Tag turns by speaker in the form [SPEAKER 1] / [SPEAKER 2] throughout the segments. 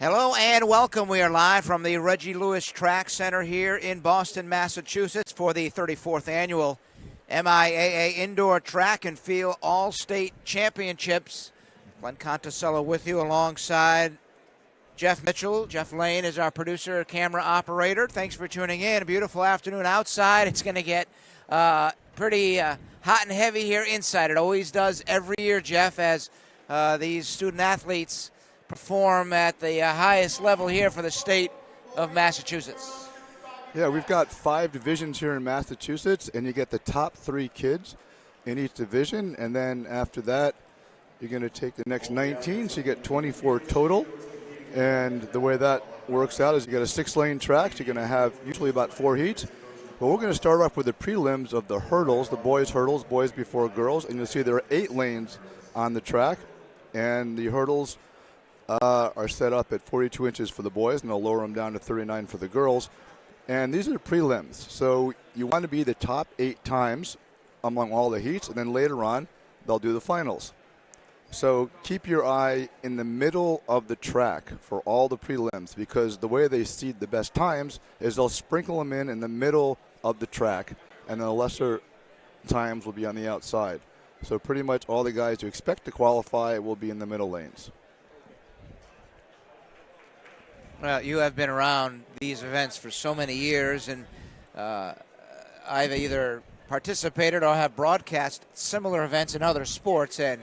[SPEAKER 1] Hello and welcome. We are live from the Reggie Lewis Track Center here in Boston, Massachusetts for the 34th annual MIAA Indoor Track and Field All-State Championships. Glenn Conticello with you alongside Jeff Mitchell. Jeff Lane is our producer, camera operator. Thanks for tuning in. A beautiful afternoon outside. It's going to get pretty hot and heavy here inside. It always does every year, Jeff, as these student athletes perform at the highest level here for the state of Massachusetts.
[SPEAKER 2] Yeah, we've got 5 divisions here in Massachusetts, and you get the top 3 kids in each division, and then after that, you're going to take the next 19, so you get 24 total. And the way that works out is you get a 6-lane track, so you're going to have usually about 4 heats. But we're going to start off with the prelims of the hurdles, the boys' hurdles, boys before girls, and you'll see there are 8 lanes on the track, and the hurdles are set up at 42 inches for the boys, and they'll lower them down to 39 for the girls. And these are the prelims. So you want to be the top 8 times among all the heats, and then later on, they'll do the finals. So keep your eye in the middle of the track for all the prelims, because the way they seed the best times is they'll sprinkle them in the middle of the track, and the lesser times will be on the outside. So pretty much all the guys who expect to qualify will be in the middle lanes.
[SPEAKER 1] Well, you have been around these events for so many years, and I've either participated or have broadcast similar events in other sports, and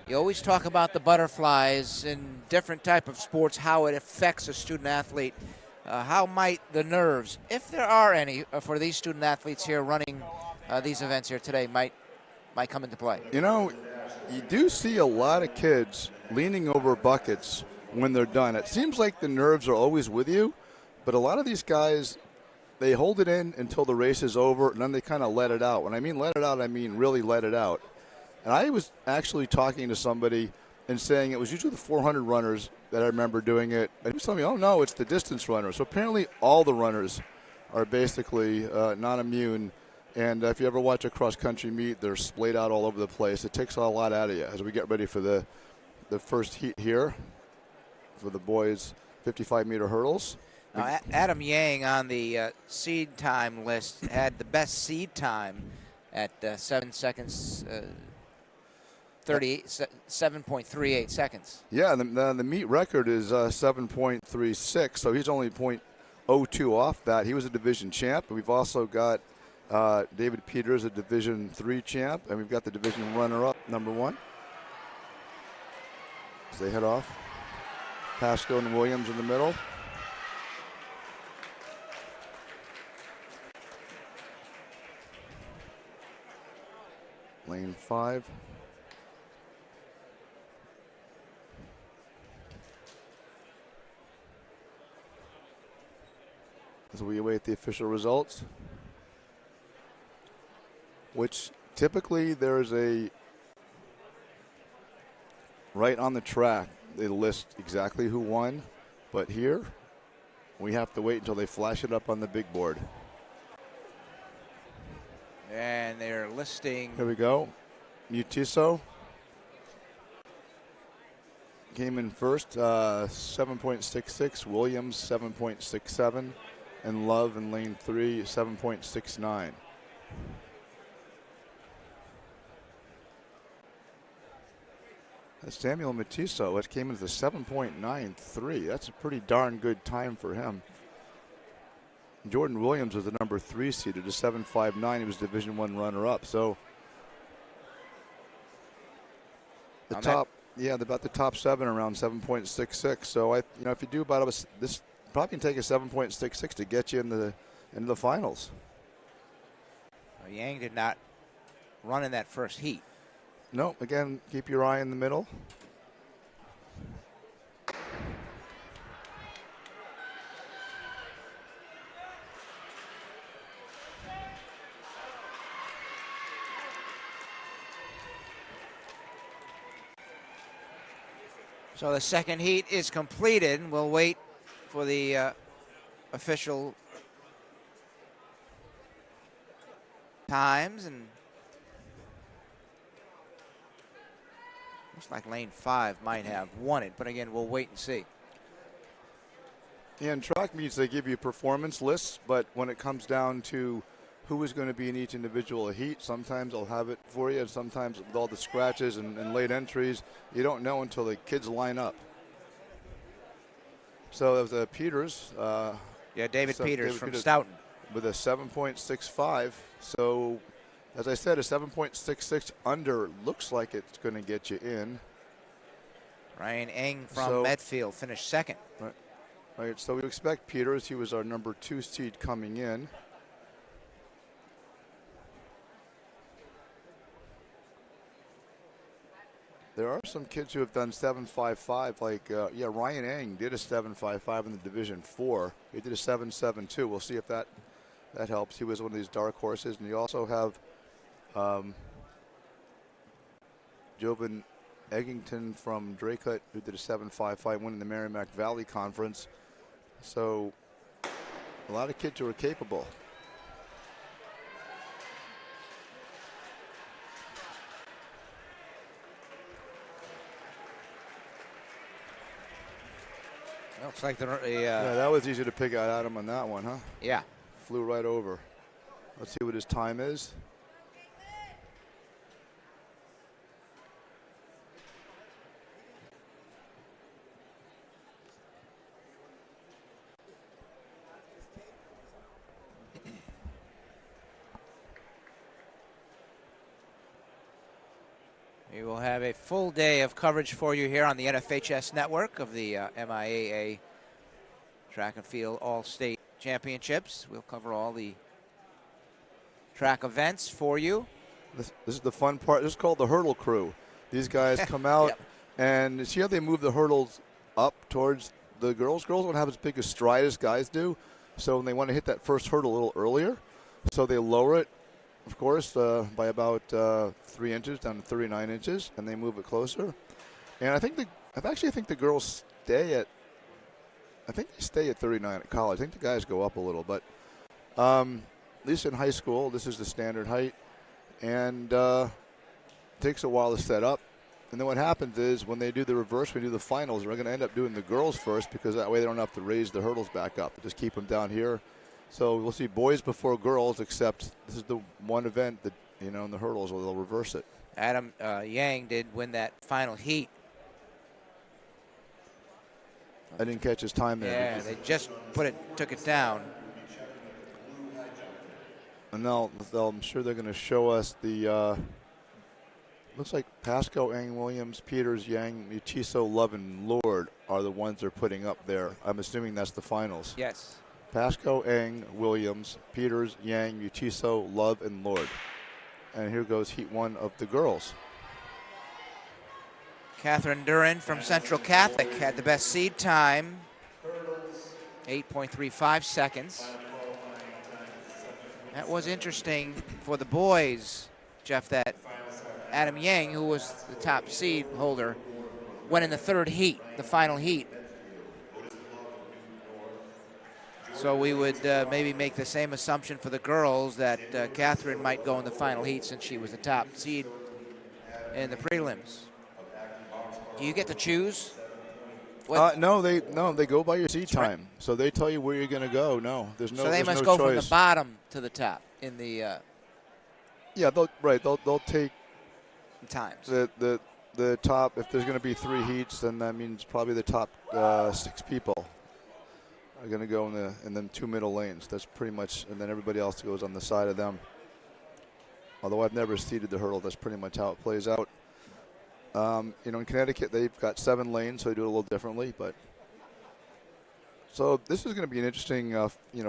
[SPEAKER 1] you always talk about the butterflies in different type of sports, how it affects a student athlete. How might the nerves, if there are any, for these student athletes here running these events here today, might come into play?
[SPEAKER 2] You know, you do see a lot of kids leaning over buckets when they're done. It seems like the nerves are always with you, but a lot of these guys, they hold it in until the race is over, and then they kind of let it out. When I mean let it out, I mean really let it out. And I was actually talking to somebody and saying it was usually the 400 runners that I remember doing it. And he was telling me, oh, no, it's the distance runners. So apparently all the runners are basically not immune. And if you ever watch a cross-country meet, they're splayed out all over the place. It takes a lot out of you as we get ready for the first heat here for the boys' 55-meter hurdles.
[SPEAKER 1] Now, Adam Yang on the seed time list had the best seed time at 7 seconds, 7.38 seconds.
[SPEAKER 2] Yeah, the meet record is 7.36, so he's only 0.02 off that. He was a division champ. We've also got David Peters, a Division III champ, and we've got the division runner-up, number 1. As they head off. Pasco and Williams in the middle. Lane 5. As we await the official results, which typically there's a right on the track. They list exactly who won, but here we have to wait until they flash it up on the big board.
[SPEAKER 1] And they're listing.
[SPEAKER 2] Here we go. Mutiso came in first, 7.66. Williams, 7.67. And Love in lane 3, 7.69. Samuel Matiso, it came in at the 7.93. That's a pretty darn good time for him. Jordan Williams was the number 3 seeded, a 7.59. He was Division I runner-up. So about the top 7 around 7.66. So if you do about this, probably can take a 7.66 to get you into the finals.
[SPEAKER 1] Yang did not run in that first heat.
[SPEAKER 2] No, again, keep your eye in the middle.
[SPEAKER 1] So the second heat is completed. We'll wait for the official times, and looks like lane 5 might have won it, but again, we'll wait and see.
[SPEAKER 2] Yeah, in track meets, they give you performance lists, but when it comes down to who is going to be in each individual heat, sometimes they'll have it for you, and sometimes with all the scratches and late entries, you don't know until the kids line up. So that was Peters.
[SPEAKER 1] David Peters from
[SPEAKER 2] Peters
[SPEAKER 1] Stoughton.
[SPEAKER 2] with a 7.65. So, as I said, a 7.66 under looks like it's going to get you in.
[SPEAKER 1] Ryan Eng from Medfield finished second.
[SPEAKER 2] All right, so we expect Peters. He was our number 2 seed coming in. There are some kids who have done 7.55, like, Ryan Eng did a 7.55 in the Division 4. He did a 7.72. We'll see if that helps. He was one of these dark horses. And you also have Jovan Eggington from Draycote, who did a 7.55, winning the Merrimack Valley Conference. So a lot of kids who are capable.
[SPEAKER 1] Looks like
[SPEAKER 2] yeah, that was easy to pick out Adam on that one, huh?
[SPEAKER 1] Yeah.
[SPEAKER 2] Flew right over. Let's see what his time is.
[SPEAKER 1] We will have a full day of coverage for you here on the NFHS network of the MIAA Track and Field All-State Championships. We'll cover all the track events for you.
[SPEAKER 2] This is the fun part. This is called the hurdle crew. These guys come out
[SPEAKER 1] Yep.
[SPEAKER 2] and see how they move the hurdles up towards the girls. Girls don't have as big a stride as guys do, so when they want to hit that first hurdle a little earlier, so they lower it, of course, by about 3 inches down to 39 inches, and they move it closer. And I actually think the girls stay at 39 at college. I think the guys go up a little, but at least in high school, this is the standard height, and it takes a while to set up. And then what happens is when they do the reverse, we do the finals, we're going to end up doing the girls first because that way they don't have to raise the hurdles back up. Just keep them down here. So we'll see boys before girls, except this is the one event that, in the hurdles, they'll reverse it.
[SPEAKER 1] Adam Yang did win that final heat.
[SPEAKER 2] I didn't catch his time there.
[SPEAKER 1] Yeah, they just took it down.
[SPEAKER 2] And I'm sure they're going to show us the, looks like Pasco, Eng, Williams, Peters, Yang, Mutiso, Love, and Lord are the ones they're putting up there. I'm assuming that's the finals.
[SPEAKER 1] Yes.
[SPEAKER 2] Pasco, Eng, Williams, Peters, Yang, Mutiso, Love, and Lord. And here goes heat 1 of the girls.
[SPEAKER 1] Catherine Duran from Central Catholic had the best seed time, 8.35 seconds. That was interesting for the boys, Jeff, that Adam Yang, who was the top seed holder, went in the third heat, the final heat. So we would maybe make the same assumption for the girls that Catherine might go in the final heat since she was the top seed in the prelims. Do you get to choose?
[SPEAKER 2] No, they go by your seat time. So they tell you where you're going to go. No, there's no.
[SPEAKER 1] So they must
[SPEAKER 2] no
[SPEAKER 1] go
[SPEAKER 2] choice.
[SPEAKER 1] from the bottom to the top in the.
[SPEAKER 2] Yeah, they'll take
[SPEAKER 1] times.
[SPEAKER 2] The top. If there's going to be 3 heats, then that means probably the top 6 people are going to go in the 2 middle lanes. That's pretty much, and then everybody else goes on the side of them. Although I've never seeded the hurdle, that's pretty much how it plays out. In Connecticut, they've got 7 lanes, so they do it a little differently. But so this is going to be an interesting,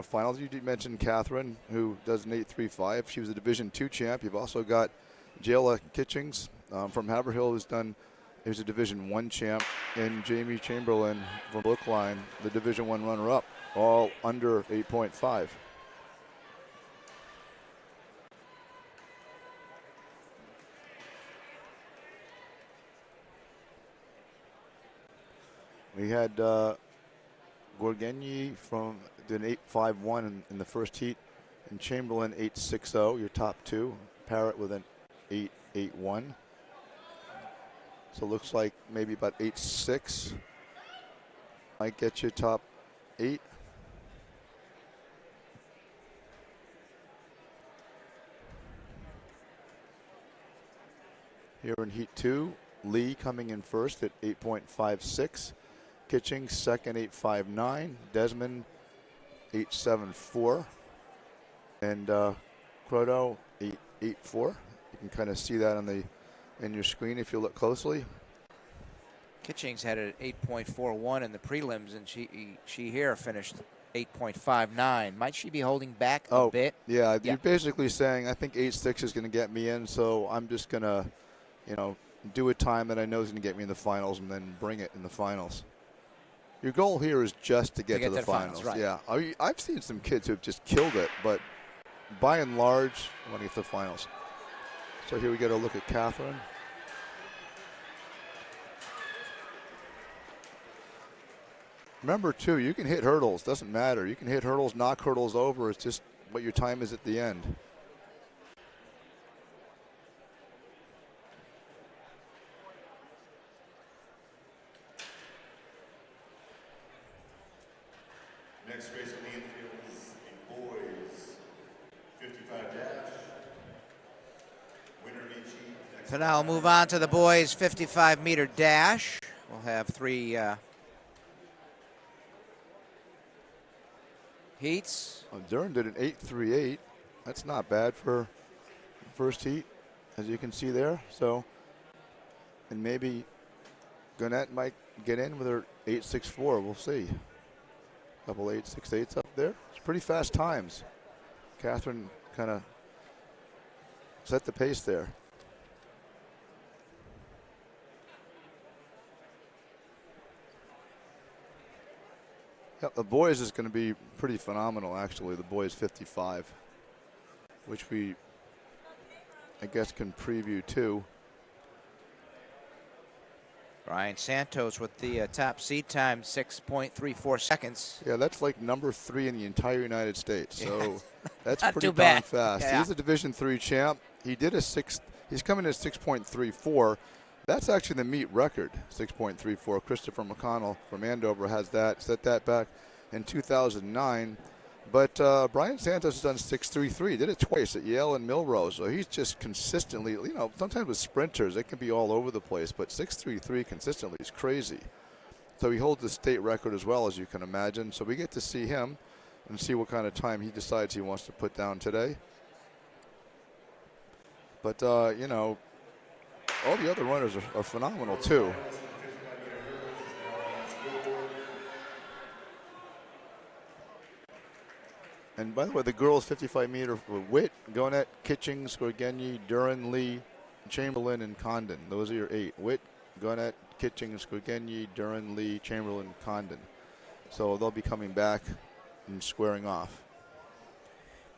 [SPEAKER 2] finals. You did mention Catherine, who does an 8.35. She was a Division II champ. You've also got Jayla Kitchings from Haverhill, who's a Division I champ, and Jamie Chamberlain from Brookline, the Division I runner-up, all under 8.5. We had Gorgeni did an 8.51 in the first heat, and Chamberlain 8.60, your top 2. Parrott with an 8.81. So it looks like maybe about 8.6 might get you top 8. Here in heat 2, Lee coming in first at 8.56. Kitching second, 8.59. Desmond, 8.74. And Croto, 8.84. You can kind of see that on in your screen if you look closely.
[SPEAKER 1] Kitchings had an 8.41 in the prelims, and she here finished 8.59. Might she be holding back a bit?
[SPEAKER 2] Yeah, you're basically saying, I think 8.6 is going to get me in, so I'm just going to, do a time that I know is going to get me in the finals and then bring it in the finals. Your goal here is just to get to the finals.
[SPEAKER 1] Right.
[SPEAKER 2] Yeah, I've seen some kids who have just killed it, but by and large, I want to get to the finals. So here we get a look at Catherine. Remember, too, you can hit hurdles. Doesn't matter. You can hit hurdles, knock hurdles over. It's just what your time is at the end.
[SPEAKER 3] Next race on the infield is a boys 55 dash. Winner of each heat.
[SPEAKER 1] So now we'll move on to the boys 55-meter dash. We'll have 3 heats.
[SPEAKER 2] Well, Dern did an 8.38. That's not bad for the first heat, as you can see there. So, and maybe Gannett might get in with her 8.64. We'll see. Couple 8.68s up there. It's pretty fast times. Catherine kind of set the pace there. Yeah, the boys is going to be pretty phenomenal, actually. The boys 55, which we, I guess, can preview too.
[SPEAKER 1] Brian Santos with the top seed time, 6.34 seconds.
[SPEAKER 2] Yeah, that's like number 3 in the entire United States. So that's
[SPEAKER 1] Not
[SPEAKER 2] pretty
[SPEAKER 1] too
[SPEAKER 2] darn
[SPEAKER 1] bad.
[SPEAKER 2] fast.
[SPEAKER 1] Yeah.
[SPEAKER 2] He's a Division III champ. He did a 6. He's coming in at 6.34. That's actually the meet record, 6.34. Christopher McConnell from Andover has that. Set that back in 2009. But Brian Santos has done 6.33. Did it twice at Yale and Milrose. So he's just consistently, sometimes with sprinters, it can be all over the place. But 6.33 consistently is crazy. So he holds the state record as well, as you can imagine. So we get to see him and see what kind of time he decides he wants to put down today. But, all the other runners are phenomenal, too. And by the way, the girls 55-meter for Witt, Gonett, Kitchings, Gorgenyi, Duran, Lee, Chamberlain, and Condon. Those are your 8. Witt, Gonett, Kitchings, Gorgenyi, Duran, Lee, Chamberlain, Condon. So they'll be coming back and squaring off.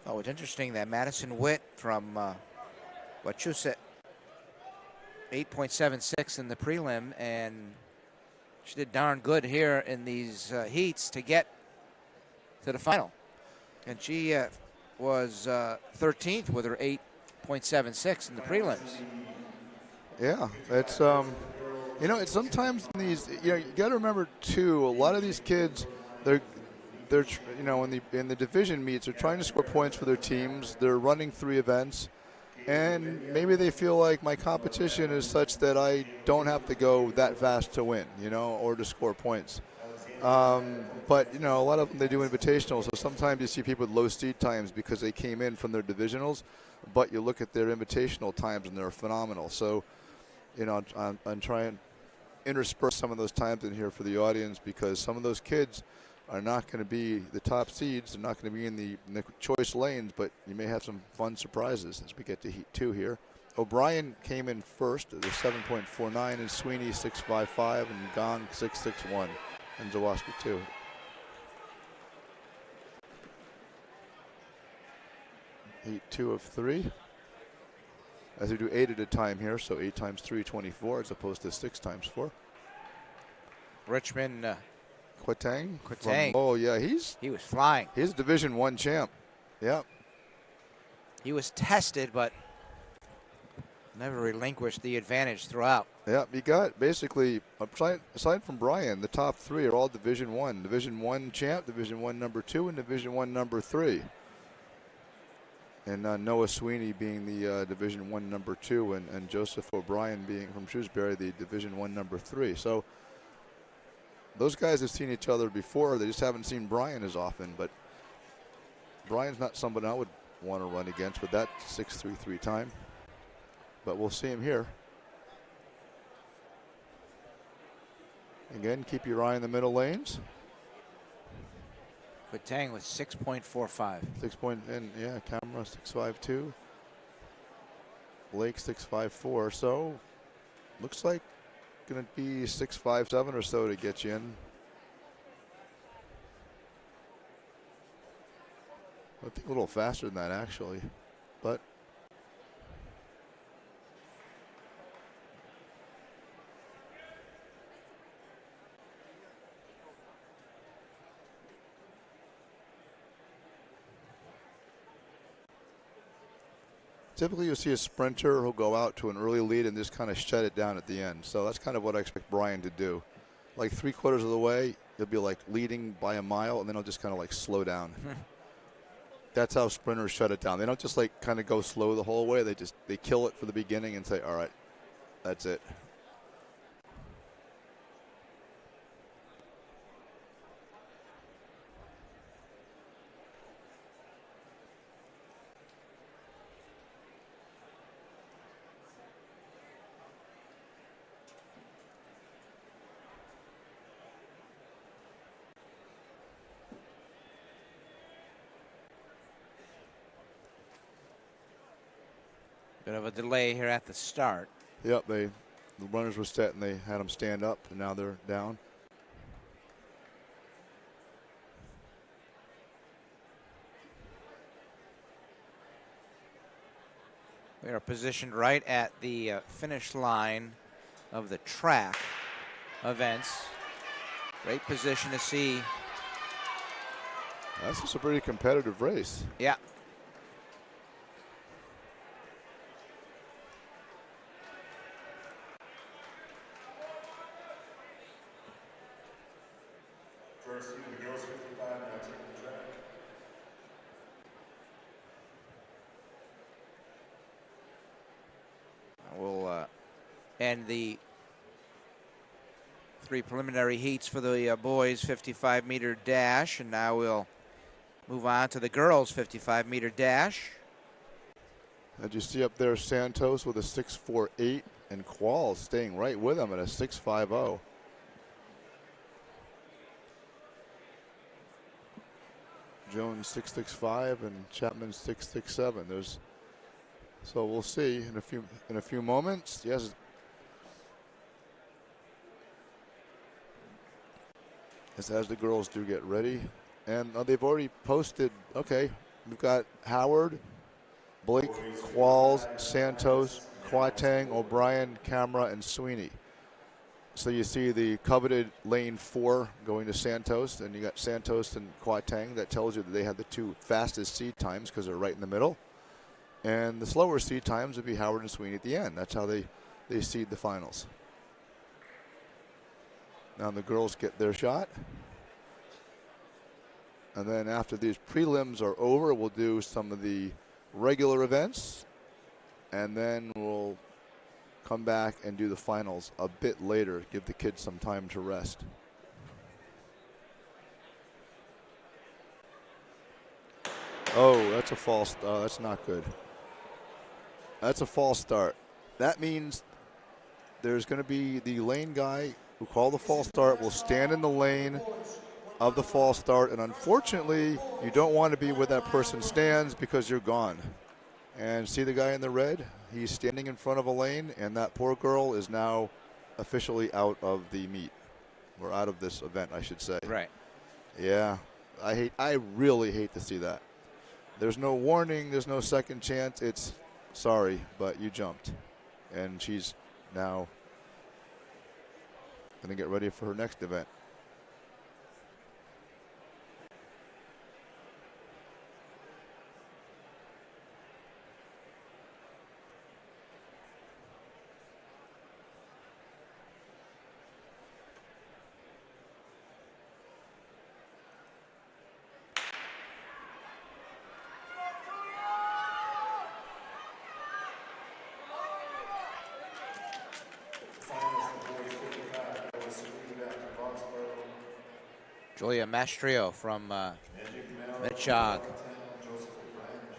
[SPEAKER 1] Oh, it's interesting that Madison Witt from Wachusett, 8.76 in the prelim, and she did darn good here in these heats to get to the final. And she was 13th with her 8.76 in the prelims.
[SPEAKER 2] Yeah, it's it's sometimes in these, you got to remember too, a lot of these kids, they're in the division meets, they're trying to score points for their teams. They're running 3 events, and maybe they feel like my competition is such that I don't have to go that fast to win, or to score points. But a lot of them, they do invitationals, so sometimes you see people with low seed times because they came in from their divisionals, but you look at their invitational times and they're phenomenal. So, I'm trying to intersperse some of those times in here for the audience, because some of those kids are not going to be the top seeds. They're not going to be in the choice lanes, but you may have some fun surprises as we get to heat 2 here. O'Brien came in first at 7.49, and Sweeney 6.55, and Gong 6.61. And Zawoski too. Heat 2 of 3. As we do 8 at a time here, so 8 times 3, 24, as opposed to 6 times 4.
[SPEAKER 1] Richmond.
[SPEAKER 2] Quatang.
[SPEAKER 1] Oh
[SPEAKER 2] yeah,
[SPEAKER 1] he was flying.
[SPEAKER 2] He's a Division I champ. Yeah.
[SPEAKER 1] He was tested, but Never relinquished the advantage throughout.
[SPEAKER 2] Yeah, you got basically, aside from Brian, the top three are all Division One. Division One champ, Division One number 2, and Division One number 3. And Noah Sweeney being the Division One number 2, and Joseph O'Brien being from Shrewsbury, the Division One number 3. So those guys have seen each other before. They just haven't seen Brian as often. But Brian's not somebody I would want to run against with that 6.33 time. But we'll see him here. Again, keep your eye in the middle lanes.
[SPEAKER 1] Quatang with 6.45.
[SPEAKER 2] 6 point, and yeah, Camera 6.52. Blake 6.54. So looks like going to be 6.57 or so to get you in. I think a little faster than that actually, but typically you'll see a sprinter who'll go out to an early lead and just kind of shut it down at the end. So that's kind of what I expect Brian to do. Like 3/4 of the way, he'll be like leading by a mile, and then he'll just kind of like slow down. That's how sprinters shut it down. They don't just like kind of go slow the whole way. They kill it for the beginning and say, all right, that's it.
[SPEAKER 1] Bit of a delay here at the start.
[SPEAKER 2] Yep, the runners were set and they had them stand up, and now they're down.
[SPEAKER 1] We are positioned right at the finish line of the track events. Great position to see.
[SPEAKER 2] That's just a pretty competitive race.
[SPEAKER 1] Yeah.
[SPEAKER 3] First, the girls 55, now taking the track.
[SPEAKER 1] We'll end the 3 preliminary heats for the boys 55-meter dash, and now we'll move on to the girls 55-meter dash.
[SPEAKER 2] As you see up there, Santos with a 6.48, and Qualls staying right with him at a 6.50. Jones 6.65 and Chapman 6.67. So we'll see in a few moments. Yes. As the girls do get ready, and they've already posted. Okay, we've got Howard, Blake, Qualls, Santos, Quatang, O'Brien, Camera, and Sweeney. So you see the coveted lane 4 going to Santos, and you got Santos and Quatang. That tells you that they have the 2 fastest seed times because they're right in the middle. And the slower seed times would be Howard and Sweeney at the end. That's how they seed the finals. Now the girls get their shot. And then after these prelims are over, we'll do some of the regular events. And then we'll come back and do the finals a bit later, give the kids some time to rest. Oh, that's a false. That's not good. That's a false start. That means there's going to be the lane guy who called the false start will stand in the lane of the false start, and unfortunately, you don't want to be where that person stands because you're gone. And see the guy in the red? He's standing in front of a lane, and that poor girl is now officially out of the meet. Or out of this event, I should say.
[SPEAKER 1] Right.
[SPEAKER 2] Yeah, I really hate to see that. There's no warning, there's no second chance. It's sorry, but you jumped. And she's now going to get ready for her next event.
[SPEAKER 1] Julia Mastrio from Mitchog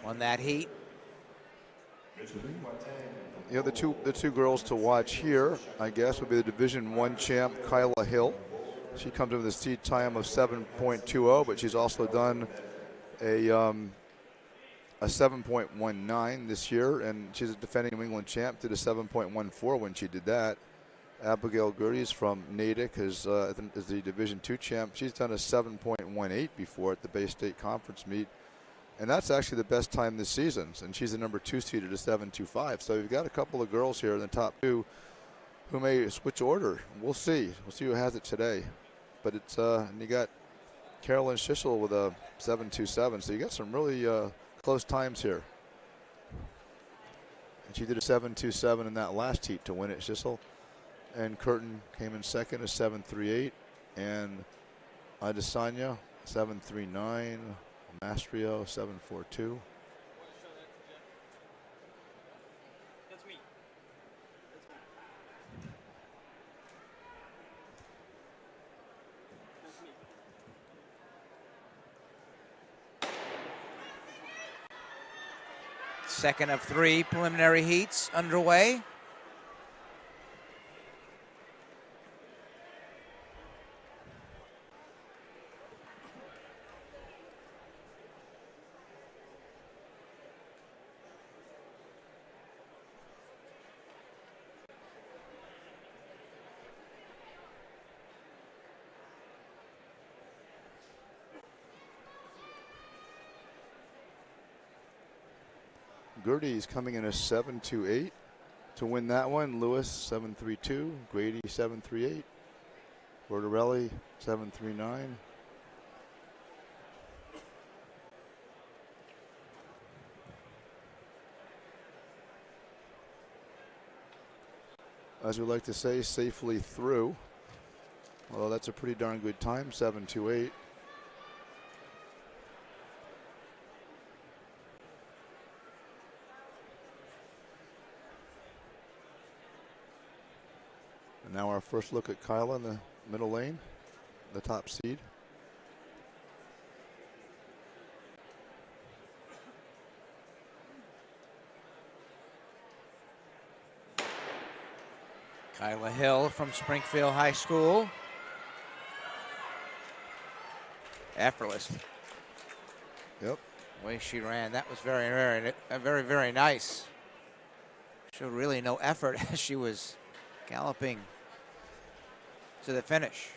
[SPEAKER 1] won that heat.
[SPEAKER 2] You know, the two girls to watch here, I guess, would be the Division I champ Kyla Hill. She comes in with a seed time of 7.20, but she's also done a 7.19 this year, and she's a defending New England champ. Did a 7.14 when she did that. Abigail Gerties from Natick is the Division II champ. She's done a 7.18 before at the Bay State Conference meet, and that's actually the best time this season. And she's the number 2 seed at a 7.25. So you've got a couple of girls here in the top 2 who may switch order. We'll see. We'll see who has it today. But it's and you got Carolyn Schissel with a 7.27. So you got some really close times here. And she did a 7.27 in that last heat to win it, Schissel. And Curtin came in second, a 7.38. And Adesanya, 7.39. Mastrio, 7.42.
[SPEAKER 4] That's me.
[SPEAKER 1] Second of 3 preliminary heats underway.
[SPEAKER 2] Gertie's coming in a 7.28 to win that one. Lewis 7.32. Grady 7.38. Bordarelli 7.39. As we like to say, safely through. Well, that's a pretty darn good time, 7.28. Now our first look at Kyla in the middle lane, the top seed.
[SPEAKER 1] Kyla Hill from Springfield High School. Effortless.
[SPEAKER 2] Yep.
[SPEAKER 1] The way she ran, that was very nice. Showed really no effort as she was galloping to the finish.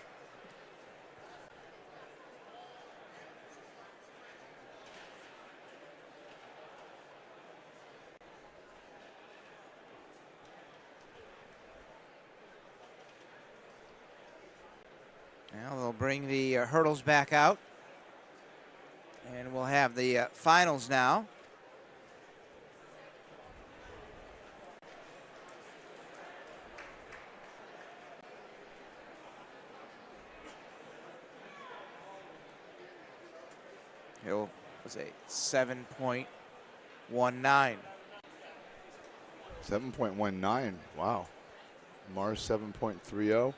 [SPEAKER 1] Now they'll bring the hurdles back out, and we'll have the finals now. Hill was a 7.19.
[SPEAKER 2] 7.19. Wow. Mars 7.30.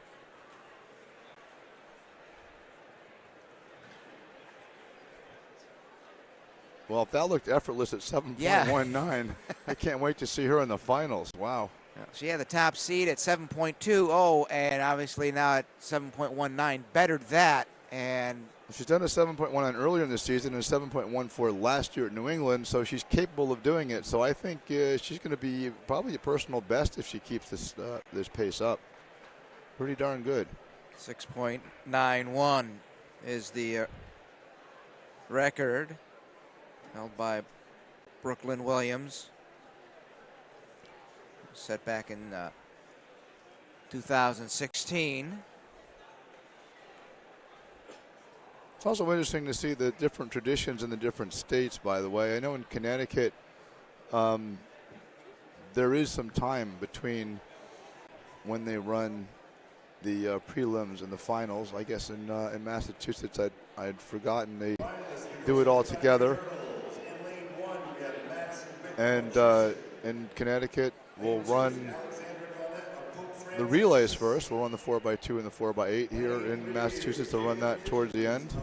[SPEAKER 2] Well, if that looked effortless at 7.19, I can't wait to see her in the finals. Wow.
[SPEAKER 1] She had the top seed at 7.20, and obviously now at 7.19 bettered that. And
[SPEAKER 2] she's done a 7.19 earlier in the season and a 7.14 last year at New England, so she's capable of doing it. So I think she's going to be probably a personal best if she keeps this pace up. Pretty darn good.
[SPEAKER 1] 6.91 is the record held by Brooklyn Williams, set back in 2016.
[SPEAKER 2] It's also interesting to see the different traditions in the different states, by the way. I know in Connecticut, there is some time between when they run the prelims and the finals. I guess in Massachusetts, I'd forgotten they do it all together. And in Connecticut, we'll run the relays first. We'll run the 4x2 and the 4x8 here in Massachusetts. They'll run that towards the end.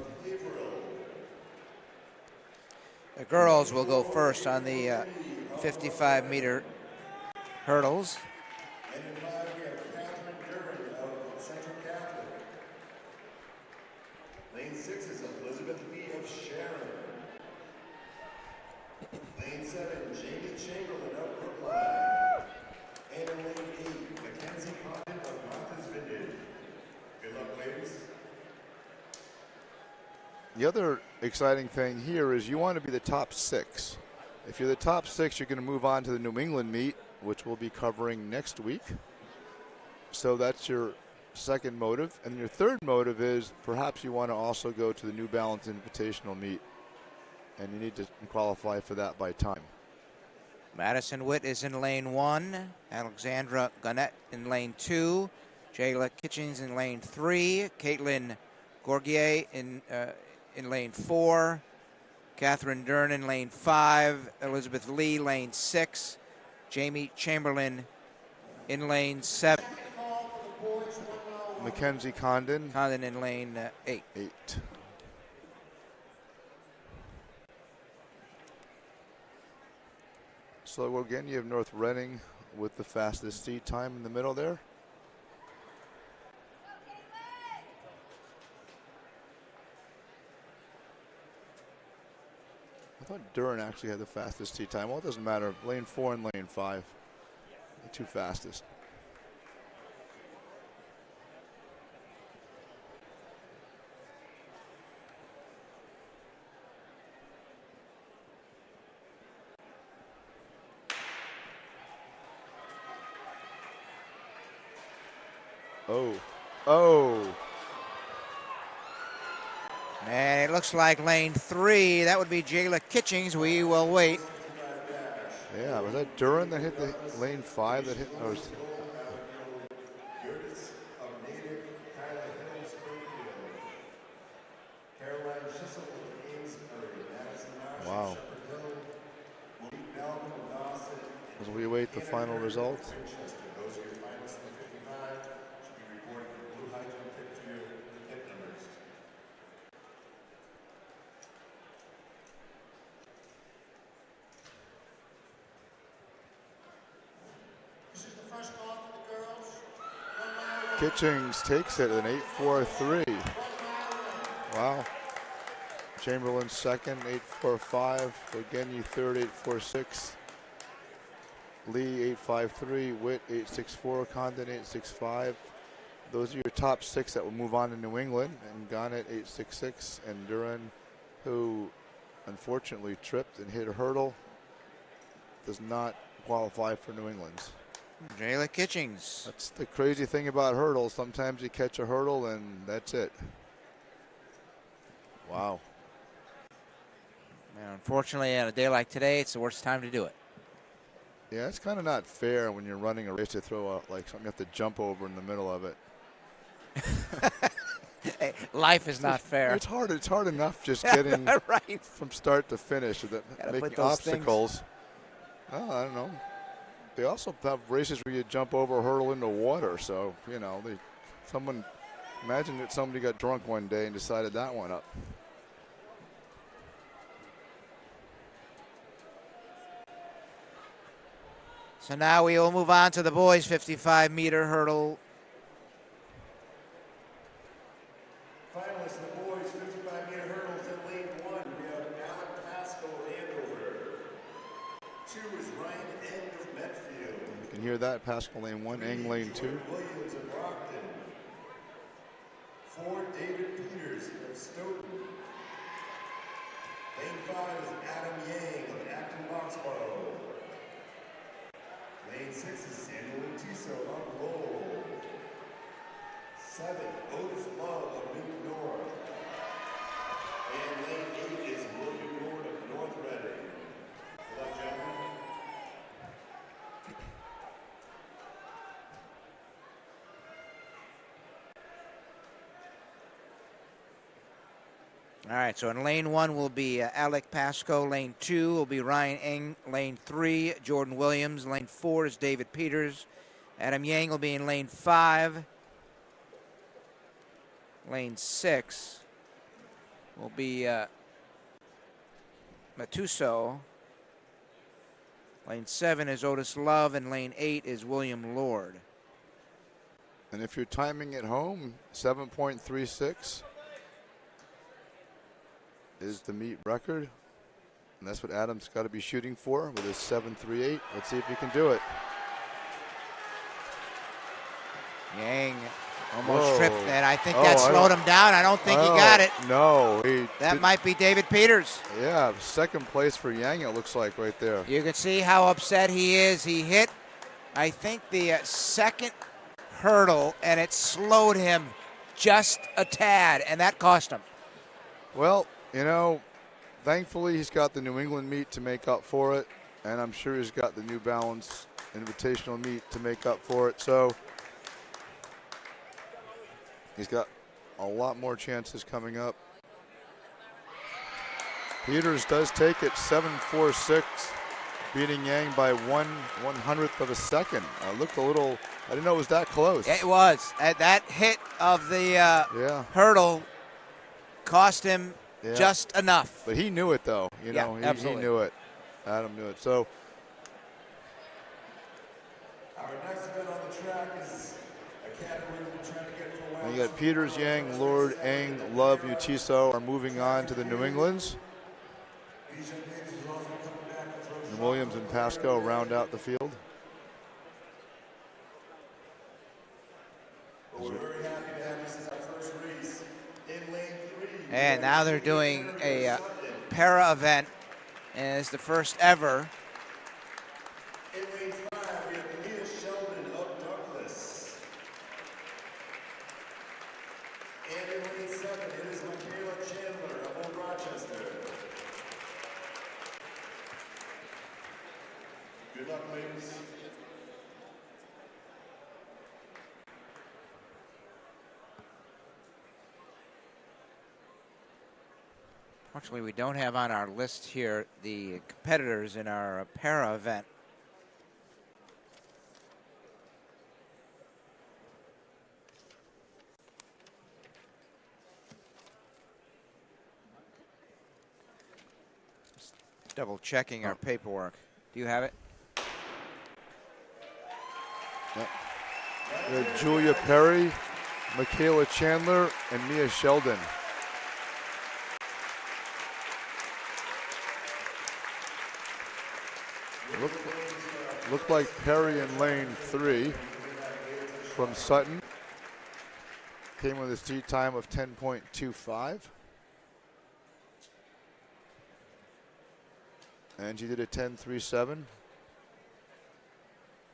[SPEAKER 1] The girls will go first on the 55-meter hurdles.
[SPEAKER 3] Lane 6 is Elizabeth Lee of Sharon. Lane 7, Jamie Chamberlain of Brookline. And in lane 8, Mackenzie Condon of Martha's Vineyard. Good luck, ladies.
[SPEAKER 2] The other exciting thing here is you want to be the top 6. If you're the top 6, you're going to move on to the New England meet, which we'll be covering next week. So that's your second motive. And your third motive is perhaps you want to also go to the New Balance Invitational meet, and you need to qualify for that by time.
[SPEAKER 1] Madison Witt is in lane 1, Alexandra Gunnett in lane 2, Jayla Kitchens in lane 3, Caitlin Gorgier in lane 4, Catherine Dern in lane 5, Elizabeth Lee lane 6, Jamie Chamberlain in lane 7.
[SPEAKER 2] Mackenzie Condon.
[SPEAKER 1] Condon in lane 8.
[SPEAKER 2] 8. So again, you have North Reading with the fastest seat time in the middle there. I thought Durham actually had the fastest seat time. Well, it doesn't matter. Lane 4 and lane 5, the two fastest. Oh.
[SPEAKER 1] And it looks like lane 3. That would be Jayla Kitchens. We will wait.
[SPEAKER 2] Yeah, was that Duran that hit the lane 5 that hit? Or wow. As we await the final result. Kitchings takes it at an 8.43. Wow. Chamberlain second, 8.45. Again, third, 8.46. Lee, 8.53. Witt, 8.64. Condon, 8.65. Those are your top 6 that will move on to New England. And Garnett, 8.66. And Duran, who unfortunately tripped and hit a hurdle, does not qualify for New England's.
[SPEAKER 1] Jayla Kitchens.
[SPEAKER 2] That's the crazy thing about hurdles. Sometimes you catch a hurdle and that's it. Wow.
[SPEAKER 1] And unfortunately, on a day like today, it's the worst time to do it.
[SPEAKER 2] Yeah, it's kind of not fair when you're running a race to throw out like something you have to jump over in the middle of it.
[SPEAKER 1] Hey, life is not fair.
[SPEAKER 2] It's hard. It's hard enough just getting
[SPEAKER 1] right
[SPEAKER 2] from start to finish. That making obstacles. Oh, I don't know. They also have races where you jump over a hurdle into water. So, you know, imagine that somebody got drunk one day and decided that one up.
[SPEAKER 1] So now we will move on to the boys' 55-meter hurdle.
[SPEAKER 3] Finalists, the boys' 55-meter hurdles in lane 1. We have Alec Pascal of Andover. 2 is Ryan Eng of Medfield.
[SPEAKER 2] You can hear that. Pascal lane 1, Eng lane 2.
[SPEAKER 3] Williams of Brockton. 4, David Peters of Stoughton. Lane 5 is Adam Yang of Acton Boxborough. Lane 6 is Samuel Tiso of Lowell. 7, Otis Love of Newton North. And lane 8 is William Ward of North Reading. Good luck, gentlemen.
[SPEAKER 1] All right, so in lane 1 will be Alec Pasco. Lane 2 will be Ryan Eng. Lane 3, Jordan Williams. Lane 4 is David Peters. Adam Yang will be in lane 5. Lane 6 will be Matuso. Lane 7 is Otis Love, and lane 8 is William Lord.
[SPEAKER 2] And if you're timing at home, 7.36 is the meet record. And that's what Adam's got to be shooting for with his 7.38. Let's see if he can do it.
[SPEAKER 1] Yang almost
[SPEAKER 2] Whoa.
[SPEAKER 1] tripped, and I think
[SPEAKER 2] Oh,
[SPEAKER 1] that
[SPEAKER 2] I
[SPEAKER 1] slowed
[SPEAKER 2] don't-
[SPEAKER 1] him down. I don't think he got it.
[SPEAKER 2] No.
[SPEAKER 1] That might be David Peters.
[SPEAKER 2] Yeah, second place for Yang, it looks like right there.
[SPEAKER 1] You can see how upset he is. He hit, I think, the second hurdle, and it slowed him just a tad, and that cost him.
[SPEAKER 2] Well, you know, thankfully he's got the New England meet to make up for it, and I'm sure he's got the New Balance Invitational meet to make up for it. So he's got a lot more chances coming up. Peters does take it 7.46, beating Yang by 1/100th of a second. Looked a little, I didn't know it was that close.
[SPEAKER 1] It was. That hit of the hurdle cost him just enough.
[SPEAKER 2] But he knew it, though. You know, he
[SPEAKER 1] absolutely.
[SPEAKER 2] knew it. Adam knew it. So
[SPEAKER 3] Our next event on the track is a category we're trying to get for
[SPEAKER 2] now you got Peters, Yang, Lord, Eng, Love, Utiso are moving on to the New Englands. And Williams and Pasco round out the field.
[SPEAKER 3] We're very happy to have this as our first race in lane 3.
[SPEAKER 1] And now they're doing a para event, and it's the first ever.
[SPEAKER 3] In lane 5, we have Leah Sheldon of Douglas. And in lane 7, it is MIAA Chandler of Old Rochester. Good luck, ladies.
[SPEAKER 1] Fortunately, we don't have on our list here the competitors in our para event. Just double checking our paperwork. Do you have it?
[SPEAKER 2] Julia Perry, Michaela Chandler, and Mia Sheldon. Looked like Perry in lane 3 from Sutton. Came with a seat time of 10.25. And she did a 10.37.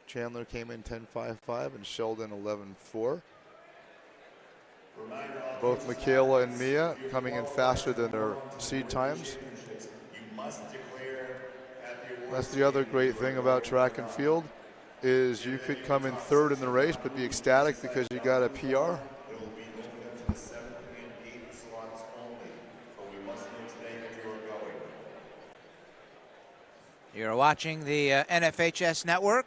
[SPEAKER 2] Chandler came in 10.55 and Sheldon 11.4. Both Michaela and Mia coming in faster than their seed times. That's the other great thing about track and field is you could come in third in the race but be ecstatic because you got a PR.
[SPEAKER 1] You're watching the NFHS Network.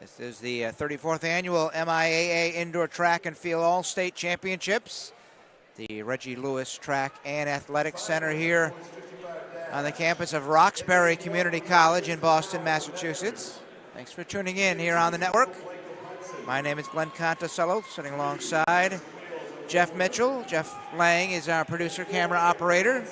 [SPEAKER 1] This is the 34th annual MIAA Indoor Track and Field All-State Championships. The Reggie Lewis Track and Athletic Center here on the campus of Roxbury Community College in Boston, Massachusetts. Thanks for tuning in here on the network. My name is Glenn Contasello, sitting alongside Jeff Mitchell. Jeff Lang is our producer, camera operator.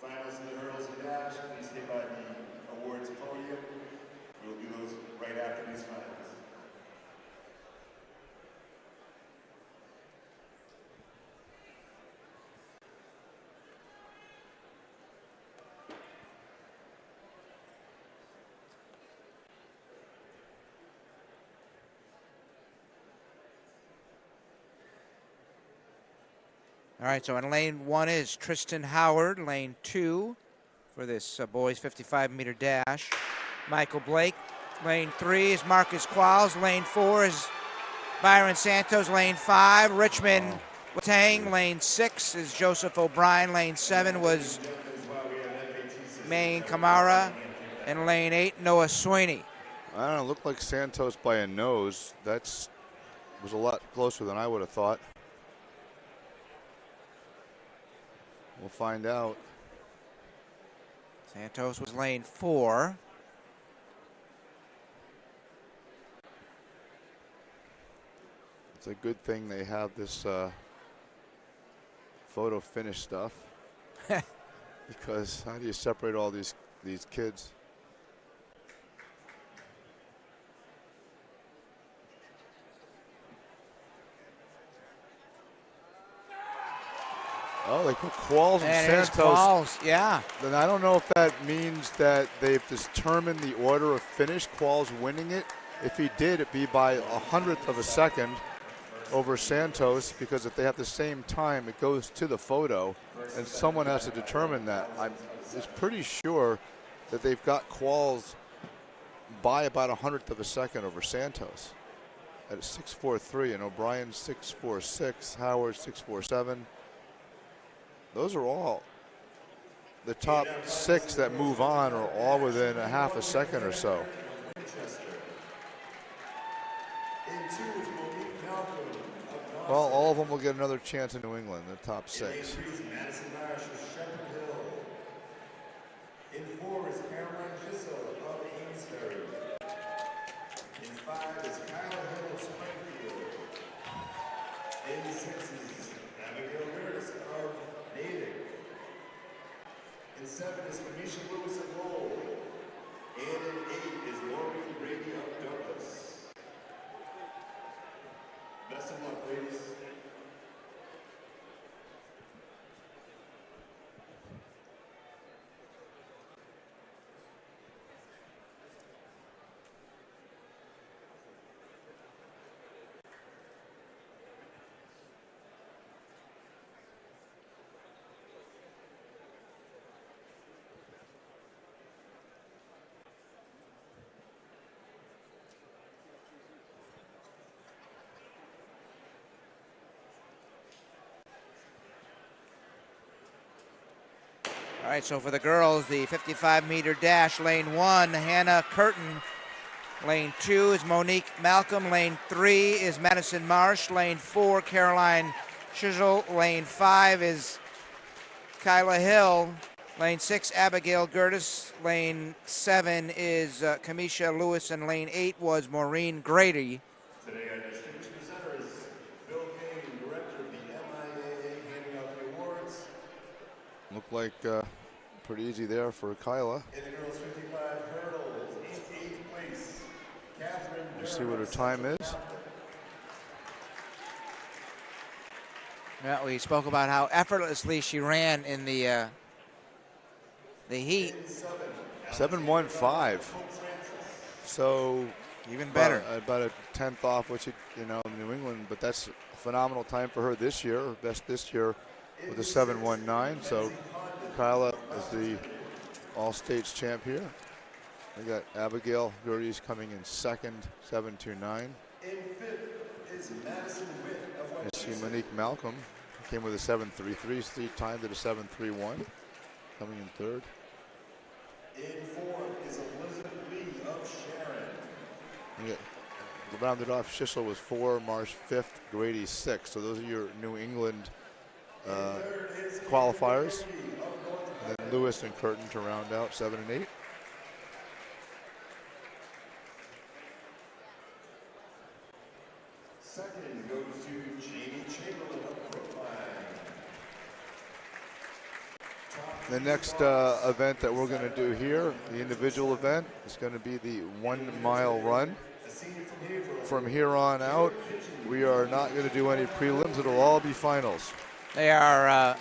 [SPEAKER 3] Finals in the hurdles and dash, please stay by the awards podium. We will do those right after these finals.
[SPEAKER 1] All right, so in lane 1 is Tristan Howard. Lane 2 for this boys 55-meter dash, Michael Blake. Lane 3 is Marcus Qualls. Lane 4 is Byron Santos. Lane 5, Richmond Tang. Lane 6 is Joseph O'Brien. Lane 7 was Maine Kamara. And lane 8, Noah Sweeney.
[SPEAKER 2] I don't know, looked like Santos by a nose. Was a lot closer than I would have thought. We'll find out.
[SPEAKER 1] Santos was lane 4.
[SPEAKER 2] It's a good thing they have this photo finish stuff. Because how do you separate all these kids? Oh, they put Qualls and
[SPEAKER 1] And
[SPEAKER 2] Santos.
[SPEAKER 1] Qualls, yeah.
[SPEAKER 2] Then I don't know if that means that they've determined the order of finish, Qualls winning it. If he did, it'd be by 100th of a second over Santos, because if they have the same time, it goes to the photo, and someone has to determine that. I'm pretty sure that they've got Qualls by about 100th of a second over Santos at 6.43, and O'Brien 6.46, Howard 6.47. Those are all the top 6 that move on, are all within a half a second or so. Well, all of them will get another chance in New England, the top 6.
[SPEAKER 3] In 4 is Caroline Gissel of Amesbury. In 5 is Kyle Hill of Springfield. In 6 is Abigail Curtis of Natick. In 7 is Kamisha Lewis of Lowell. And in 8 is Maureen Brady of Douglas. Best of luck, ladies.
[SPEAKER 1] All right, so for the girls, the 55-meter dash, lane 1, Hannah Curtin. Lane 2 is Monique Malcolm. Lane 3 is Madison Marsh. Lane 4, Caroline Chisel. Lane 5 is Kyla Hill. Lane 6, Abigail Gertis. Lane 7 is Kamisha Lewis. And lane 8 was Maureen Grady.
[SPEAKER 3] Today our distinguished presenters, Bill Kane, Director of the MIAA, handing out the awards.
[SPEAKER 2] Looked like pretty easy there for Kyla.
[SPEAKER 3] In the girls 55 hurdles, in 8th place, Catherine.
[SPEAKER 2] Let's see what her time is.
[SPEAKER 1] Yeah, we spoke about how effortlessly she ran in the heat.
[SPEAKER 2] 7.15. So
[SPEAKER 1] Even better.
[SPEAKER 2] About a 10th off what New England, but that's a phenomenal time for her this year, her best this year with a 7.19. So Kyla is the all-states champ here. We got Abigail Gerties coming in second, 7.29.
[SPEAKER 3] In 5th is Madison Witt of
[SPEAKER 2] You
[SPEAKER 3] West.
[SPEAKER 2] see Monique Malcolm came with a 7.33, timed at a 7.31, coming in third.
[SPEAKER 3] In 4th is Elizabeth Lee of Sharon.
[SPEAKER 2] You get rounded off. Schissel was 4, Marsh 5th, Grady 6. So those are your New England qualifiers. And then Lewis and Curtin to round out 7 and 8.
[SPEAKER 3] Second goes to Jamie Chamberlain of Brookline.
[SPEAKER 2] The next event that we're going to do here, the individual event, is going to be the 1 mile run. From here on out, we are not going to do any prelims. It'll all be finals.
[SPEAKER 1] They are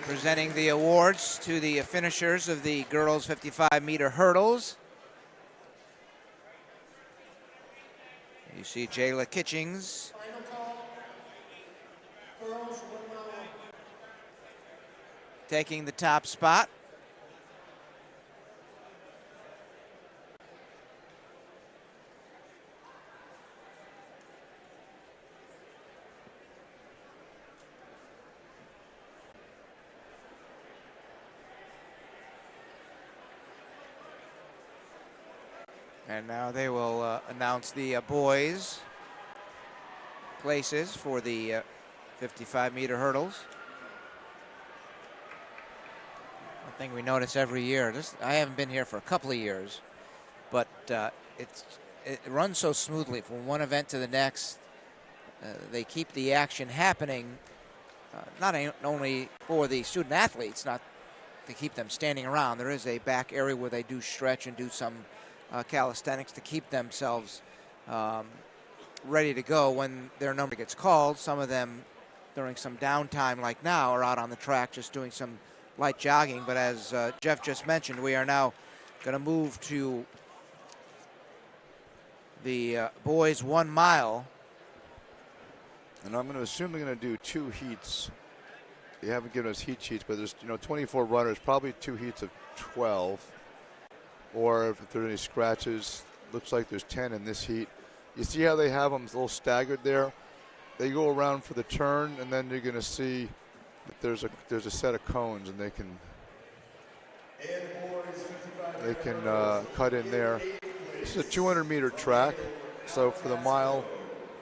[SPEAKER 1] presenting the awards to the finishers of the girls 55-meter hurdles. You see Jayla Kitchings.
[SPEAKER 5] Final call. Girls 1 mile
[SPEAKER 1] taking the top spot. And now they will announce the boys' places for the 55-meter hurdles. One thing we notice every year, I haven't been here for a couple of years, but it runs so smoothly from one event to the next. They keep the action happening, not only for the student athletes, not to keep them standing around. There is a back area where they do stretch and do some calisthenics to keep themselves ready to go when their number gets called. Some of them, during some downtime like now, are out on the track just doing some light jogging. But as Jeff just mentioned, we are now going to move to the boys 1 mile.
[SPEAKER 2] And I'm going to assume they're going to do 2 heats. They haven't given us heat sheets, but there's 24 runners, probably 2 heats of 12. Or if there are any scratches, looks like there's 10 in this heat. You see how they have them a little staggered there? They go around for the turn, and then you're going to see that there's a set of cones, and they can cut in there. This is a 200-meter track, so for the mile,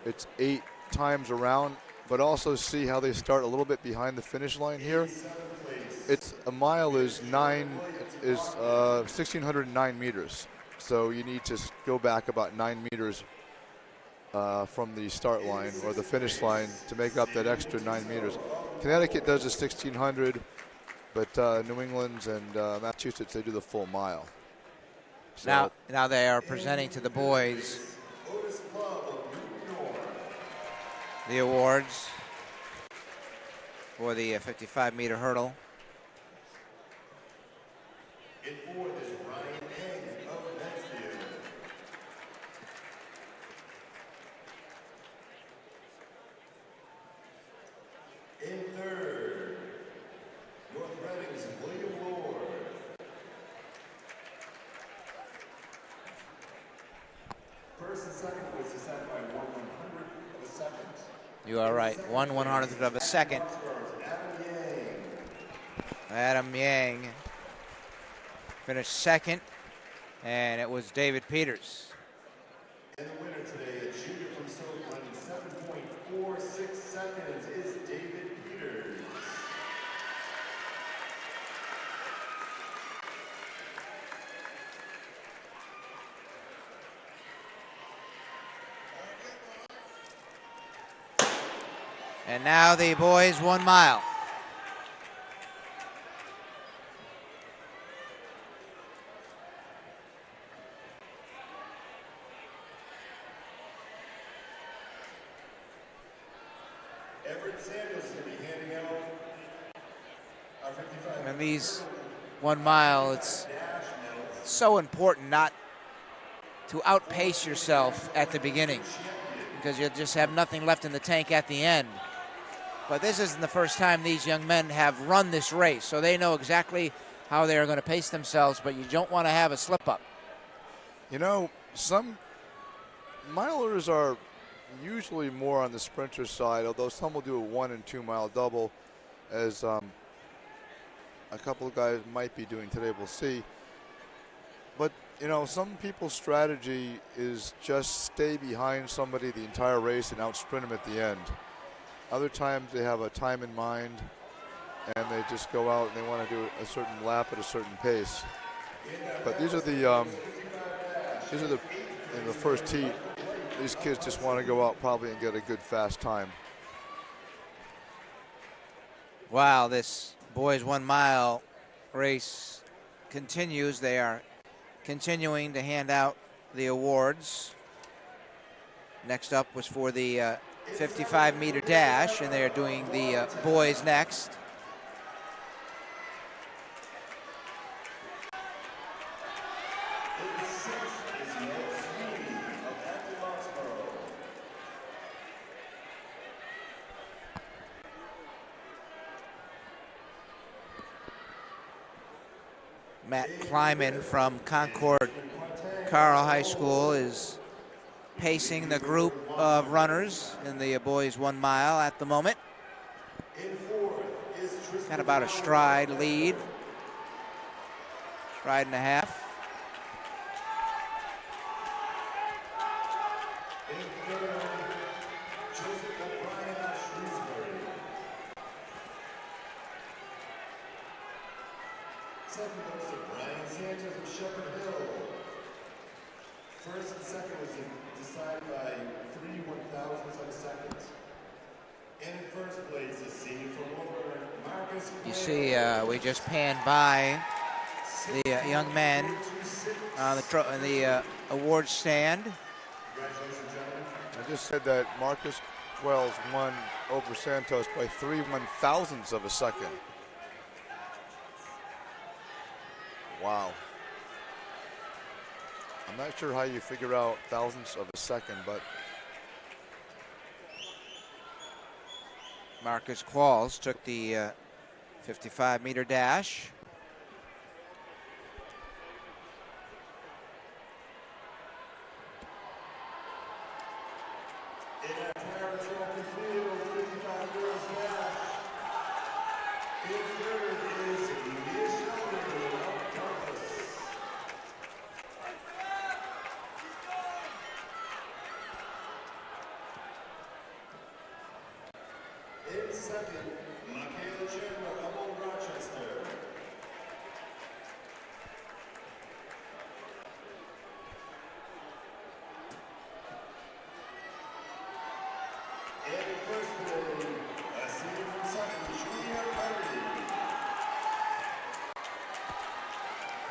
[SPEAKER 2] it's 8 times around. But also see how they start a little bit behind the finish line here. A mile is 1,609 meters. So you need to go back about 9 meters from the start line or the finish line to make up that extra 9 meters. Connecticut does the 1,600, but New England and Massachusetts, they do the full mile. So
[SPEAKER 1] now they are presenting to the boys the awards for the 55-meter hurdle.
[SPEAKER 3] In fourth is Ryan Eng of Mansfield. In third, North Reading's William Lord. First and second was decided by 1/100th of a second.
[SPEAKER 1] You are right. 1/100th of a second. Adam Yang finished second, and it was David Peters.
[SPEAKER 3] And the winner today, a junior from Stoke, running 7.46 seconds, is David Peters.
[SPEAKER 1] And now the boys 1 mile. And these 1 mile, it's so important not to outpace yourself at the beginning because you just have nothing left in the tank at the end. But this isn't the first time these young men have run this race, so they know exactly how they are going to pace themselves, but you don't want to have a slip-up.
[SPEAKER 2] Some milers are usually more on the sprinter side, although some will do a 1 and 2 mile double, as a couple of guys might be doing today. We'll see. But, some people's strategy is just stay behind somebody the entire race and out-sprint them at the end. Other times they have a time in mind and they just go out and they want to do a certain lap at a certain pace. But these are in the first heat, these kids just want to go out probably and get a good fast time.
[SPEAKER 1] Wow, this boys 1 mile race continues. They are continuing to hand out the awards. Next up was for the 55-meter dash, and they are doing the boys next. Matt Kleiman from Concord Carl High School is pacing the group of runners in the boys 1 mile at the moment. Kind of about a stride lead. Stride and a half.
[SPEAKER 3] Second goes to Brian Sanchez of Shepherd Hill. First and second was decided by 3/1000ths of a second. And in first place, a senior from Woodburn, Marcus.
[SPEAKER 1] You see, we just panned by the young men on the award stand.
[SPEAKER 3] Congratulations, gentlemen.
[SPEAKER 2] I just said that Marcus Wells won over Santos by 3/1000ths of a second. Wow. I'm not sure how you figure out thousandths of a second, but
[SPEAKER 1] Marcus Qualls took the 55-meter dash.
[SPEAKER 3] In our track and field, 55 girls dash. In third is Leah Sheldon of Douglas. In second, MIAA Chandler of Old Rochester. And in first today, a senior from second, Julia Perry.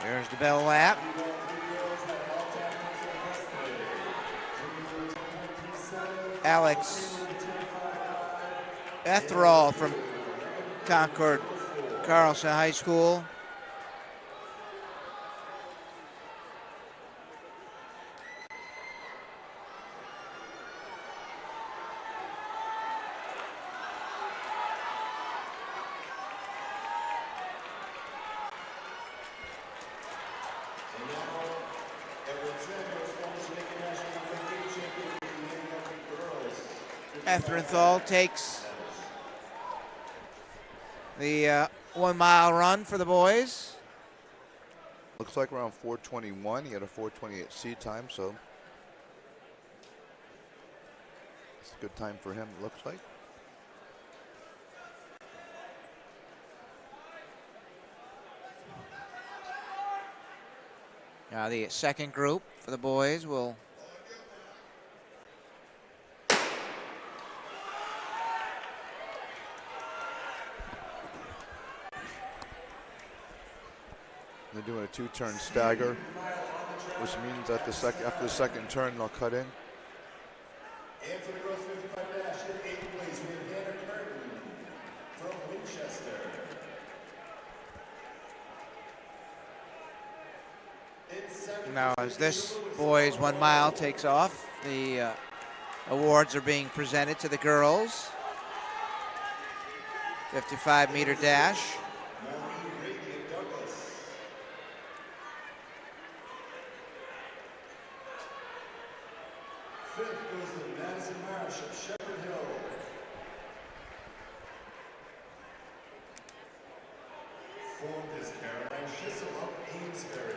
[SPEAKER 1] There's the bell lap. Alex Etherall from Concord Carlson High School. Etherenthal takes the 1 mile run for the boys.
[SPEAKER 2] looks like around 4:21. He had a 4:28 seed time, so it's a good time for him, it looks like.
[SPEAKER 1] Now the second group for the boys will
[SPEAKER 2] They're doing a 2-turn stagger, which means that after the second turn, they'll cut in.
[SPEAKER 3] And for the girls 55 dash, in 8th place, we have Hannah Curtin from Winchester. In second,
[SPEAKER 1] now as this boys 1 mile takes off, the awards are being presented to the girls. 55-meter dash.
[SPEAKER 3] Maureen Brady of Douglas. Fifth goes to Madison Marsh of Shepherd Hill. Fourth is Caroline Schissel of Amesbury.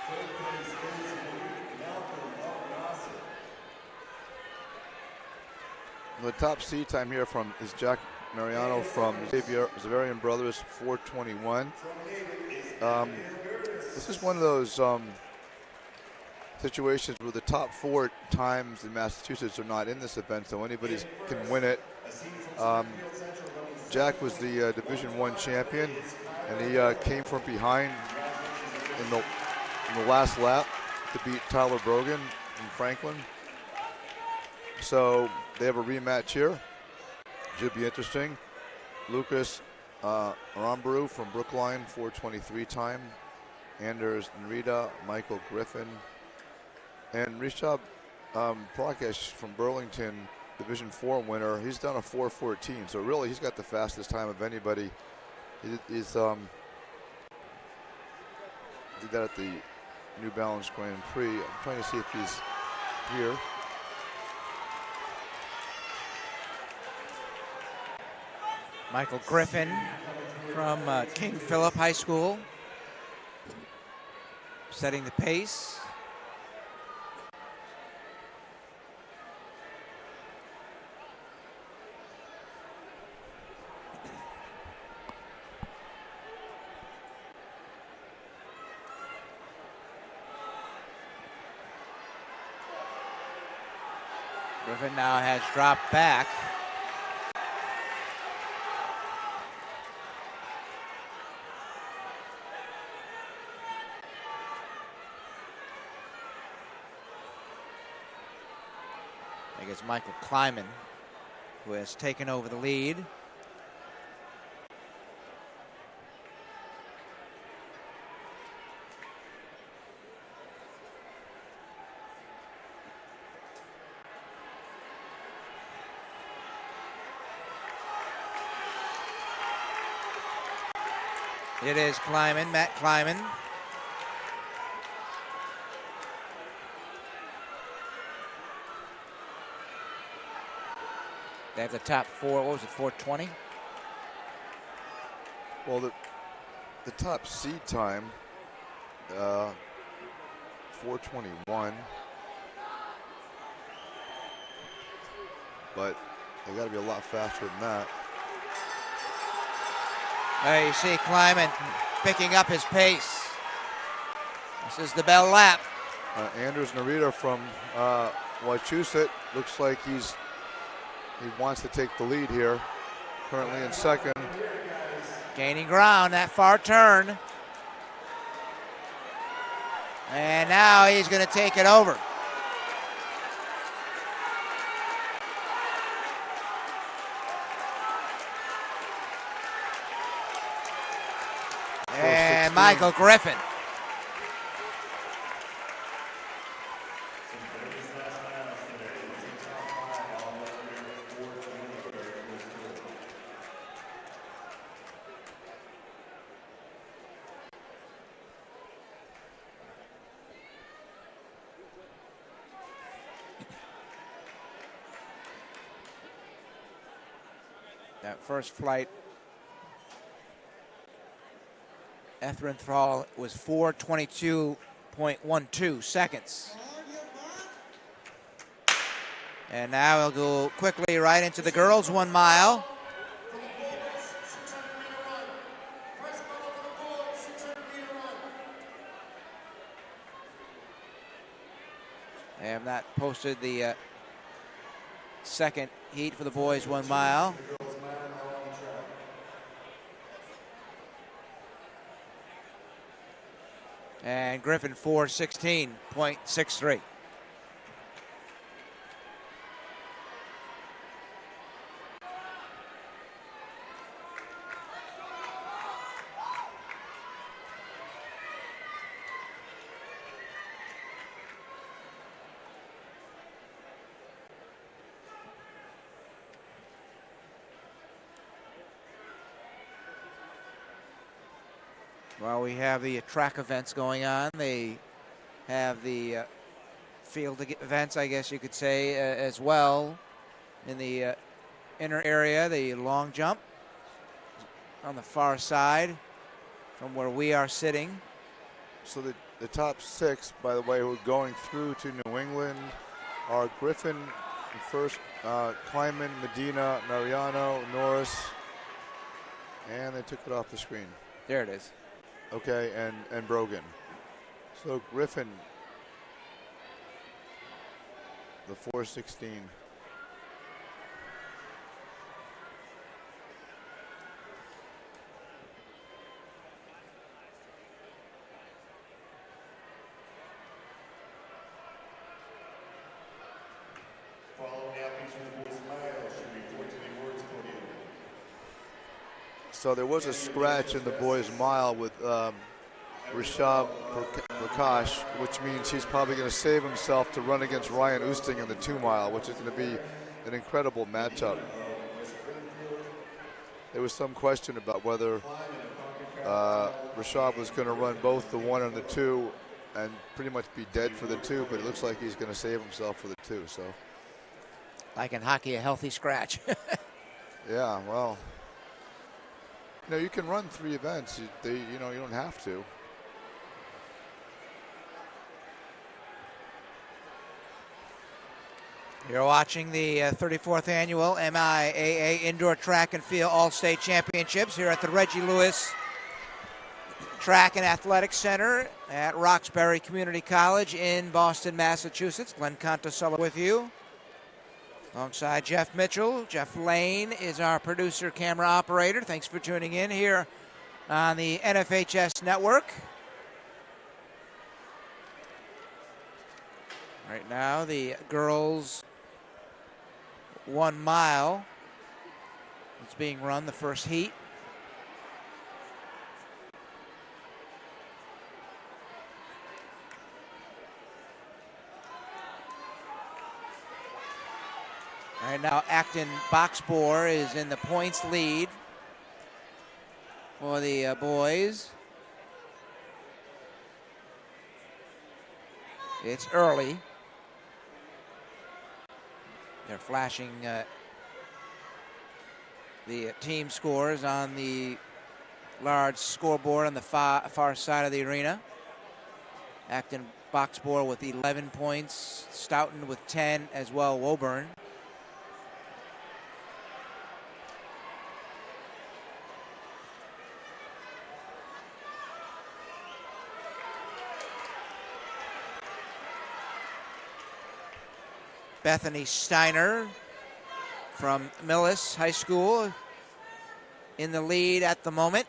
[SPEAKER 3] Third place is Monique Malcolm of Nauset.
[SPEAKER 2] The top seed time here is Jack Mariano from Zavarian Brothers, 4:21. This is one of those situations where the top 4 times in Massachusetts are not in this event, so anybody can win it. Jack was the Division I champion, and he came from behind in the last lap to beat Tyler Brogan from Franklin. So they have a rematch here. Should be interesting. Lucas Aramburu from Brookline, 4:23 time. Anders Nrita, Michael Griffin, and Rishab Prakash from Burlington, Division 4 winner, he's done a 4:14. So really, he's got the fastest time of anybody. He's did that at the New Balance Grand Prix. I'm trying to see if he's here.
[SPEAKER 1] Michael Griffin from King Philip High School, setting the pace. Griffin now has dropped back. I think it's Michael Kleiman who has taken over the lead. It is Kleiman, Matt Kleiman. They have the top four. What was it, 4:20?
[SPEAKER 2] Well, the top seed time, 4:21. But they got to be a lot faster than that.
[SPEAKER 1] There you see Kleiman picking up his pace. This is the bell lap.
[SPEAKER 2] Anders Narita from Wachusett looks like he wants to take the lead here. Currently in second.
[SPEAKER 1] Gaining ground, that far turn. And now he's going to take it over. And Michael Griffin. That first flight, Etherenthal was 4:22.12 seconds. And now he'll go quickly right into the girls' 1 mile. They have not posted the second heat for the boys' 1 mile. And Griffin 4:16.63. While we have the track events going on, they have the field events, I guess you could say, as well. In the inner area, the long jump on the far side from where we are sitting.
[SPEAKER 2] So the top 6, by the way, who are going through to New England are Griffin first, Kleiman, Medina, Mariano, Norris, and they took it off the screen.
[SPEAKER 1] There it is.
[SPEAKER 2] Okay, and Brogan. So Griffin, the 4:16. So there was a scratch in the boys' mile with Rishab Prakash, which means he's probably going to save himself to run against Ryan Oosting in the 2-mile, which is going to be an incredible matchup. There was some question about whether Rishab was going to run both the 1 and the 2 and pretty much be dead for the 2, but it looks like he's going to save himself for the 2. So,
[SPEAKER 1] Like in hockey, a healthy scratch.
[SPEAKER 2] yeah, well, you can run 3 events. You don't have to.
[SPEAKER 1] You're watching the 34th annual MIAA Indoor Track and Field All-State Championships here at the Reggie Lewis Track and Athletics Center at Roxbury Community College in Boston, Massachusetts. Glenn Contasella with you. Alongside Jeff Mitchell. Jeff Lane is our producer, camera operator. Thanks for tuning in here on the NFHS Network. Right now, the girls' 1 mile is being run, the first heat. All right, now Acton Boxbor is in the points lead for the boys. It's early. They're flashing the team scores on the large scoreboard on the far side of the arena. Acton Boxbor with 11 points, Stoughton with 10 as well, Woburn. Bethany Steiner from Millis High School in the lead at the moment.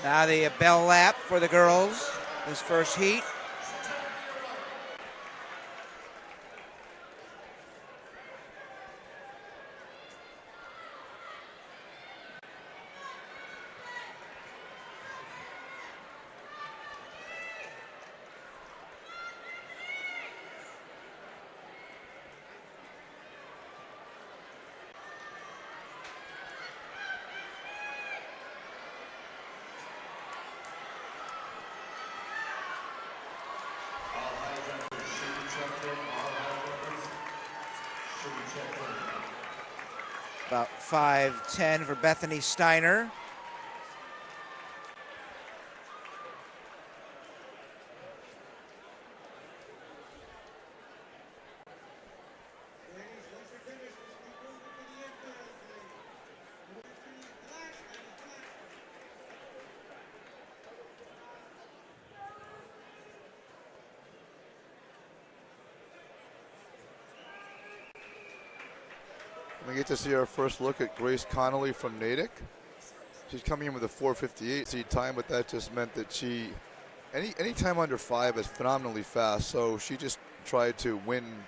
[SPEAKER 1] Now the bell lap for the girls, this first heat. About 5:10 for Bethany Steiner.
[SPEAKER 2] We get to see our first look at Grace Connolly from Natick. She's coming in with a 4:58 seed time, but that just meant that she, any time under 5 is phenomenally fast. So she just tried to win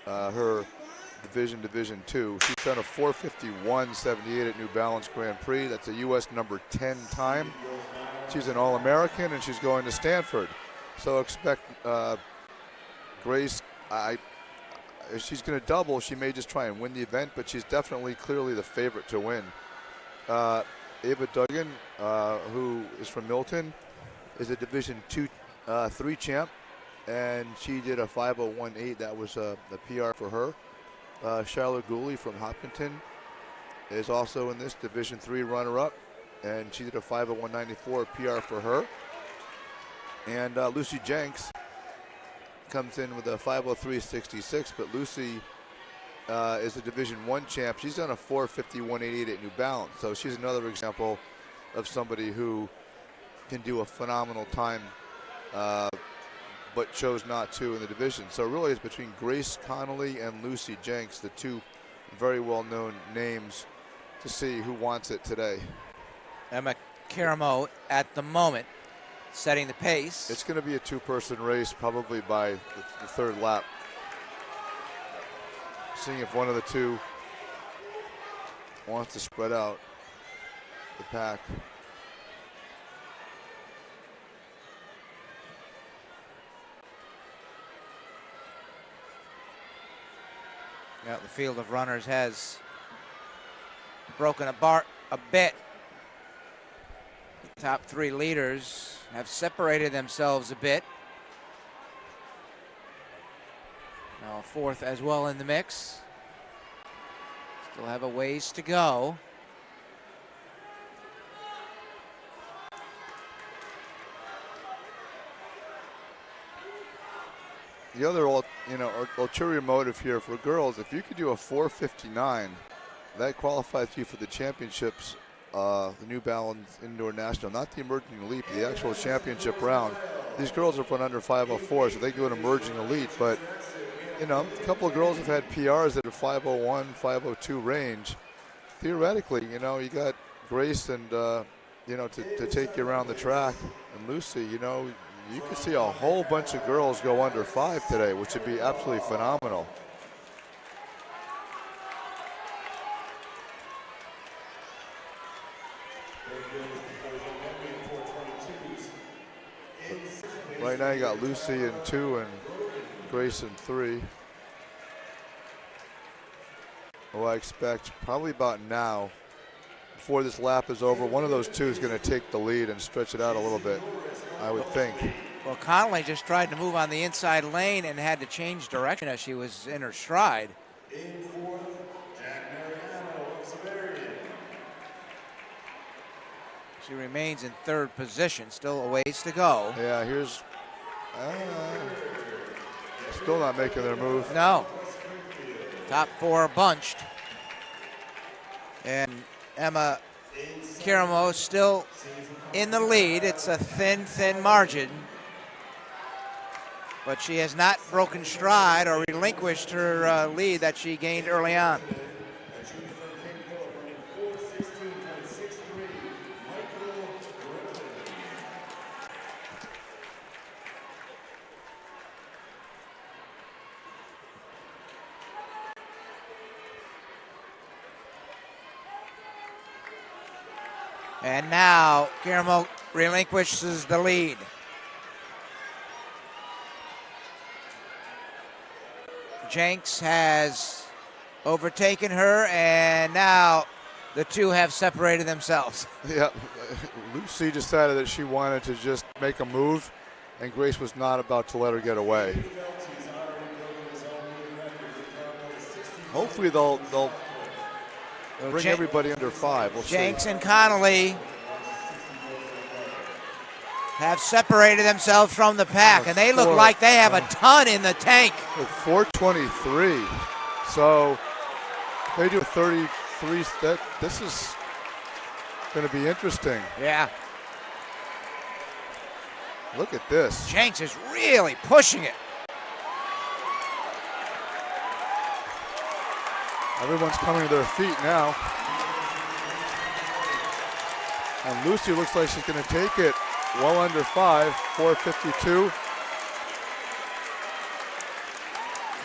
[SPEAKER 2] her Division 2. She's done a 4:51.78 at New Balance Grand Prix. That's a U.S. number 10 time. She's an All-American, and she's going to Stanford. So expect Grace. If she's going to double, she may just try and win the event, but she's definitely clearly the favorite to win. Ava Duggan, who is from Milton, is a Division 3 champ, and she did a 5:01.8. That was the PR for her. Charlotte Gooley from Hopkinton is also in this Division 3 runner-up, and she did a 5:01.94 PR for her. And Lucy Jenks comes in with a 5:03.66, but Lucy is a Division 1 champ. She's done a 4:51.88 at New Balance, so she's another example of somebody who can do a phenomenal time but chose not to in the division. So really it's between Grace Connolly and Lucy Jenks, the two very well-known names, to see who wants it today.
[SPEAKER 1] Emma Caramo at the moment setting the pace.
[SPEAKER 2] It's going to be a two-person race probably by the third lap. Seeing if one of the two wants to spread out the pack.
[SPEAKER 1] Yeah, the field of runners has broken apart a bit. The top three leaders have separated themselves a bit. Now a fourth as well in the mix. Still have a ways to go.
[SPEAKER 2] The other, ulterior motive here for girls, if you could do a 4:59, that qualifies you for the championships, the New Balance Indoor National, not the emerging elite, but the actual championship round. These girls have run under 5:04, so they do an emerging elite. But a couple of girls have had PRs at a 5:01, 5:02 range. Theoretically, you got Grace and to take you around the track, and Lucy, you could see a whole bunch of girls go under 5 today, which would be absolutely phenomenal. Right now you got Lucy in 2 and Grace in 3. Well, I expect probably about now, before this lap is over, one of those two is going to take the lead and stretch it out a little bit, I would think.
[SPEAKER 1] Well, Connolly just tried to move on the inside lane and had to change direction as she was in her stride.
[SPEAKER 3] In fourth, Jack Mariano of Severian.
[SPEAKER 1] She remains in third position, still a ways to go.
[SPEAKER 2] Yeah, here's still not making their move.
[SPEAKER 1] No. Top four are bunched. And Emma Caramo still in the lead. It's a thin margin. But she has not broken stride or relinquished her lead that she gained early on. And now Caramo relinquishes the lead. Jenks has overtaken her, and now the two have separated themselves.
[SPEAKER 2] Yeah, Lucy decided that she wanted to just make a move, and Grace was not about to let her get away. Hopefully they'll bring everybody under 5. We'll
[SPEAKER 1] Jenks
[SPEAKER 2] see.
[SPEAKER 1] and Connolly have separated themselves from the pack, and they look like they have a ton in the tank.
[SPEAKER 2] With 4:23, so they do 33. This is going to be interesting.
[SPEAKER 1] Yeah.
[SPEAKER 2] Look at this.
[SPEAKER 1] Jenks is really pushing it.
[SPEAKER 2] Everyone's coming to their feet now. And Lucy looks like she's going to take it well under 5, 4:52.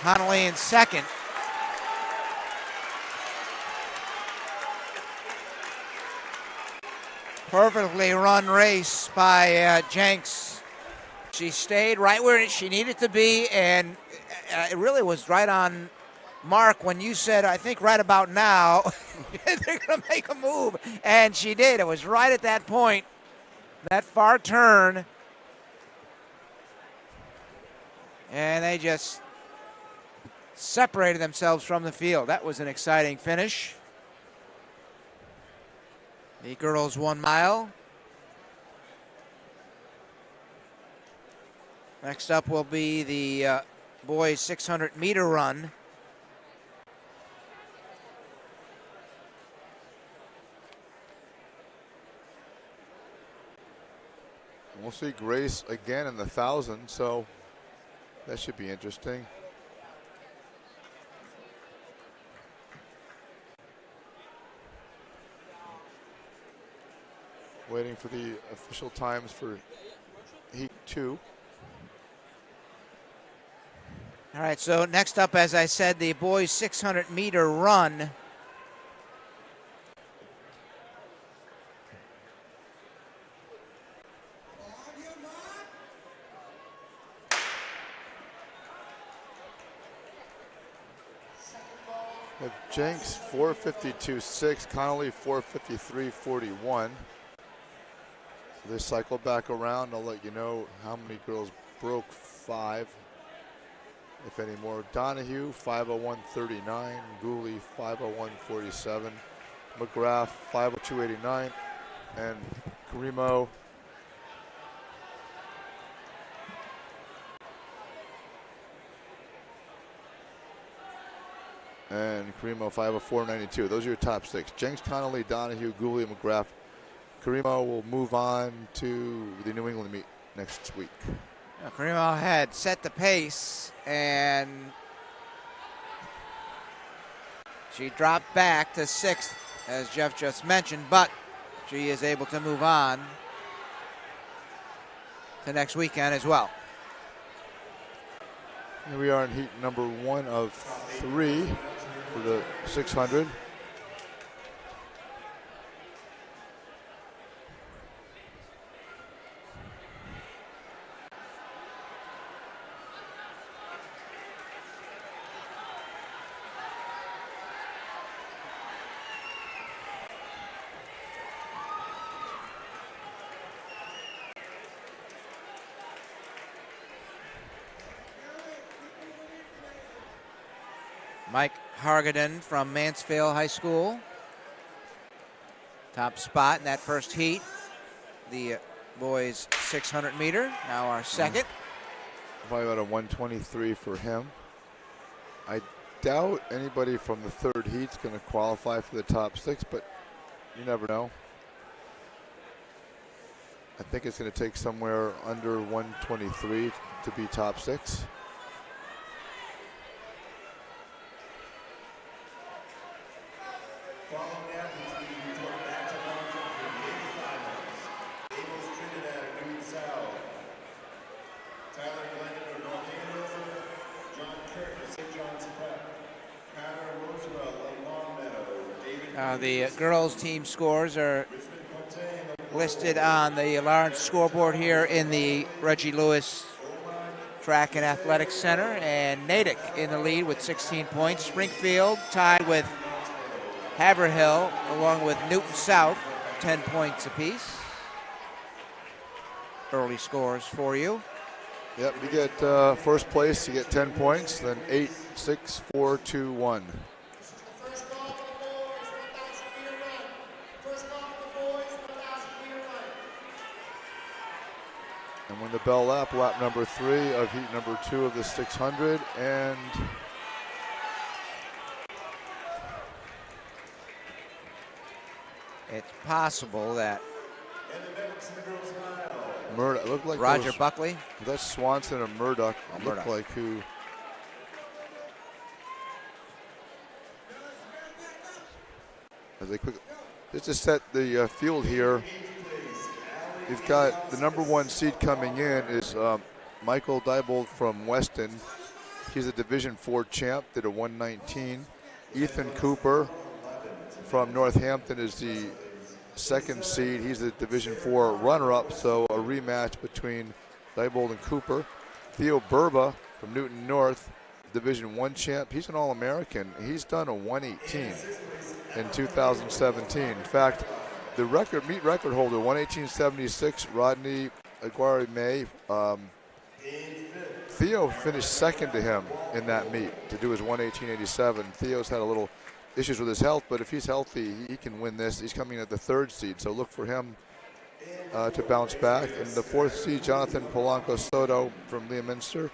[SPEAKER 1] Connolly in second. Perfectly run race by Jenks. She stayed right where she needed to be, and it really was right on mark when you said, I think right about now, they're going to make a move. And she did. It was right at that point, that far turn. And they just separated themselves from the field. That was an exciting finish. The girls 1 mile. Next up will be the boys 600-meter run.
[SPEAKER 2] We'll see Grace again in the 1,000. So That should be interesting. Waiting for the official times for Heat 2.
[SPEAKER 1] All right, so next up, as I said, the boys 600-meter run.
[SPEAKER 2] We have Jenks 4:52.6, Connolly 4:53.41. So they cycle back around. I'll let you know how many girls broke 5, if any more. Donahue 5:01.39, Gooley 5:01.47, McGrath 5:02.89, and Carimo and Carimo 5:04.92. Those are your top 6. Jenks, Connolly, Donahue, Gooley, and McGrath. Carimo will move on to the New England meet next week.
[SPEAKER 1] Carimo had set the pace, and she dropped back to 6th, as Jeff just mentioned, but she is able to move on to next weekend as well.
[SPEAKER 2] Here we are in heat number 1 of 3 for the 600.
[SPEAKER 1] Mike Hargaden from Mansfield High School. Top spot in that first heat. The boys 600 meter, now our second.
[SPEAKER 2] Probably about a 123 for him. I doubt anybody from the third heat's going to qualify for the top 6, but you never know. I think it's going to take somewhere under 123 to be top 6.
[SPEAKER 1] The girls' team scores are listed on the large scoreboard here in the Reggie Lewis Track and Athletics Center, and Natick in the lead with 16 points. Springfield tied with Haverhill, along with Newton South, 10 points apiece. Early scores for you.
[SPEAKER 2] Yep, you get first place, you get 10 points, then 8, 6, 4, 2, 1. And when the bell lap number 3 of heat number 2 of the 600, and
[SPEAKER 1] it's possible that
[SPEAKER 2] Murdoch looked like
[SPEAKER 1] Roger Buckley.
[SPEAKER 2] That's Swanson and Murdoch. Looked
[SPEAKER 1] Murdoch.
[SPEAKER 2] like who. As they quick, just to set the field here, you've got the number 1 seed coming in is Michael Diebold from Weston. He's a Division IV champ, did a 119. Ethan Cooper from Northampton is the 2nd seed. He's the Division IV runner-up, so a rematch between Diebold and Cooper. Theo Burba from Newton North, Division I champ. He's an All-American. He's done a 118 in 2017. In fact, the meet record holder, 118.76, Rodney Aguirre May. Theo finished 2nd to him in that meet to do his 118.87. Theo's had a little issues with his health, but if he's healthy, he can win this. He's coming in at the 3rd seed, so look for him to bounce back. And the 4th seed, Jonathan Polanco Soto from Leominster,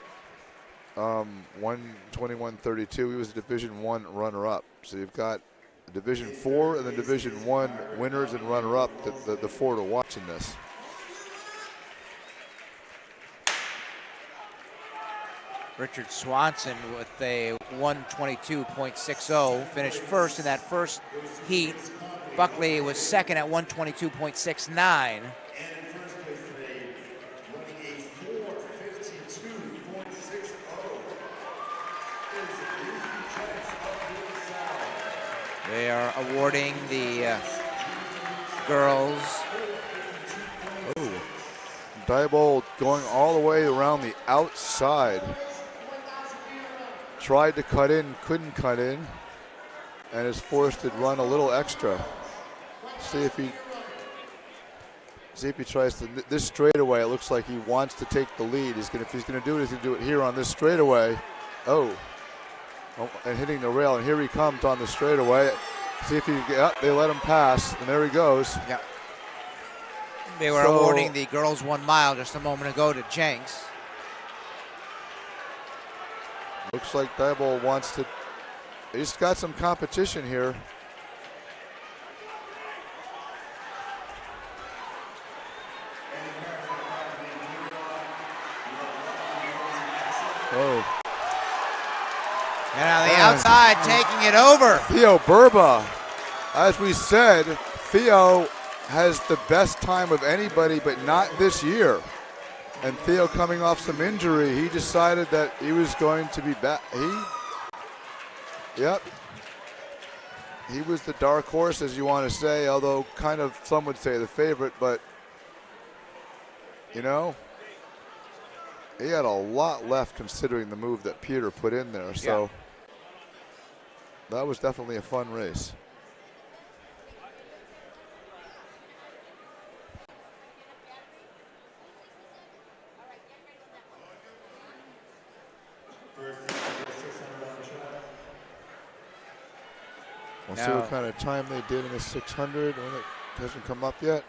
[SPEAKER 2] 121.32. He was a Division I runner-up. So you've got the Division IV and the Division I winners and runner-up, the 4 to watch in this.
[SPEAKER 1] Richard Swanson with a 122.60, finished first in that first heat. Buckley was second at 122.69.
[SPEAKER 3] And in first place today, running a 4:52.60 is Lucy Jenks of the South.
[SPEAKER 1] They are awarding the girls.
[SPEAKER 2] Oh, Diebold going all the way around the outside. Tried to cut in, couldn't cut in, and is forced to run a little extra. See if he tries to this straightaway. It looks like he wants to take the lead. If he's gonna do it, he's gonna do it here on this straightaway. Oh, and hitting the rail, and here he comes on the straightaway. See if they let him pass, and there he goes.
[SPEAKER 1] Yeah. They were awarding the girls 1 mile just a moment ago to Jenks.
[SPEAKER 2] Looks like Diebold wants to. He's got some competition here. Oh.
[SPEAKER 1] And on the outside, taking it over.
[SPEAKER 2] Theo Burba. As we said, Theo has the best time of anybody, but not this year. And Theo coming off some injury, he decided that he was going to be back. He was the dark horse, as you want to say, although kind of some would say the favorite, but you know, he had a lot left considering the move that Peter put in there. So that was definitely a fun race. We'll see what kind of time they did in the 600 when it hasn't come up yet.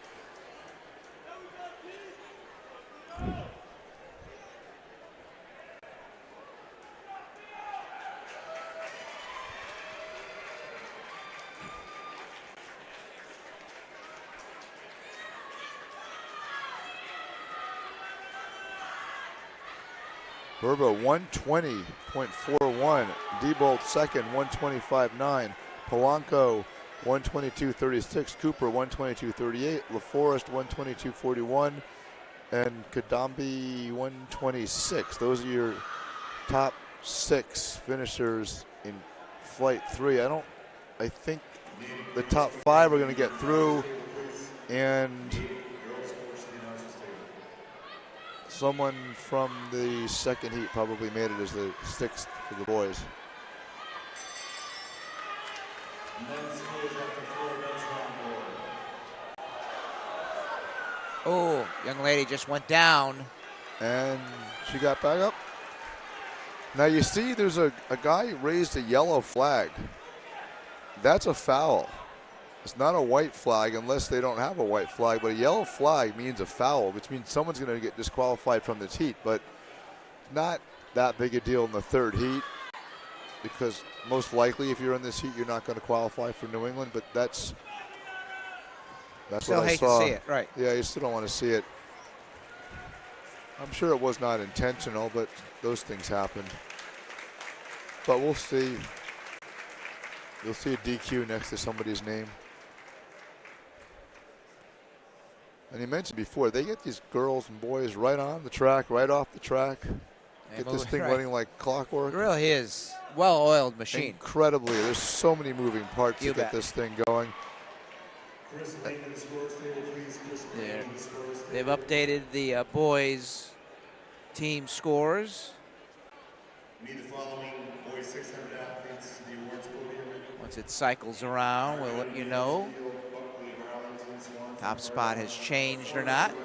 [SPEAKER 2] Burba 120.41. Diebold second, 125.9. Polanco 122.36. Cooper 122.38. LaForest 122.41. And Kadambi 126. Those are your top 6 finishers in flight 3. I think the top 5 are going to get through, and someone from the second heat probably made it as the 6th for the boys.
[SPEAKER 1] Oh, young lady just went down.
[SPEAKER 2] And she got back up. Now you see there's a guy raised a yellow flag. That's a foul. It's not a white flag unless they don't have a white flag, but a yellow flag means a foul, which means someone's going to get disqualified from this heat, but not that big a deal in the 3rd heat, because most likely if you're in this heat, you're not going to qualify for New England, but that's
[SPEAKER 1] still
[SPEAKER 2] what I
[SPEAKER 1] hate
[SPEAKER 2] saw.
[SPEAKER 1] to see it, right?
[SPEAKER 2] Yeah, you still don't want to see it. I'm sure it was not intentional, but those things happen. But we'll see. You'll see a DQ next to somebody's name. And you mentioned before, they get these girls and boys right on the track, right off the track. Get this thing running like clockwork.
[SPEAKER 1] It really is well-oiled machine.
[SPEAKER 2] Incredibly. There's so many moving parts to get this thing going.
[SPEAKER 1] They've updated the boys' team scores.
[SPEAKER 3] Need the following boys 600 athletes to the awards podium.
[SPEAKER 1] Once it cycles around, we'll let you know. Top spot has changed or not.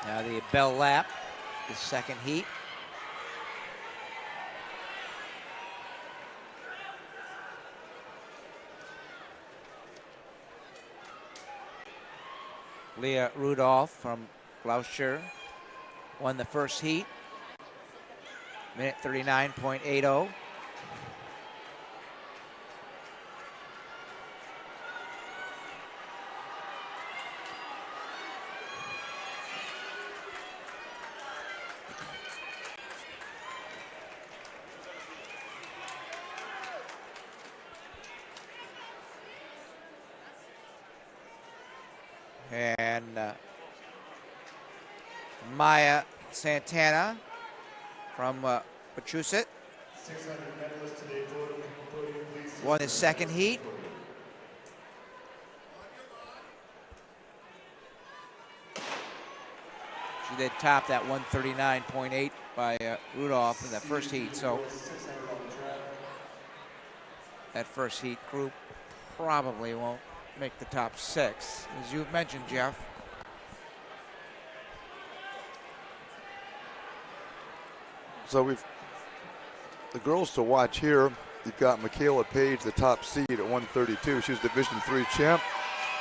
[SPEAKER 1] Now the bell lap, the second heat. Leah Rudolph from Gloucester won the first heat. Minute 39.80. And Maya Santana from Massachusetts won his second heat. She did top that 139.8 by Rudolph in the first heat. So that first heat group probably won't make the top 6, as you've mentioned, Jeff.
[SPEAKER 2] So the girls to watch here. You've got MIAA Page, the top seed at 132. She's Division III champ,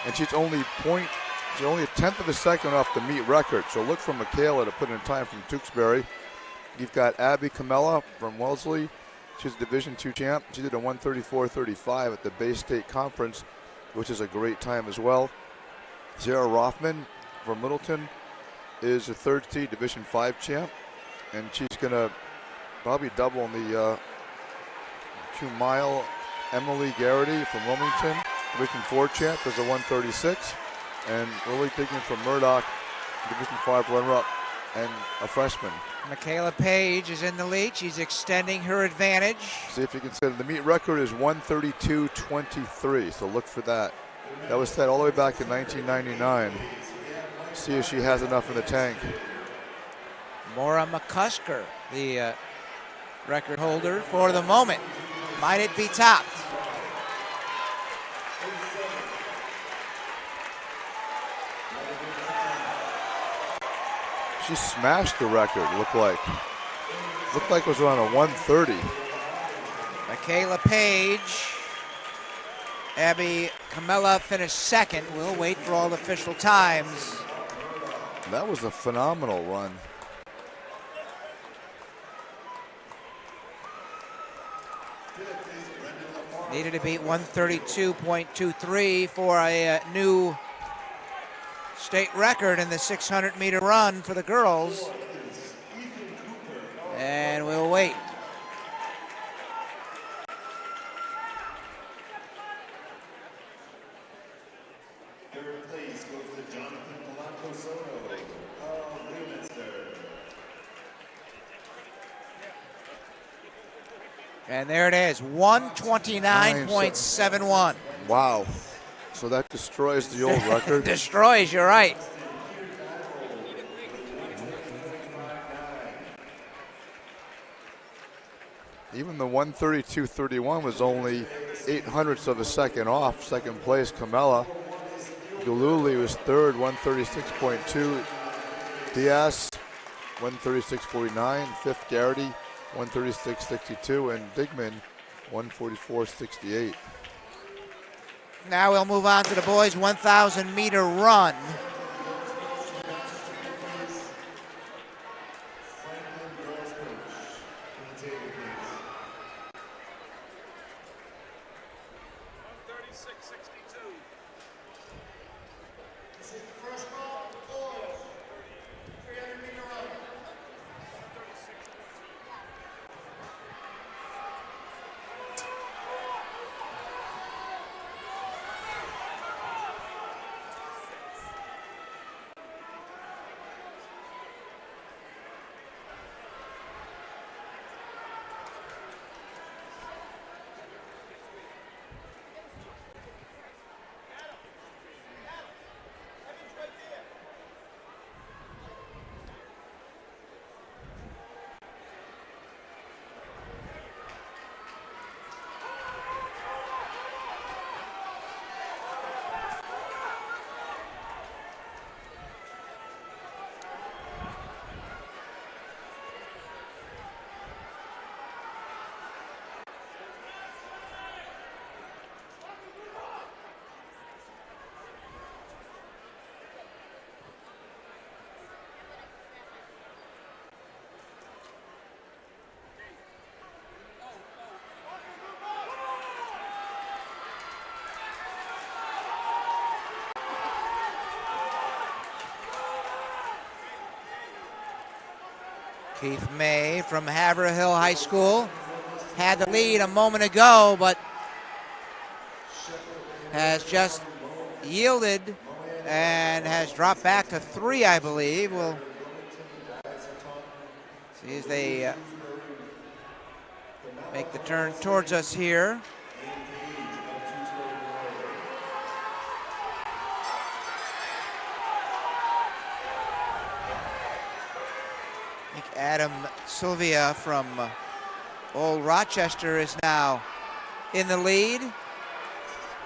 [SPEAKER 2] and she's only a tenth of a second off the meet record. So look for MIAA to put in time from Tewksbury. You've got Abby Camella from Wellesley. She's a Division II champ. She did a 134.35 at the Bay State Conference, which is a great time as well. Sarah Rothman from Littleton is a third seed Division V champ, and she's going to probably double in the 2-mile. Emily Garrity from Wilmington, Division IV champ, is a 136, and Lily Diggin from Murdoch, Division V runner-up and a freshman.
[SPEAKER 1] MIAA Page is in the lead. She's extending her advantage.
[SPEAKER 2] See if you can set it. The meet record is 132.23, so look for that. That was set all the way back in 1999. See if she has enough in the tank.
[SPEAKER 1] Maura McCusker, the record holder for the moment. Might it be topped?
[SPEAKER 2] She smashed the record, looked like. Looked like it was around a 130.
[SPEAKER 1] MIAA Page. Abby Camella finished second. We'll wait for all the official times.
[SPEAKER 2] That was a phenomenal run.
[SPEAKER 1] Needed to beat 132.23 for a new state record in the 600-meter run for the girls. And we'll wait.
[SPEAKER 3] Third place goes to Jonathan Polanco Soto of Leominster.
[SPEAKER 1] And there it is, 129.71.
[SPEAKER 2] Wow. So that destroys the old record.
[SPEAKER 1] Destroys, you're right.
[SPEAKER 2] Even the 132.31 was only 0.08 of a second off. Second place, Camella. Galuli was third, 136.2. Diaz, 136.49. Fifth, Garrity, 136.62. And Digman, 144.68.
[SPEAKER 1] Now we'll move on to the boys' 1,000-meter run. Keith May from Haverhill High School had the lead a moment ago, but has just yielded and has dropped back to 3, I believe. We'll see as they make the turn towards us here. I think Adam Sylvia from Old Rochester is now in the lead.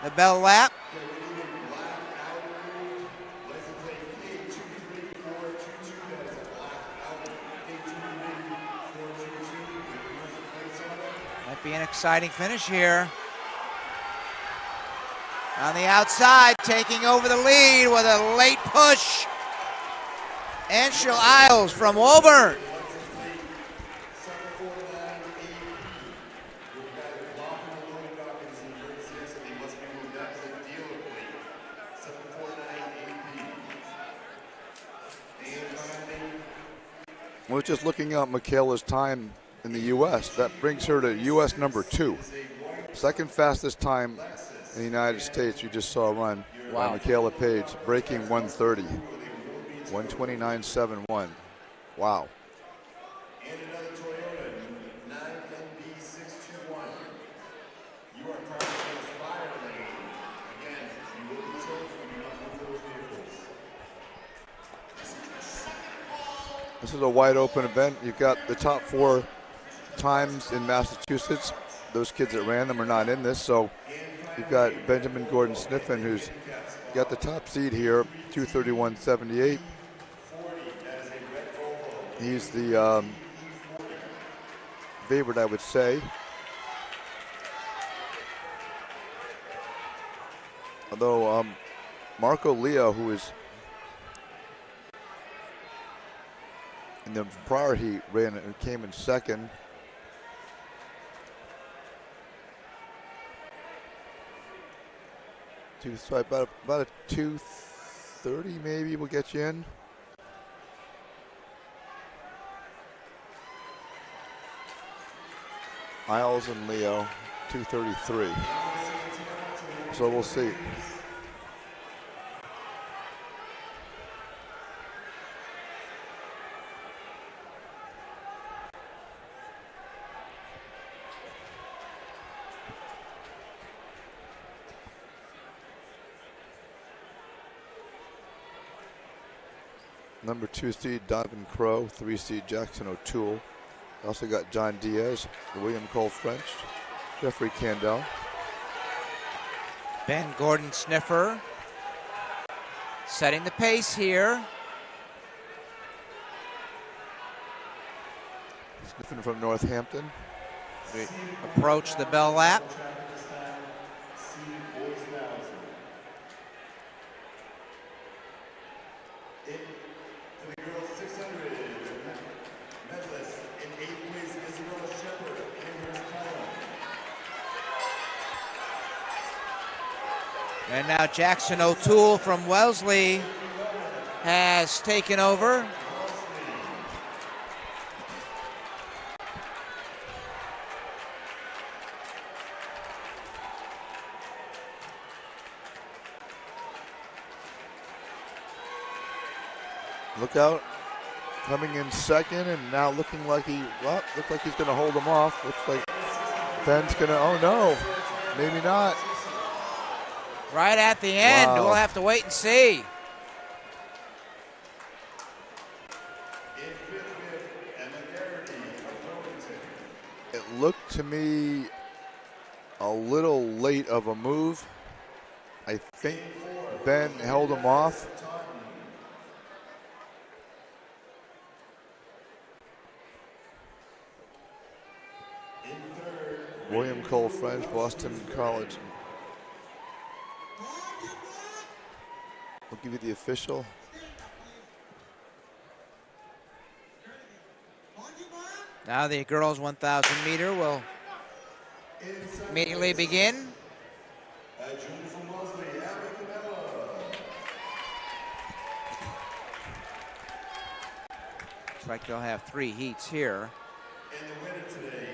[SPEAKER 1] The bell lap. Might be an exciting finish here. On the outside, taking over the lead with a late push. Anshel Isles from Woburn.
[SPEAKER 2] We're just looking at Michaela's time in the U.S. That brings her to U.S. number 2. Second fastest time in the United States you just saw run by Michaela Page, breaking 130. 129.71. Wow.
[SPEAKER 3] And another Toyota 9NB621. You are part of the fire lane. Again, you will be told when you not move those vehicles.
[SPEAKER 2] This is a wide open event. You've got the top 4 times in Massachusetts. Those kids that ran them are not in this, so you've got Benjamin Gordon Sniffen, who's got the top seed here, 231.78. He's the favorite, I would say. Although Marco Leo, who is in the prior heat, ran and came in second. So about a 2:30 maybe will get you in. Isles and Leo, 2:33. So we'll see. Number 2 seed Donovan Crow, 3 seed Jackson O'Toole. Also got John Diaz, William Cole French, Jeffrey Candell.
[SPEAKER 1] Ben Gordon Sniffer setting the pace here.
[SPEAKER 2] Sniffing from Northampton.
[SPEAKER 1] We approach the bell lap. And now Jackson O'Toole from Wellesley has taken over.
[SPEAKER 2] Look out, coming in second and now looking like looks like he's gonna hold him off. Looks like Ben's gonna, oh no, maybe not.
[SPEAKER 1] Right at the end.
[SPEAKER 2] Wow.
[SPEAKER 1] We'll have to wait and see.
[SPEAKER 2] It looked to me a little late of a move. I think Ben held him off. William Cole French, Boston College. I'll give you the official.
[SPEAKER 1] Now the girls 1,000 meter will immediately begin. Looks like they'll have 3 heats here.
[SPEAKER 3] And the winner today,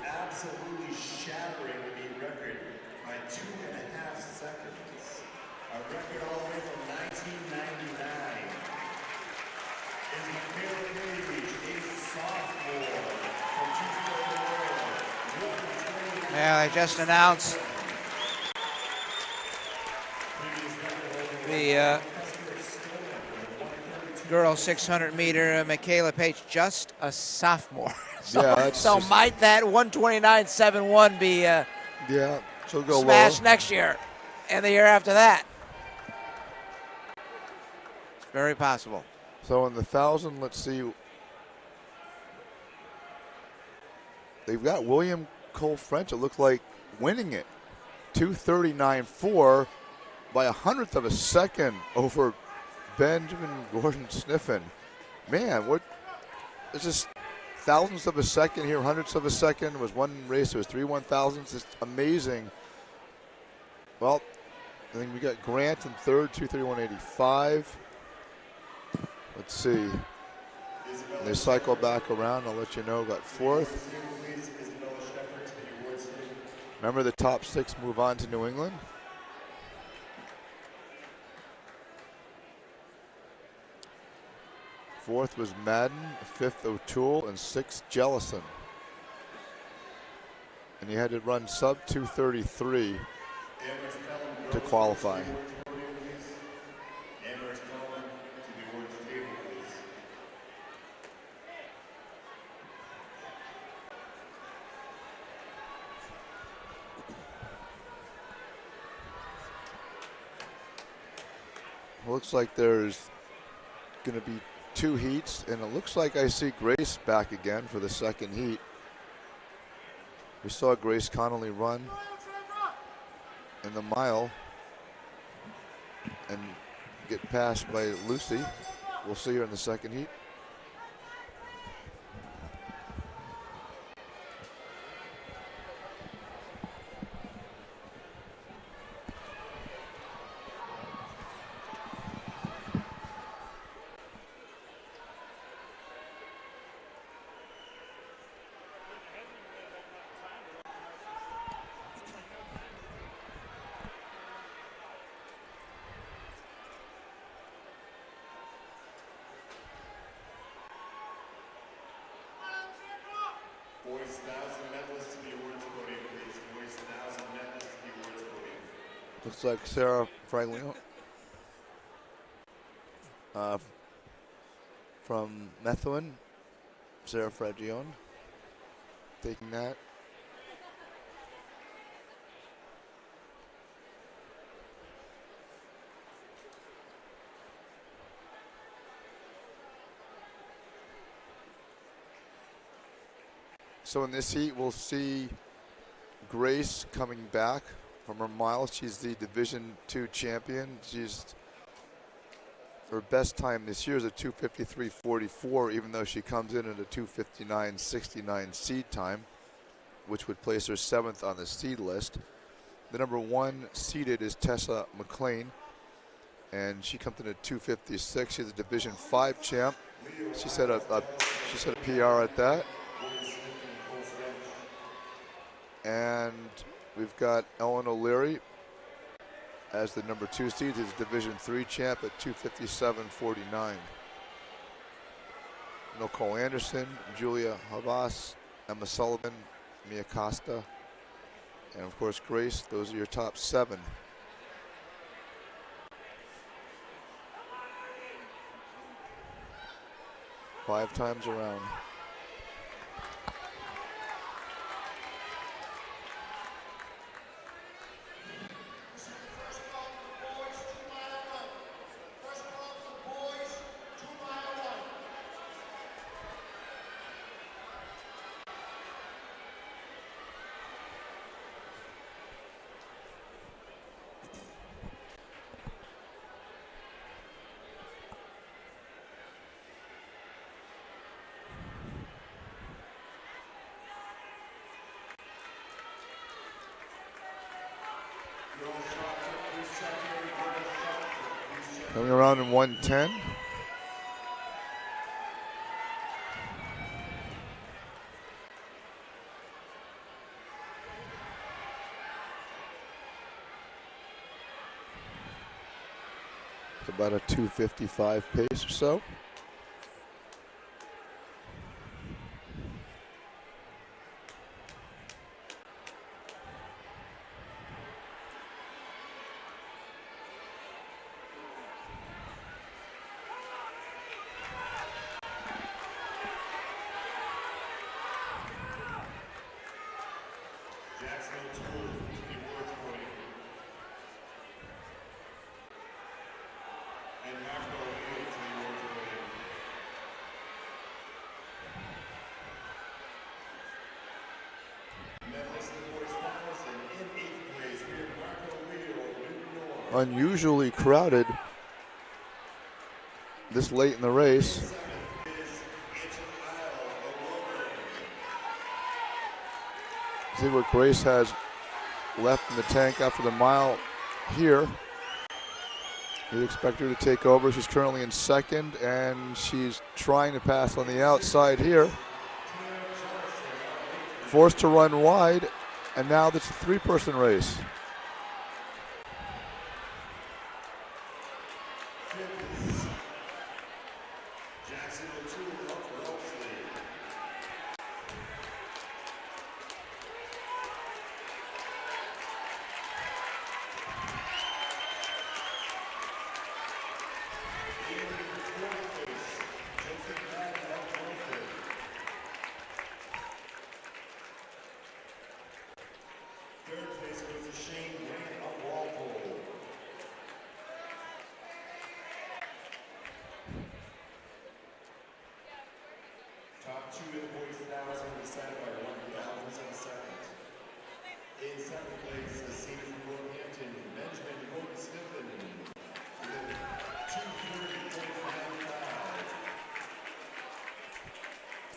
[SPEAKER 3] absolutely shattering the meet record by 2.5 seconds. A record all the way from 1999 is MIAA, a sophomore from Tucson, Florida.
[SPEAKER 1] Yeah, they just announced the girls 600 meter, Michaela Page, just a sophomore. So,
[SPEAKER 2] Yeah, that's
[SPEAKER 1] so
[SPEAKER 2] just-
[SPEAKER 1] might that 129.71 be
[SPEAKER 2] Yeah, she'll go
[SPEAKER 1] smashed
[SPEAKER 2] low.
[SPEAKER 1] next year and the year after that? It's very possible.
[SPEAKER 2] So in the 1,000, let's see. They've got William Cole French, it looks like, winning it. 2:39.4 by 100th of a second over Benjamin Gordon Sniffen. Man, what? It's just thousandths of a second here, hundredths of a second. It was one race, it was 3 1,000ths. It's amazing. Well, I think we got Grant in third, 2:31.85. Let's see. They cycle back around. I'll let you know. Got fourth. Remember, the top 6 move on to New England. Fourth was Madden, fifth O'Toole, and sixth Jellison. And he had to run sub 2:33 to qualify. Looks like there's going to be 2 heats, and it looks like I see Grace back again for the second heat. We saw Grace Connolly run in the mile and get passed by Lucy. We'll see her in the second heat.
[SPEAKER 3] Boys 1,000 medalists to the awards podium, please. Boys 1,000 medalists to the awards podium.
[SPEAKER 2] Looks like Sarah Fraglino from Methuen. Sarah Fragione taking that. So in this heat, we'll see Grace coming back from her miles. She's the Division II champion. Her best time this year is a 2:53.44, even though she comes in at a 2:59.69 seed time, which would place her 7th on the seed list. The number 1 seeded is Tessa McLean, and she comes in at 2:56. She's a Division V champ. She set a PR at that. And we've got Ellen O'Leary as the number 2 seed. He's Division III champ at 2:57.49. Nicole Anderson, Julia Havas, Emma Sullivan, Mia Costa, and of course Grace. Those are your top 7. Five times around. Coming around in 110. about a 2:55 pace or so. Unusually crowded this late in the race. See what Grace has left in the tank after the mile here. You'd expect her to take over. She's currently in second, and she's trying to pass on the outside here. Forced to run wide, and now it's a three-person race.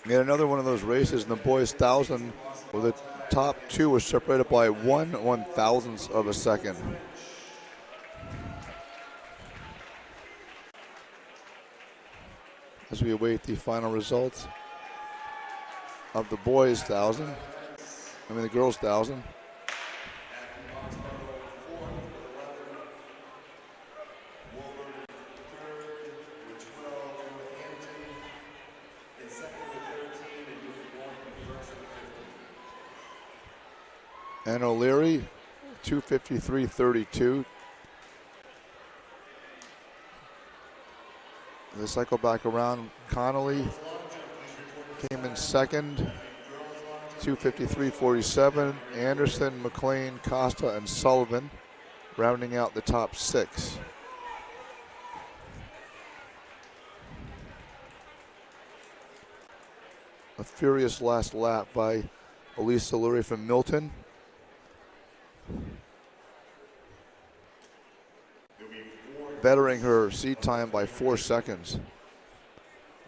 [SPEAKER 2] Yet another one of those races in the boys 1,000 where the top two were separated by 1/1000th of a second. As we await the final results of the boys 1,000, the girls 1,000. And O'Leary, 2:53.32. They cycle back around. Connolly came in second, 2:53.47. Anderson, McLean, Costa, and Sullivan rounding out the top six. A furious last lap by Elise O'Leary from Milton. Bettering her seat time by 4 seconds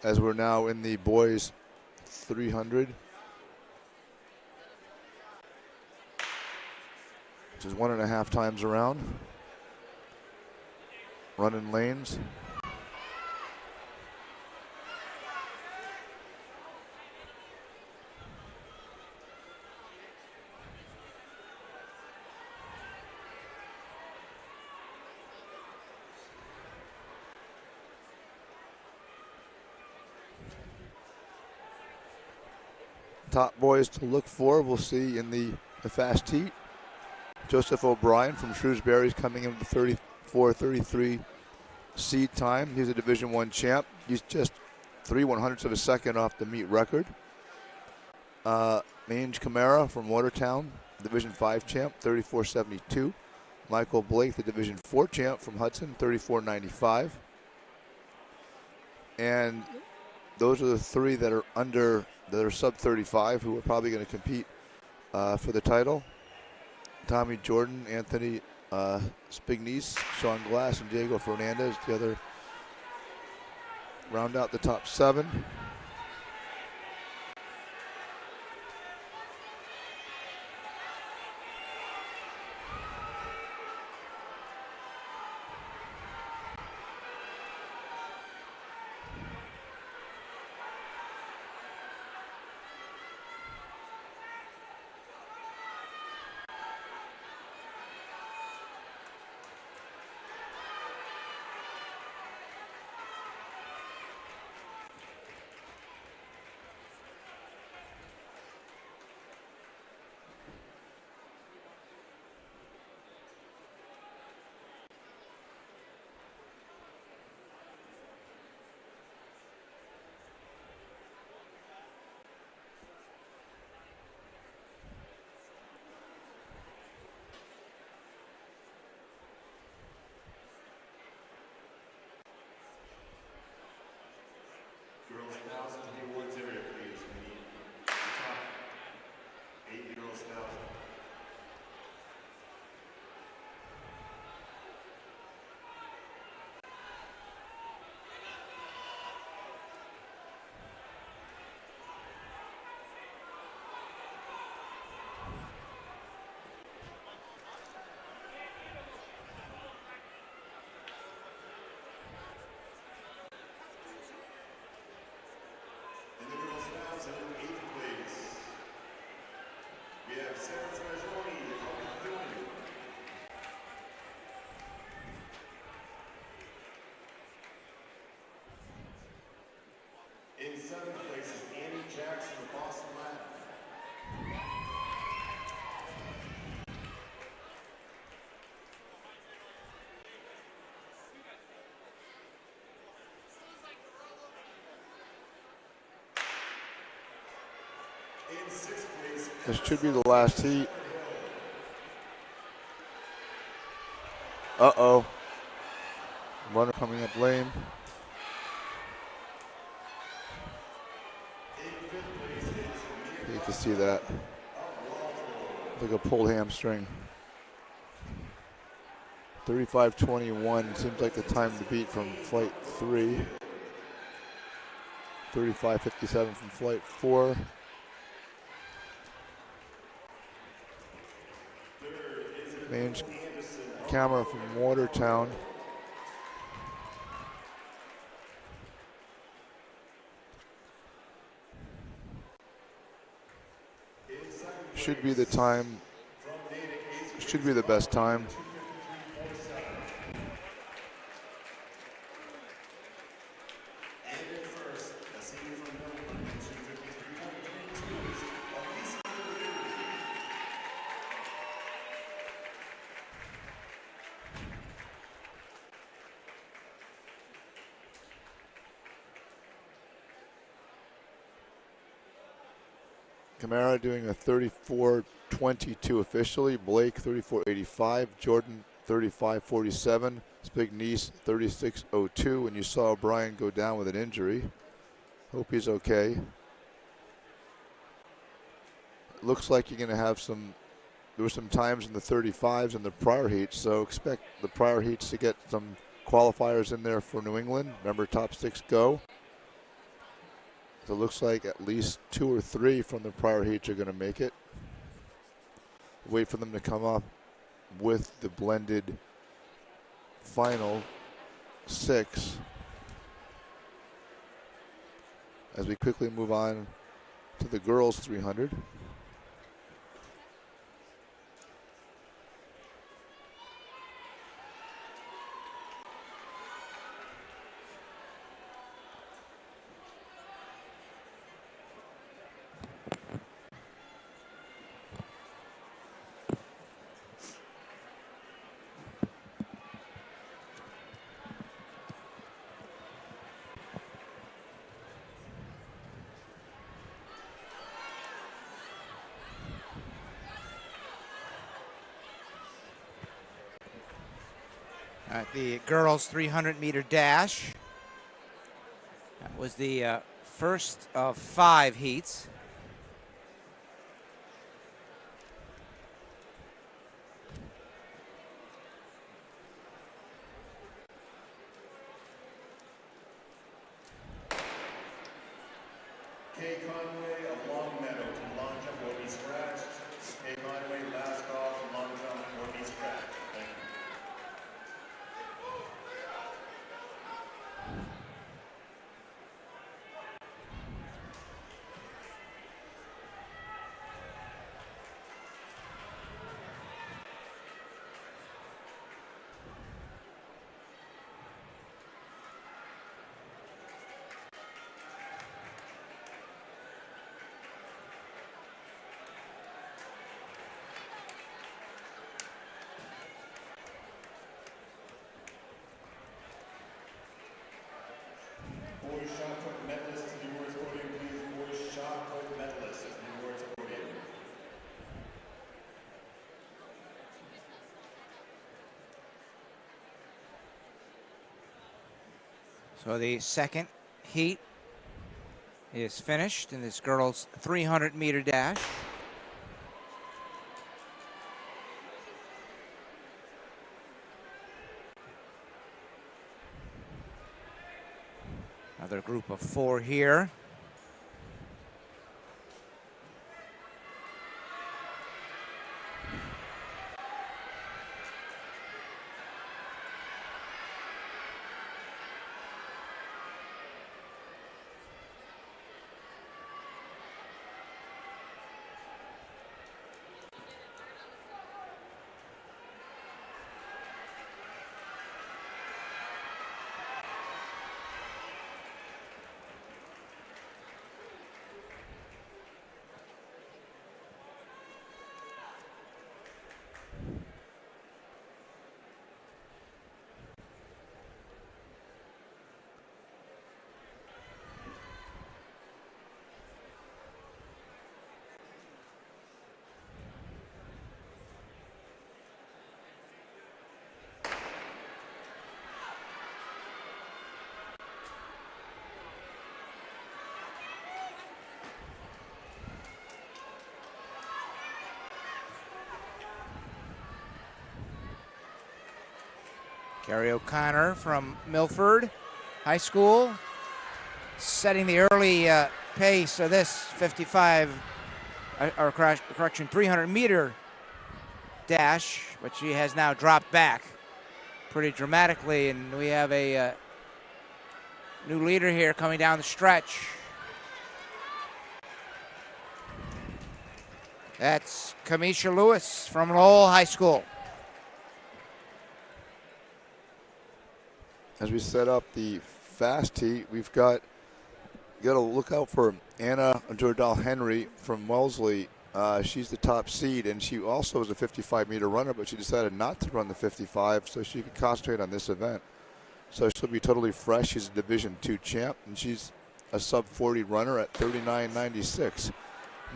[SPEAKER 2] as we're now in the boys 300, which is 1.5 times around. Running lanes. Top boys to look for, we'll see in the fast heat. Joseph O'Brien from Shrewsbury is coming in with 34.33 seed time. He's a Division I champ. He's just 3/100ths of a second off the meet record. Mange Camara from Watertown, Division V champ, 34.72. Michael Blake, the Division IV champ from Hudson, 34.95. And those are the three that are sub 35 who are probably going to compete for the title. Tommy Jordan, Anthony Spignice, Sean Glass, and Diego Fernandez, the other round out the top 7.
[SPEAKER 3] seventh place is Annie Jackson of Boston Lab. In sixth place,
[SPEAKER 2] This should be the last heat. Uh-oh. Runner coming up lame. Hate to see that. Like a pulled hamstring. 35:21 seems like the time to beat from flight 3. 35:57 from flight 4. Main camera from Watertown. Should be the time, should be the best time. Camara doing a 34:22 officially. Blake 34:85. Jordan 35:47. Spignese 36:02. And you saw Brian go down with an injury. Hope he's okay. Looks like you're going to have some. There were some times in the 35s in the prior heats, so expect the prior heats to get some qualifiers in there for New England. Remember, top 6 go. So it looks like at least 2 or 3 from the prior heats are going to make it. Wait for them to come up with the blended final 6 as we quickly move on to the girls 300.
[SPEAKER 1] At the girls' 300-meter dash. That was the first of 5 heats.
[SPEAKER 3] Kay Conway of Long Meadow to long jump will be scratched. Kay Conway, last call to long jump will be scratched. Thank you. Boys shot put medalist to the awards podium, please. Boys shot put medalist to the awards podium.
[SPEAKER 1] So the second heat is finished in this girls' 300-meter dash. Another group of 4 here. Gary O'Connor from Milford High School setting the early pace of this 300-meter dash, but she has now dropped back pretty dramatically, and we have a new leader here coming down the stretch. That's Kamisha Lewis from Lowell High School.
[SPEAKER 2] As we set up the fast heat, we've got to look out for Anna Jordal Henry from Wellesley. She's the top seed, and she also is a 55-meter runner, but she decided not to run the 55 so she could concentrate on this event. So she'll be totally fresh. She's a Division II champ, and she's a sub-40 runner at 39.96.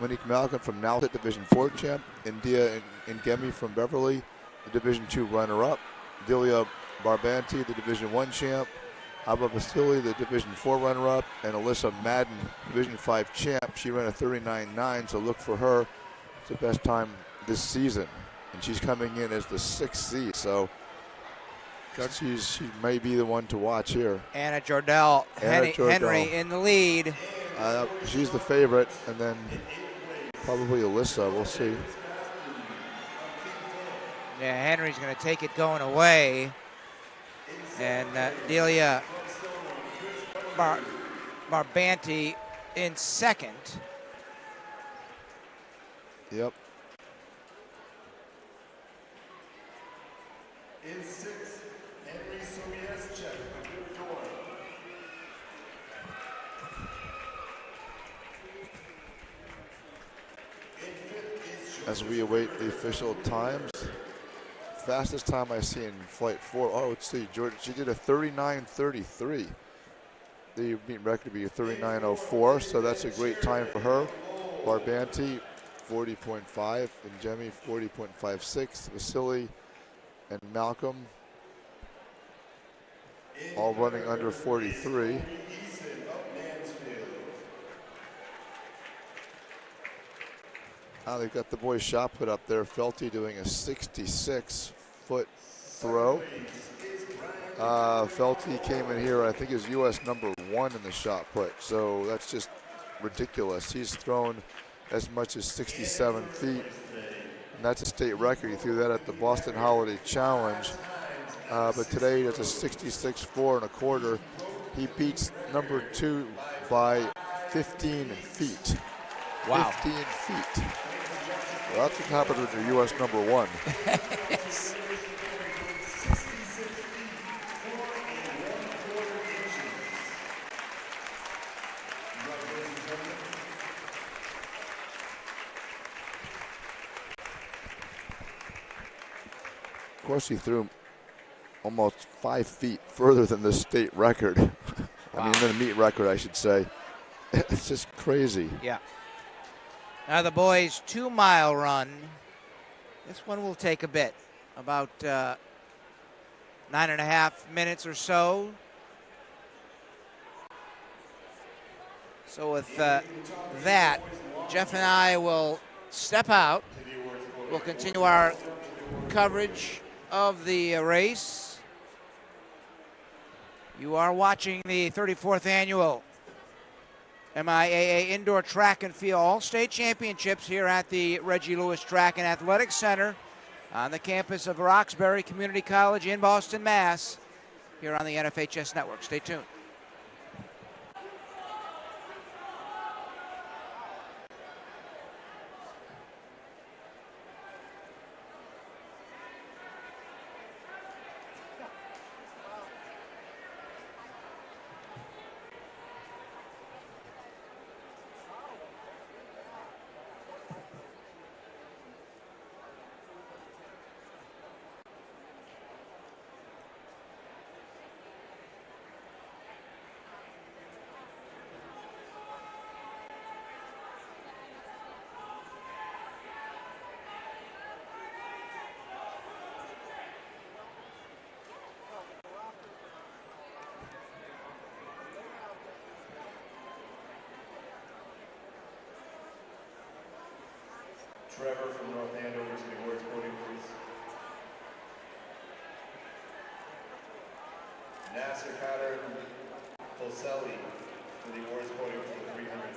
[SPEAKER 2] Monique Malcolm from Nowlet, Division IV champ. India Ngemi from Beverly, the Division II runner-up. Delia Barbanti, the Division I champ. Abba Vasili, the Division IV runner-up. And Alyssa Madden, Division V champ. She ran a 39.9, so look for her. It's the best time this season. And she's coming in as the 6th seed, so she may be the one to watch here.
[SPEAKER 1] Anna Jordal Henry in the lead.
[SPEAKER 2] She's the favorite, and then probably Alyssa. We'll see.
[SPEAKER 1] Yeah, Henry's going to take it going away. And Delia Barbanti in second.
[SPEAKER 2] Yep.
[SPEAKER 3] In sixth, Henry Sobieschek of Good Dorn.
[SPEAKER 2] As we await the official times, fastest time I see in flight 4. Oh, let's see, Jordan. She did a 39.33. The meet record would be a 39.04, so that's a great time for her. Barbanti, 40.5, and Jemmy, 40.56. Vasily and Malcolm, all running under 43. Now they've got the boys' shot put up there. Felty doing a 66-foot throw. Felty came in here, I think, is U.S. number 1 in the shot put. So that's just ridiculous. He's thrown as much as 67 feet. And that's a state record. He threw that at the Boston Holiday Challenge. But today it's a 66.4 1/4. He beats number 2 by 15 feet.
[SPEAKER 1] Wow.
[SPEAKER 2] 15 feet. Well, that's what happened with your U.S. number 1.
[SPEAKER 1] Yes.
[SPEAKER 2] Of course, he threw almost 5 feet further than the state record.
[SPEAKER 1] Wow.
[SPEAKER 2] I mean, the meet record, I should say. It's just crazy.
[SPEAKER 1] Yeah. Now the boys' 2-mile run. This one will take a bit, about 9.5 minutes or so. So with that, Jeff and I will step out. We'll continue our coverage of the race. You are watching the 34th annual MIAA Indoor Track and Field All-State Championships here at the Reggie Lewis Track and Athletic Center on the campus of Roxbury Community College in Boston, Mass. Here on the NFHS Network. Stay tuned.
[SPEAKER 3] Trevor from North Andover to the awards podium, please. Nasser Kader Polselli for the awards podium for the 300.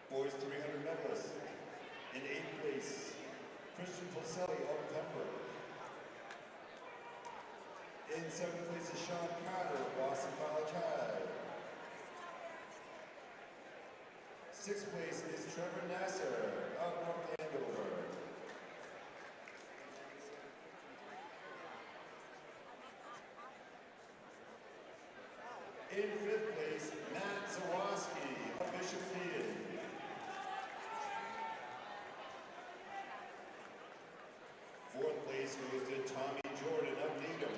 [SPEAKER 3] Boys 300 medalists. In 8th place, Christian Polselli, Autumn Pember. In 7th place is Sean Carter, Boston College High. 6th place is Trevor Nasser, of North Andover. In 5th place, Matt Zawoski, of Bishop Field. Fourth place goes to Tommy Jordan of Needham.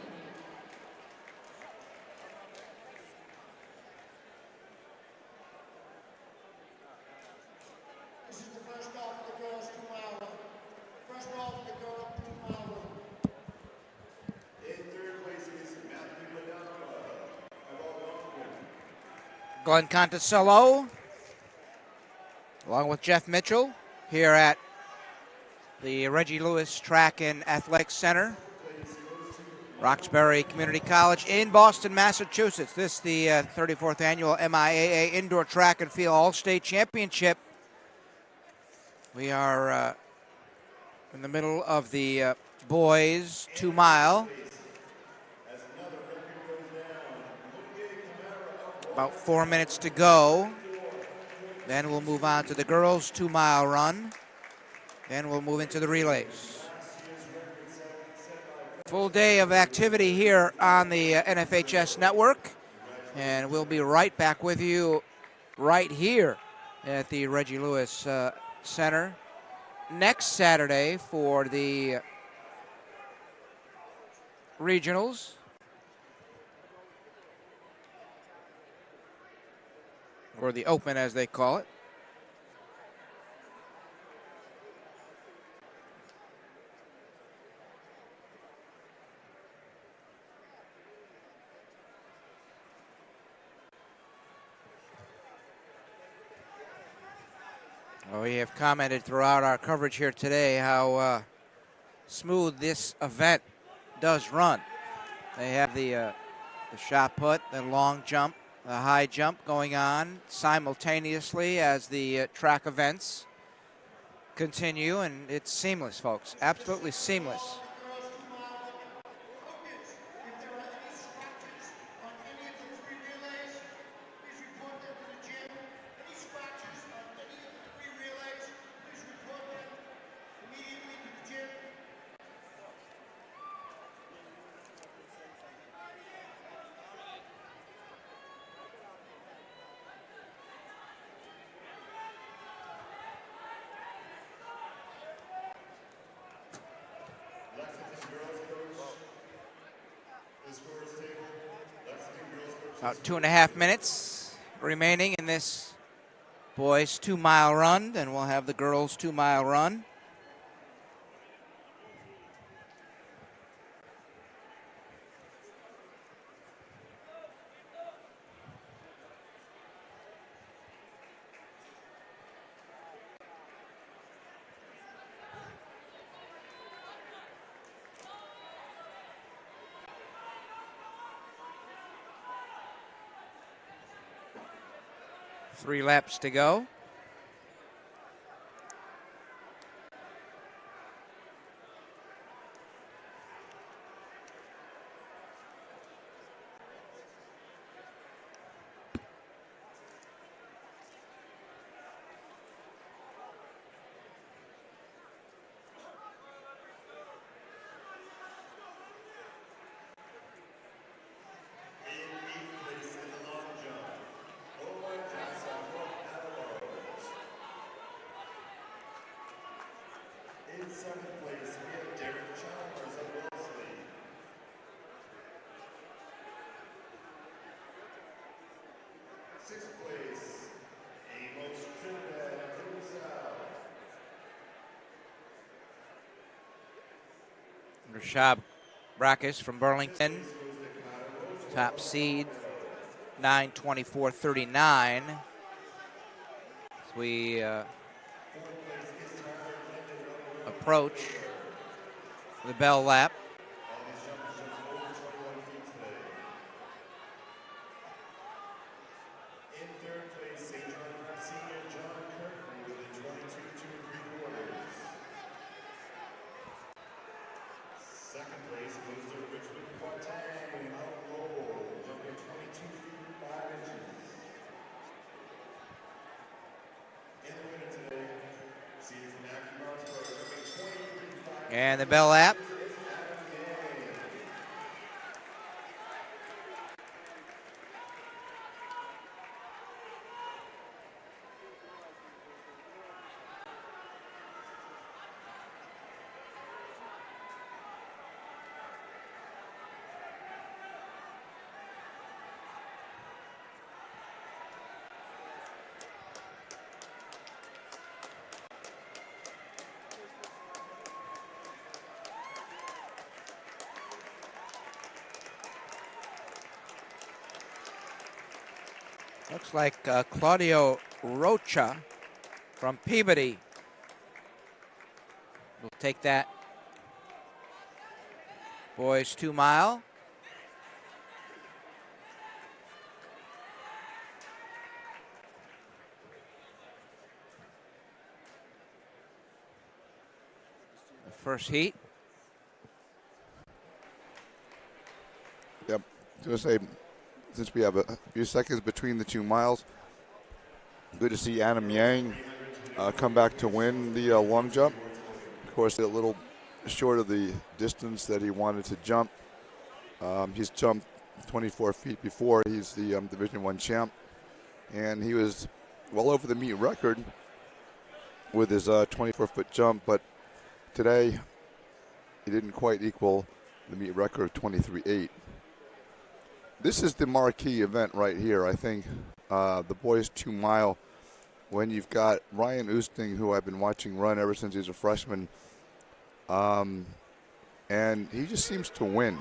[SPEAKER 3] This is the first off of the girls 2 mile run. First off of the girl 2 mile run. In 3rd place is Matthew Madonna of Algonquin.
[SPEAKER 1] Glenn Conticello, along with Jeff Mitchell, here at the Reggie Lewis Track and Athletics Center, Roxbury Community College in Boston, Massachusetts. This is the 34th annual MIAA Indoor Track and Field All-State Championship. We are in the middle of the boys 2 mile. About 4 minutes to go. Then we'll move on to the girls 2 mile run. Then we'll move into the relays. Full day of activity here on the NFHS network. And we'll be right back with you right here at the Reggie Lewis Center next Saturday for the regionals. Or the Open, as they call it. Well, we have commented throughout our coverage here today how smooth this event does run. They have the shot put, the long jump, the high jump going on simultaneously as the track events continue, and it's seamless, folks. Absolutely seamless. About 2.5 minutes remaining in this boys 2 mile run, then we'll have the girls 2 mile run. Three laps to go.
[SPEAKER 3] Sixth place, Amos Trinidad Crusoe.
[SPEAKER 1] Rashab Brackus from Burlington, top seed, 9:24.39. As we approach the bell lap.
[SPEAKER 3] In third place, St. John Prep senior John Kirkby with a 22.2 3/4. Second place goes to Richmond Quatang of Lowell, jumping 22 feet 5 inches. In the winner today, seated from Acton Martinsburg, jumping 23 5
[SPEAKER 1] And the bell lap. Looks like Claudio Rocha from Peabody will take that boys 2 mile. The first heat.
[SPEAKER 2] Yep. Just say, since we have a few seconds between the 2 miles, good to see Adam Yang come back to win the long jump. Of course, a little short of the distance that he wanted to jump. He's jumped 24 feet before. He's the Division I champ, and he was well over the meet record with his 24-foot jump, but today he didn't quite equal the meet record of 23.8. This is the marquee event right here. I think the boys 2 mile, when you've got Ryan Oosting, who I've been watching run ever since he was a freshman, and he just seems to win.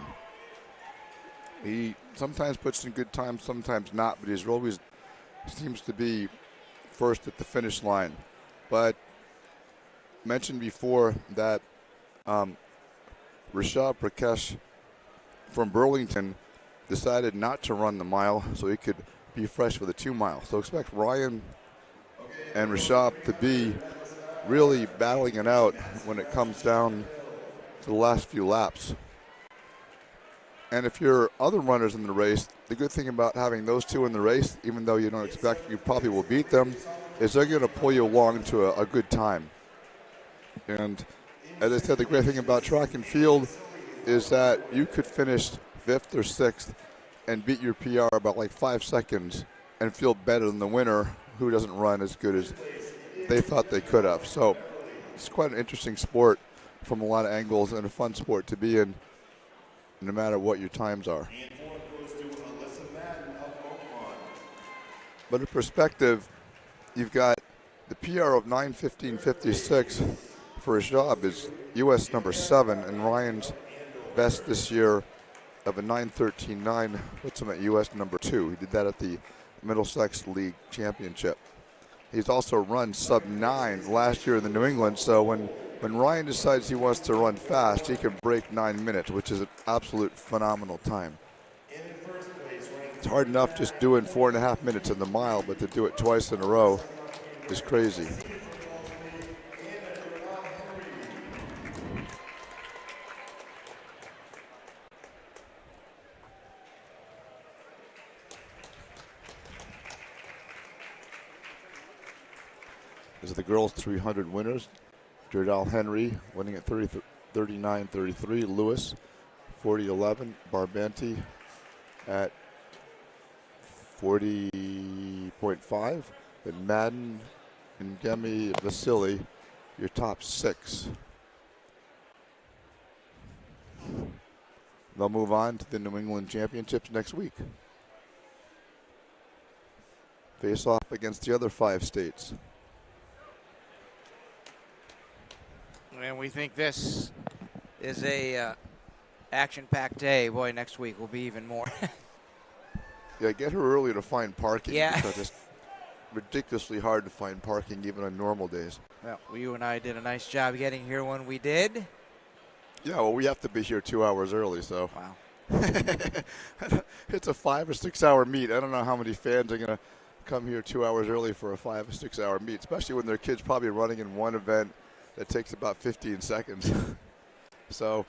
[SPEAKER 2] He sometimes puts in good times, sometimes not, but he's always seems to be first at the finish line. But mentioned before that Rashad Prakash from Burlington decided not to run the mile so he could be fresh for the 2 mile. So expect Ryan and Rashad to be really battling it out when it comes down to the last few laps. And if you're other runners in the race, the good thing about having those two in the race, even though you don't expect you probably will beat them, is they're going to pull you along to a good time. And as I said, the great thing about track and field is that you could finish 5th or 6th and beat your PR about like 5 seconds and feel better than the winner who doesn't run as good as they thought they could have. So it's quite an interesting sport from a lot of angles and a fun sport to be in no matter what your times are. But in perspective, you've got the PR of 9:15.56 for his job is U.S. number 7, and Ryan's best this year of a 9:13.9 puts him at U.S. number 2. He did that at the Middlesex League Championship. He's also run sub-9 last year in the New England, so when Ryan decides he wants to run fast, he can break 9 minutes, which is an absolute phenomenal time. It's hard enough just doing 4.5 minutes in the mile, but to do it twice in a row is crazy. This is the girls' 300 winners. Jordal Henry winning at 39.33. Lewis, 40.11. Barbanti at 40.5. And Madden and Gemi Vasily, your top 6. They'll move on to the New England Championships next week. face off against the other 5 states.
[SPEAKER 1] And we think this is a action-packed day. Boy, next week will be even more.
[SPEAKER 2] Yeah, get here early to find parking.
[SPEAKER 1] Yeah.
[SPEAKER 2] Because it's ridiculously hard to find parking even on normal days.
[SPEAKER 1] Well, you and I did a nice job getting here when we did.
[SPEAKER 2] Yeah, well, we have to be here 2 hours early, so.
[SPEAKER 1] Wow.
[SPEAKER 2] It's a 5 or 6 hour meet. I don't know how many fans are going to come here 2 hours early for a 5 or 6 hour meet, especially when their kid's probably running in one event that takes about 15 seconds. So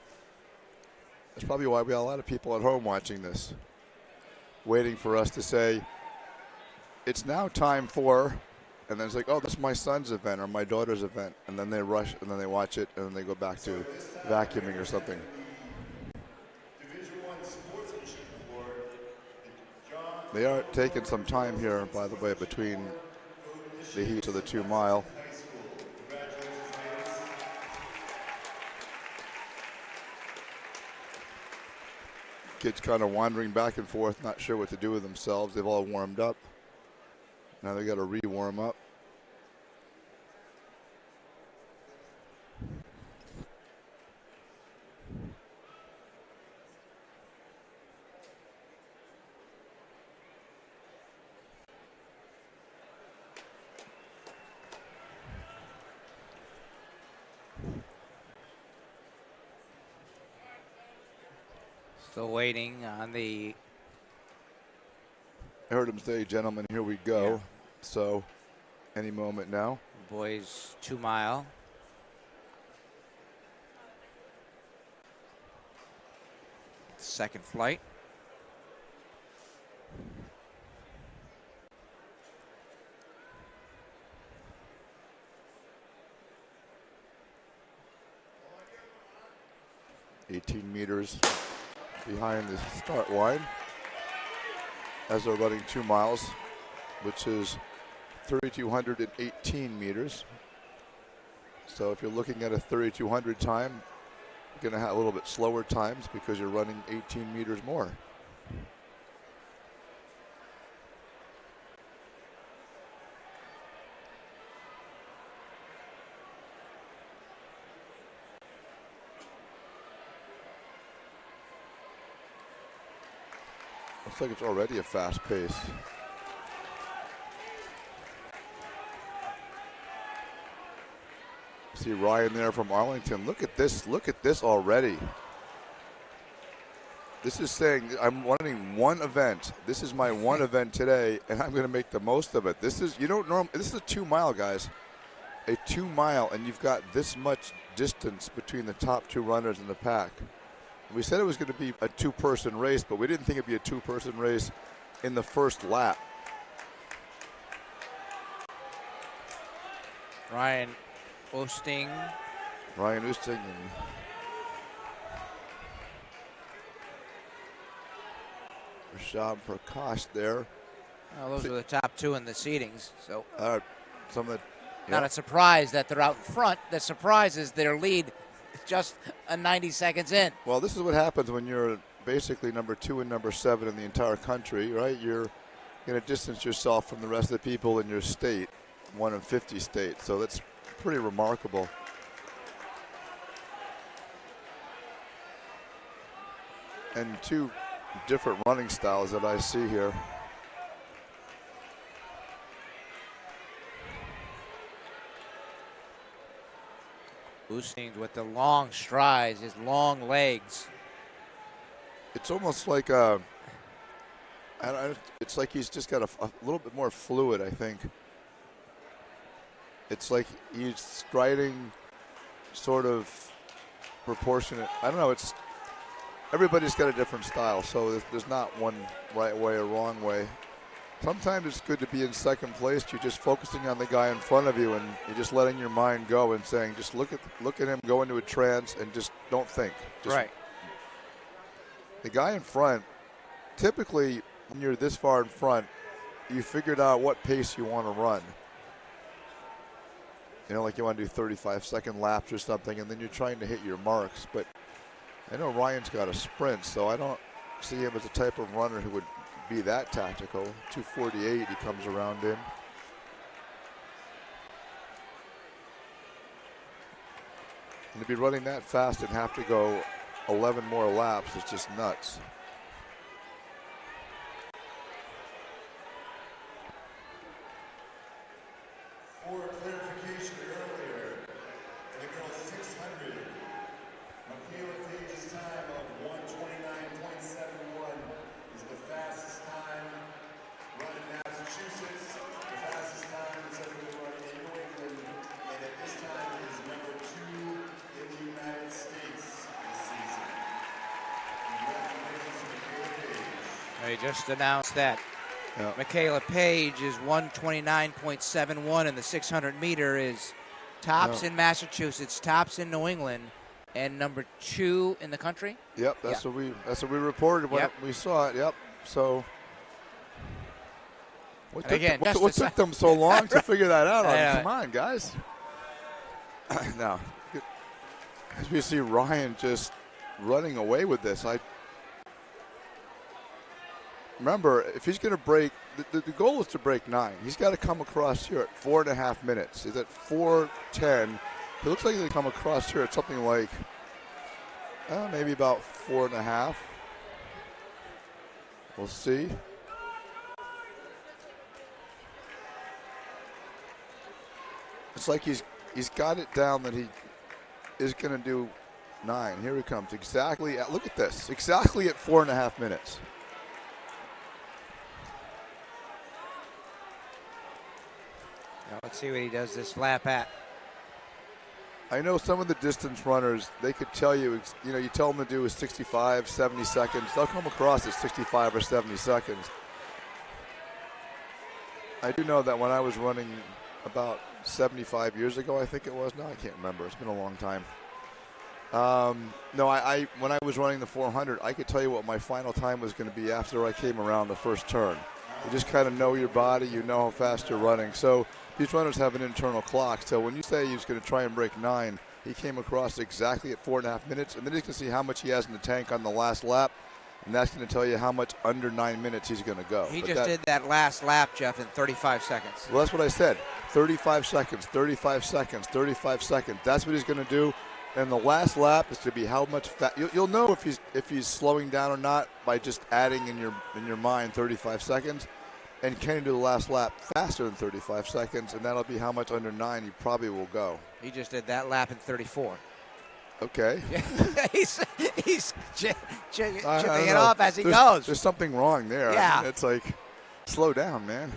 [SPEAKER 2] that's probably why we got a lot of people at home watching this, waiting for us to say, it's now time for, and then it's like, oh, that's my son's event or my daughter's event. And then they rush and then they watch it and then they go back to vacuuming or something. They are taking some time here, by the way, between the heats of the 2 mile. Kids kind of wandering back and forth, not sure what to do with themselves. They've all warmed up. Now they got to re-warm up.
[SPEAKER 1] Still waiting on the.
[SPEAKER 2] I heard him say, gentlemen, here we go.
[SPEAKER 1] Yeah.
[SPEAKER 2] So any moment now.
[SPEAKER 1] Boys 2 mile. Second flight.
[SPEAKER 2] $18 meters behind the start line as they're running 2 miles, which is 3,218 meters. So if you're looking at a 3,200 time, you're going to have a little bit slower times because you're running 18 meters more. Looks like it's already a fast pace. See Ryan there from Arlington. Look at this already. This is saying I'm running one event. This is my one event today, and I'm going to make the most of it. This is, this is a 2 mile, guys. A 2 mile, and you've got this much distance between the top 2 runners in the pack. We said it was going to be a 2-person race, but we didn't think it'd be a 2-person race in the first lap.
[SPEAKER 1] Ryan Oosting.
[SPEAKER 2] Ryan Oosting and Rashad Prakash there.
[SPEAKER 1] Well, those are the top 2 in the seedings. So
[SPEAKER 2] Some of the,
[SPEAKER 1] not a surprise that they're out in front. The surprise is their lead just 90 seconds in.
[SPEAKER 2] Well, this is what happens when you're basically number 2 and number 7 in the entire country, right? You're going to distance yourself from the rest of the people in your state, 1 of 50 states. So that's pretty remarkable. And 2 different running styles that I see here.
[SPEAKER 1] Oosting with the long strides, his long legs.
[SPEAKER 2] It's almost like it's like he's just got a little bit more fluid, I think. It's like he's striding sort of proportionate. I don't know. It's everybody's got a different style, so there's not one right way or wrong way. Sometimes it's good to be in second place. You're just focusing on the guy in front of you, and you're just letting your mind go and saying, just look at him, go into a trance, and just don't think. Just,
[SPEAKER 1] right.
[SPEAKER 2] The guy in front, typically when you're this far in front, you figured out what pace you want to run. You know, like you want to do 35-second laps or something, and then you're trying to hit your marks. But I know Ryan's got a sprint, so I don't see him as the type of runner who would be that tactical. 2:48 he comes around in. And to be running that fast and have to go 11 more laps is just nuts.
[SPEAKER 3] For clarification earlier, in the girls 600, MIAA Page's time of 1:29.71 is the fastest time run in Massachusetts, the fastest time that's ever been run in New England, and at this time it is number 2 in the United States this season. Congratulations to MIAA Page.
[SPEAKER 1] They just announced that.
[SPEAKER 2] Yeah.
[SPEAKER 1] MIAA Page is 129.71, and the 600 meter is tops in Massachusetts, tops in New England, and number 2 in the country.
[SPEAKER 2] Yep, that's what we reported when we saw it. Yep. So what took them so long to figure that out? Come on, guys. Now, as we see Ryan just running away with this, remember, if he's going to break, the goal is to break 9. He's got to come across here at 4.5 minutes. He's at 4:10. It looks like they come across here at something like maybe about 4.5. We'll see. It's like he's got it down that he is going to do 9. Here he comes. Exactly. Look at this. Exactly at 4.5 minutes.
[SPEAKER 1] Now let's see what he does this lap at.
[SPEAKER 2] I know some of the distance runners, they could tell you, you tell them to do is 65, 70 seconds. They'll come across at 65 or 70 seconds. I do know that when I was running about 75 years ago, I think it was. No, I can't remember. It's been a long time. No, when I was running the 400, I could tell you what my final time was going to be after I came around the first turn. You just kind of know your body. You know how fast you're running. So these runners have an internal clock. So when you say he was going to try and break 9, he came across exactly at 4.5 minutes. And then he's going to see how much he has in the tank on the last lap. And that's going to tell you how much under 9 minutes he's going to go.
[SPEAKER 1] He just did that last lap, Jeff, in 35 seconds.
[SPEAKER 2] Well, that's what I said. 35 seconds, 35 seconds, 35 seconds. That's what he's going to do. And the last lap is to be how much fat. You'll know if he's slowing down or not by just adding in your mind 35 seconds. And can he do the last lap faster than 35 seconds? And that'll be how much under 9 he probably will go.
[SPEAKER 1] He just did that lap in 34.
[SPEAKER 2] Okay.
[SPEAKER 1] he's chipping it off as he goes.
[SPEAKER 2] There's something wrong there.
[SPEAKER 1] Yeah.
[SPEAKER 2] I mean, it's like, slow down, man.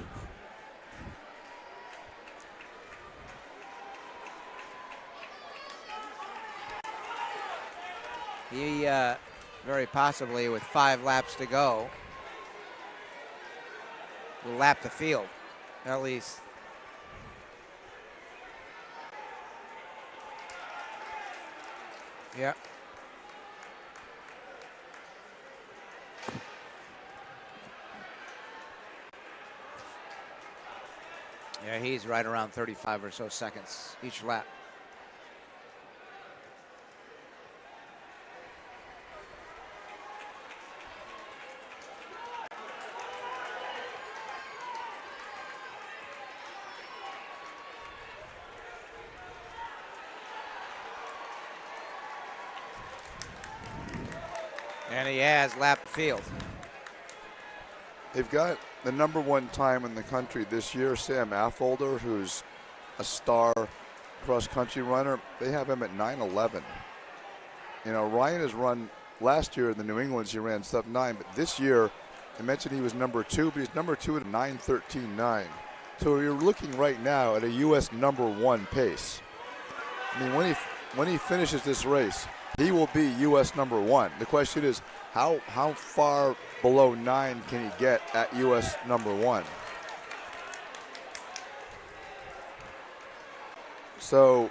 [SPEAKER 1] He very possibly, with 5 laps to go, will lap the field, at least. Yeah. Yeah, he's right around 35 or so seconds each lap. And he has lapped the field.
[SPEAKER 2] They've got the #1 time in the country this year, Sam Affolter, who's a star cross-country runner. They have him at 9:11. Ryan has run last year in the New Englands. He ran sub-9, but this year, I mentioned he was #2, but he's #2 at 9:13.9. So you're looking right now at a U.S. #1 pace. I mean, when he finishes this race, he will be U.S. #1. The question is, how far below 9 can he get at U.S. #1? So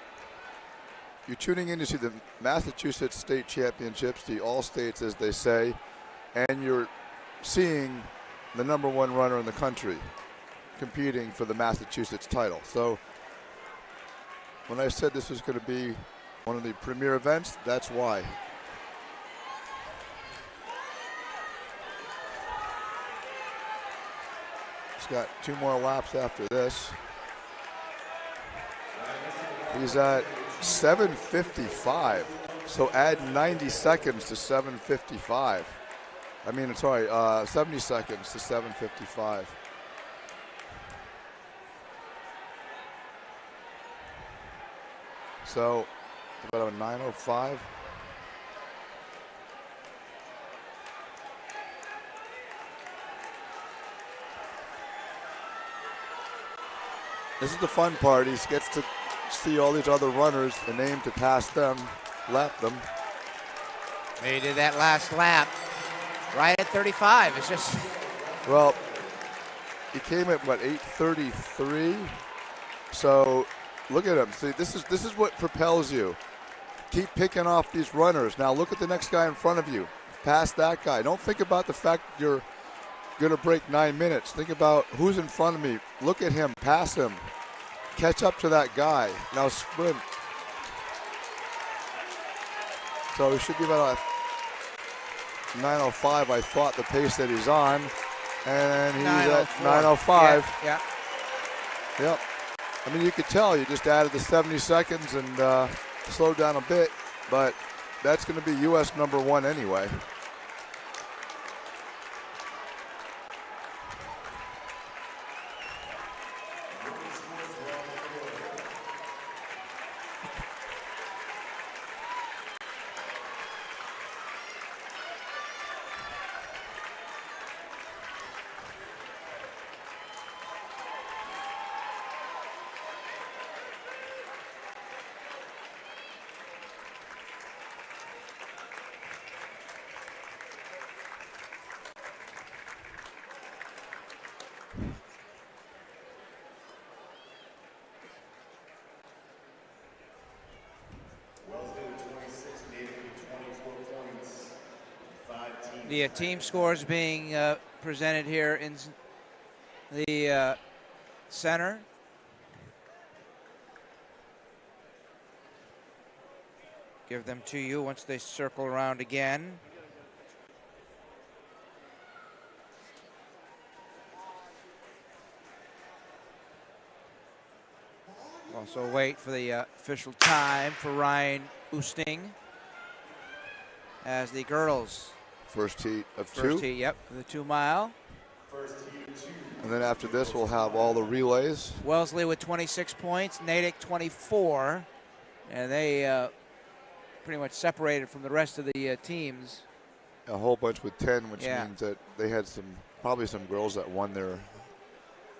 [SPEAKER 2] you're tuning in to see the Massachusetts State Championships, the All States, as they say, and you're seeing the #1 runner in the country competing for the Massachusetts title. So when I said this was going to be one of the premier events, that's why. He's got 2 more laps after this. He's at 7:55. So add 90 seconds to 7:55. I mean, sorry, 70 seconds to 7:55. So about a 9:05. This is the fun part. He gets to see all these other runners and aim to pass them, lap them.
[SPEAKER 1] He did that last lap right at 35. It's just,
[SPEAKER 2] Well, he came at what, 8:33. So look at him. See, this is what propels you. Keep picking off these runners. Now look at the next guy in front of you. Pass that guy. Don't think about the fact that you're going to break 9 minutes. Think about who's in front of me. Look at him. Pass him. Catch up to that guy. Now sprint. So he should be about 9:05, I thought, the pace that he's on. And he's at 9:05.
[SPEAKER 1] Yeah.
[SPEAKER 2] Yep. I mean, you could tell you just added the 70 seconds and slowed down a bit, but that's going to be U.S. #1 anyway.
[SPEAKER 1] The team scores being presented here in the center. Give them to you once they circle around again. Also wait for the official time for Ryan Oosting as the girls.
[SPEAKER 2] First heat of 2.
[SPEAKER 1] First heat, yep, the 2 mile.
[SPEAKER 2] And then after this, we'll have all the relays.
[SPEAKER 1] Wellesley with 26 points, Natick 24. And they pretty much separated from the rest of the teams.
[SPEAKER 2] A whole bunch with 10, which
[SPEAKER 1] Yeah.
[SPEAKER 2] means that they had probably some girls that won their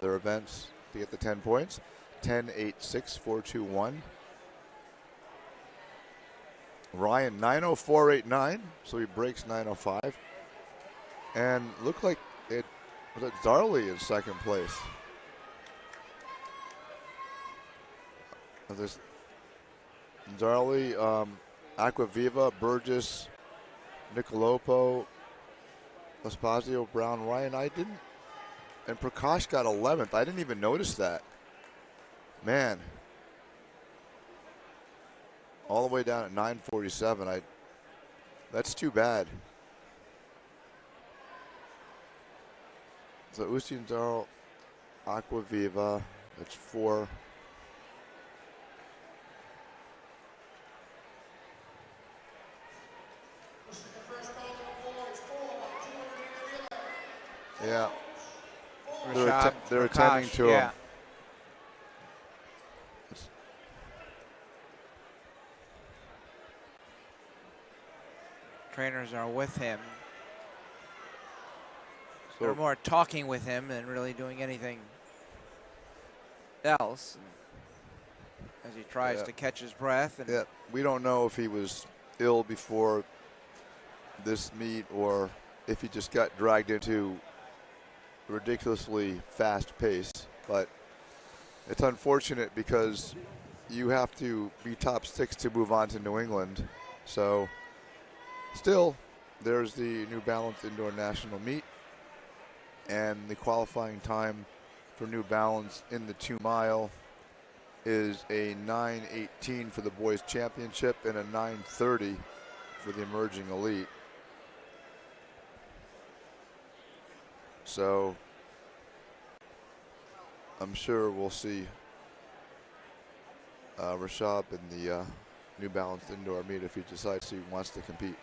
[SPEAKER 2] events to get the 10 points. 10, 8, 6, 4, 2, 1. Ryan 9:04.89, so he breaks 9:05. And looked like it was Zarley in second place. This Zarley, Aquaviva, Burgess, Nicolopo, Espazio, Brown, Ryan. And Prakash got 11th. I didn't even notice that. Man. All the way down at 9:47. That's too bad. So Ustin Darl, Aquaviva, that's 4. Yeah. They're attending to him.
[SPEAKER 1] Trainers are with him.
[SPEAKER 2] So
[SPEAKER 1] they're more talking with him than really doing anything else as he tries to catch his breath. And
[SPEAKER 2] yeah, we don't know if he was ill before this meet or if he just got dragged into a ridiculously fast pace. But it's unfortunate because you have to be top 6 to move on to New England. So still, there's the New Balance Indoor National Meet, and the qualifying time for New Balance in the 2 mile is a 9:18 for the boys championship and a 9:30 for the emerging elite. So I'm sure we'll see Rashab in the New Balance indoor meet if he decides he wants to compete.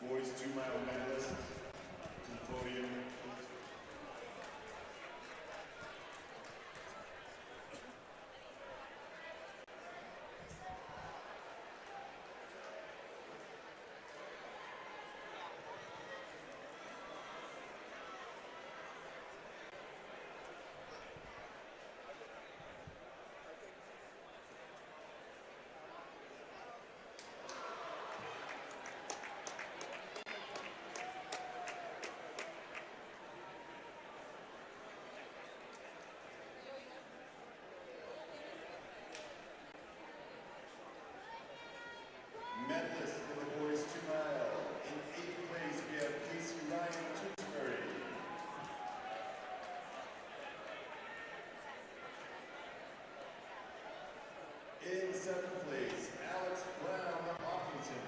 [SPEAKER 3] Boys 2-mile medalist to the podium. Medalist for the boys 2-mile. In 8th place, we have Casey Ryan Tewksbury. In 7th place, Alex Brown Hopkinton.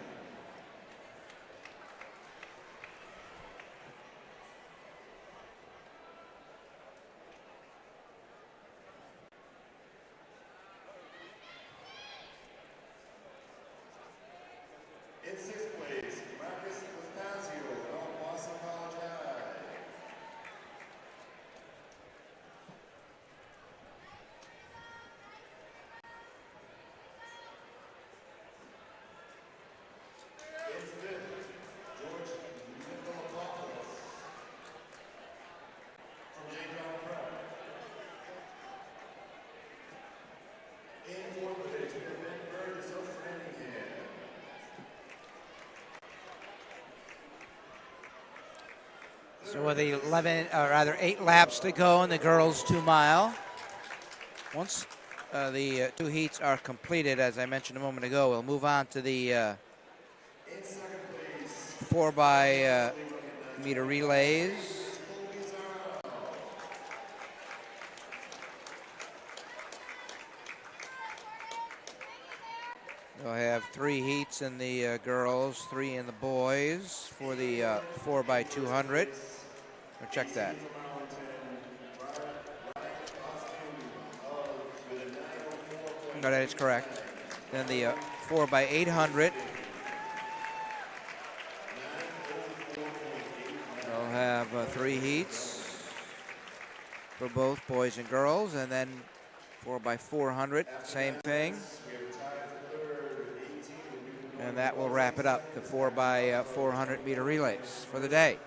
[SPEAKER 3] In 6th place, Marcus Lastasio of Boston College High. In 5th, George Nicolopoulos from Yankton Prep. In 4th place, we have Ben Burgess of Framingham.
[SPEAKER 1] So with 11, or rather 8 laps to go in the girls 2-mile. Once the 2 heats are completed, as I mentioned a moment ago, we'll move on to the 4 by meter relays. We'll have 3 heats in the girls, 3 in the boys for the 4 by 200. We'll check that. No, that is correct. Then the 4 by 800. We'll have 3 heats for both boys and girls, and then 4 by 400, same thing. And that will wrap it up, the 4 by 400 meter relays for the day.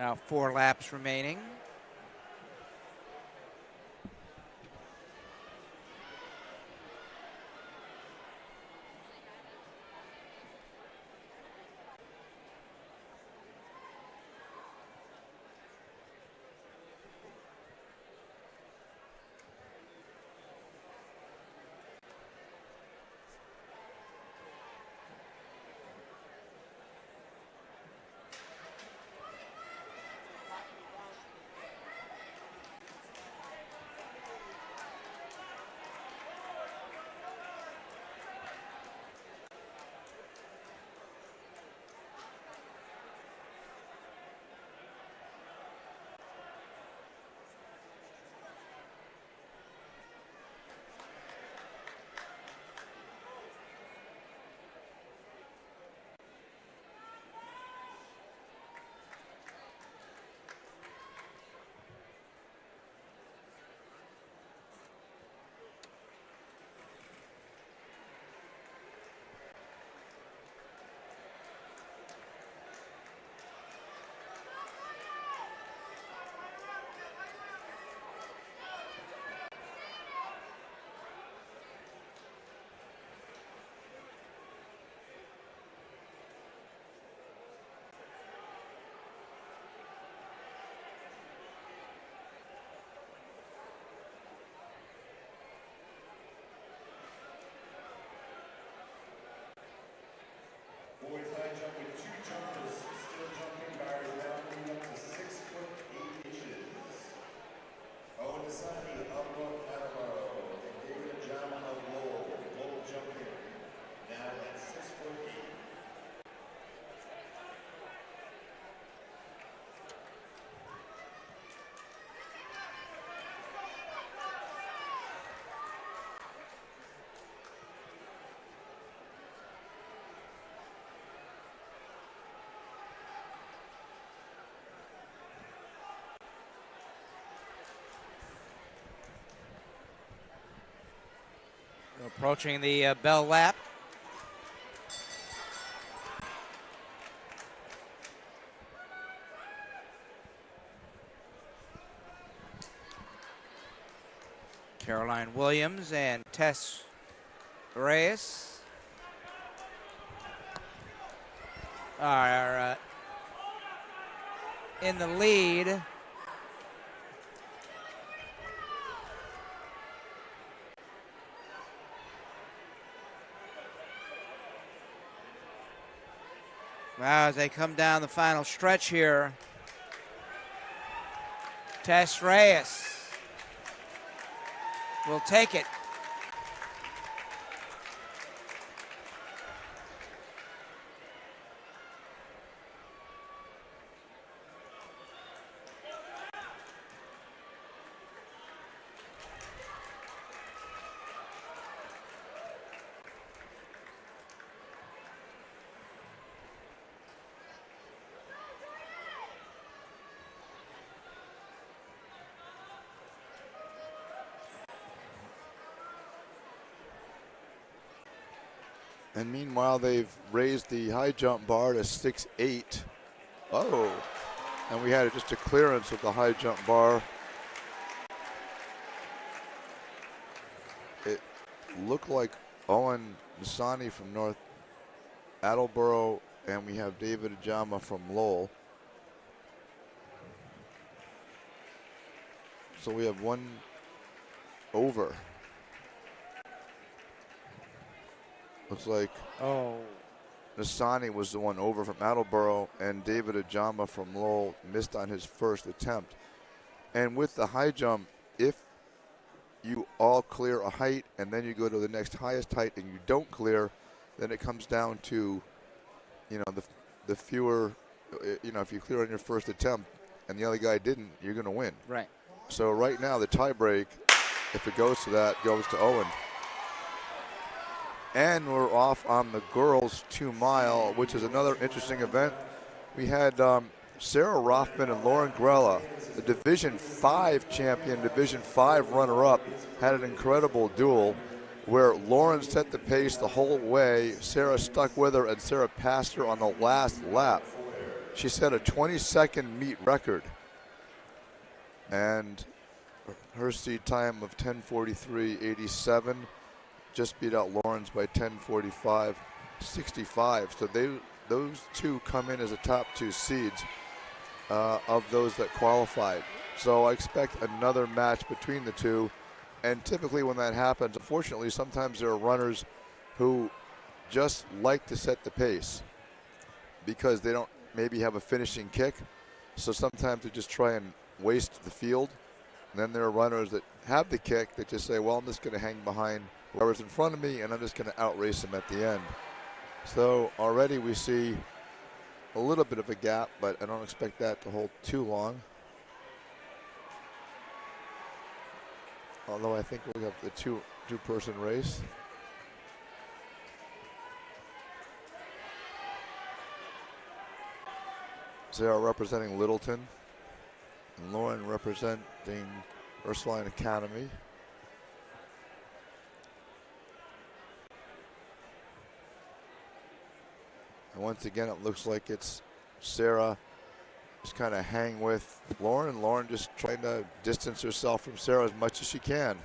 [SPEAKER 1] Now 4 laps remaining.
[SPEAKER 3] Boys high jump with 2 jumpers still jumping. Barriers now moving up to 6 foot 8 inches. Owen Desani of North Attleboro and David Jama of Lowell. Lowell jumping now at 6 foot 8.
[SPEAKER 1] Approaching the bell lap. Caroline Williams and Tess Reyes are in the lead. Wow, as they come down the final stretch here, Tess Reyes will take it.
[SPEAKER 2] And meanwhile, they've raised the high jump bar to 6'8". Oh, and we had just a clearance of the high jump bar. It looked like Owen Nisani from North Attleboro, and we have David Ajama from Lowell. So we have one over. Looks like Nisani was the one over from Attleboro, and David Ajama from Lowell missed on his first attempt. And with the high jump, if you all clear a height and then you go to the next highest height and you don't clear, then it comes down to, you know, the fewer, you know, if you clear on your first attempt and the other guy didn't, you're going to win.
[SPEAKER 1] Right.
[SPEAKER 2] So right now the tie break, if it goes to that, goes to Owen. And we're off on the girls 2 mile, which is another interesting event. We had Sarah Rothman and Lauren Grella, the Division 5 champion, Division 5 runner-up, had an incredible duel where Lauren set the pace the whole way. Sarah stuck with her, and Sarah passed her on the last lap. She set a 22nd meet record, and her seed time of 10:43.87 just beat out Lauren's by 10:45.65. So those two come in as the top two seeds of those that qualified. So I expect another match between the two. And typically when that happens, unfortunately, sometimes there are runners who just like to set the pace because they don't maybe have a finishing kick. So sometimes they just try and waste the field. And then there are runners that have the kick that just say, well, I'm just going to hang behind whoever's in front of me and I'm just going to outrace them at the end. So already we see a little bit of a gap, but I don't expect that to hold too long. Although I think we'll have the two-person race. Sarah representing Littleton, and Lauren representing Ursuline Academy. And once again, it looks like it's Sarah just kind of hang with Lauren, and Lauren just trying to distance herself from Sarah as much as she can.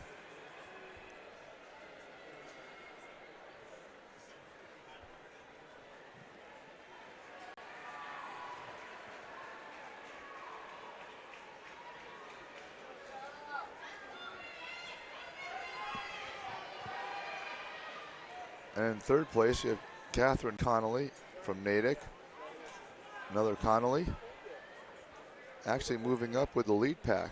[SPEAKER 2] And in third place, you have Catherine Connolly from Natick. Another Connolly. Actually moving up with the lead pack.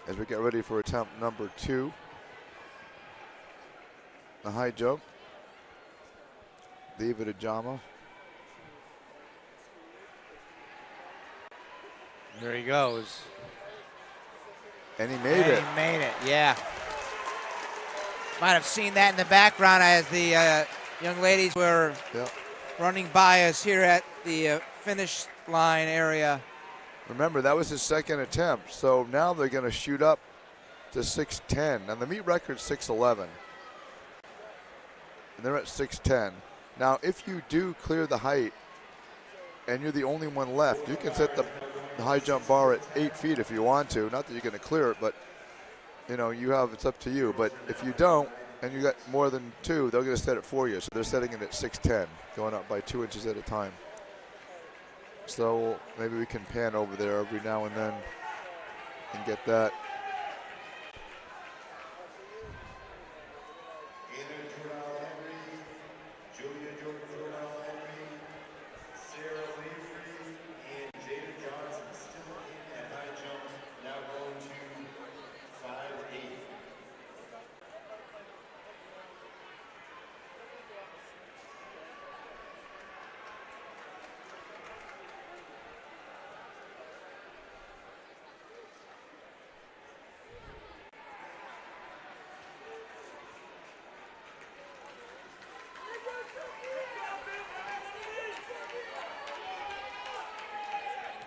[SPEAKER 2] As we get ready for attempt number 2. The high jump. David Ajama.
[SPEAKER 1] There he goes.
[SPEAKER 2] And he made it.
[SPEAKER 1] He made it, yeah. Might have seen that in the background as the young ladies were running by us here at the finish line area.
[SPEAKER 2] Remember, that was his second attempt, so now they're going to shoot up to 6:10. And the meet record's 6:11. And they're at 6:10. Now, if you do clear the height and you're the only one left, you can set the high jump bar at 8 feet if you want to. Not that you're going to clear it, but you know, it's up to you. But if you don't, and you got more than 2, they're going to set it for you. So they're setting it at 6:10, going up by 2 inches at a time. So maybe we can pan over there every now and then and get that.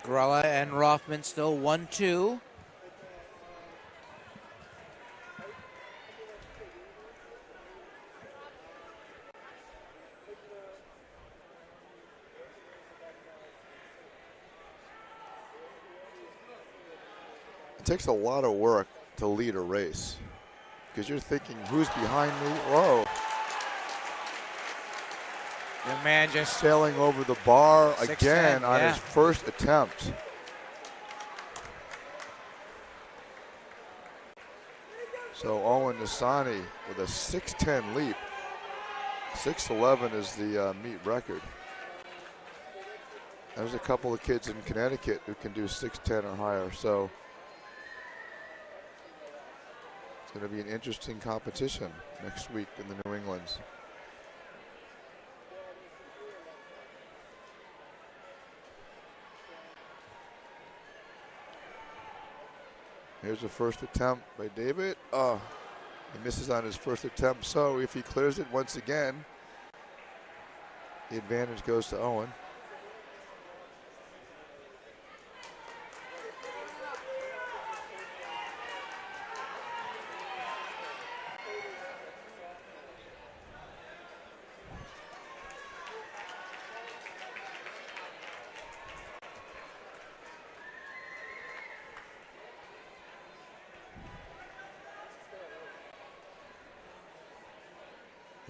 [SPEAKER 1] Grella and Rothman still 1-2.
[SPEAKER 2] It takes a lot of work to lead a race because you're thinking, who's behind me? Whoa.
[SPEAKER 1] The man just
[SPEAKER 2] sailing over the bar
[SPEAKER 1] 6'10",
[SPEAKER 2] again on
[SPEAKER 1] yeah.
[SPEAKER 2] his first attempt. So Owen Nasani with a 6'10" leap. 6'11" is the meet record. There's a couple of kids in Connecticut who can do 6'10" or higher. So it's going to be an interesting competition next week in the New Englands. Here's the first attempt by David. Oh, he misses on his first attempt. So if he clears it once again, the advantage goes to Owen.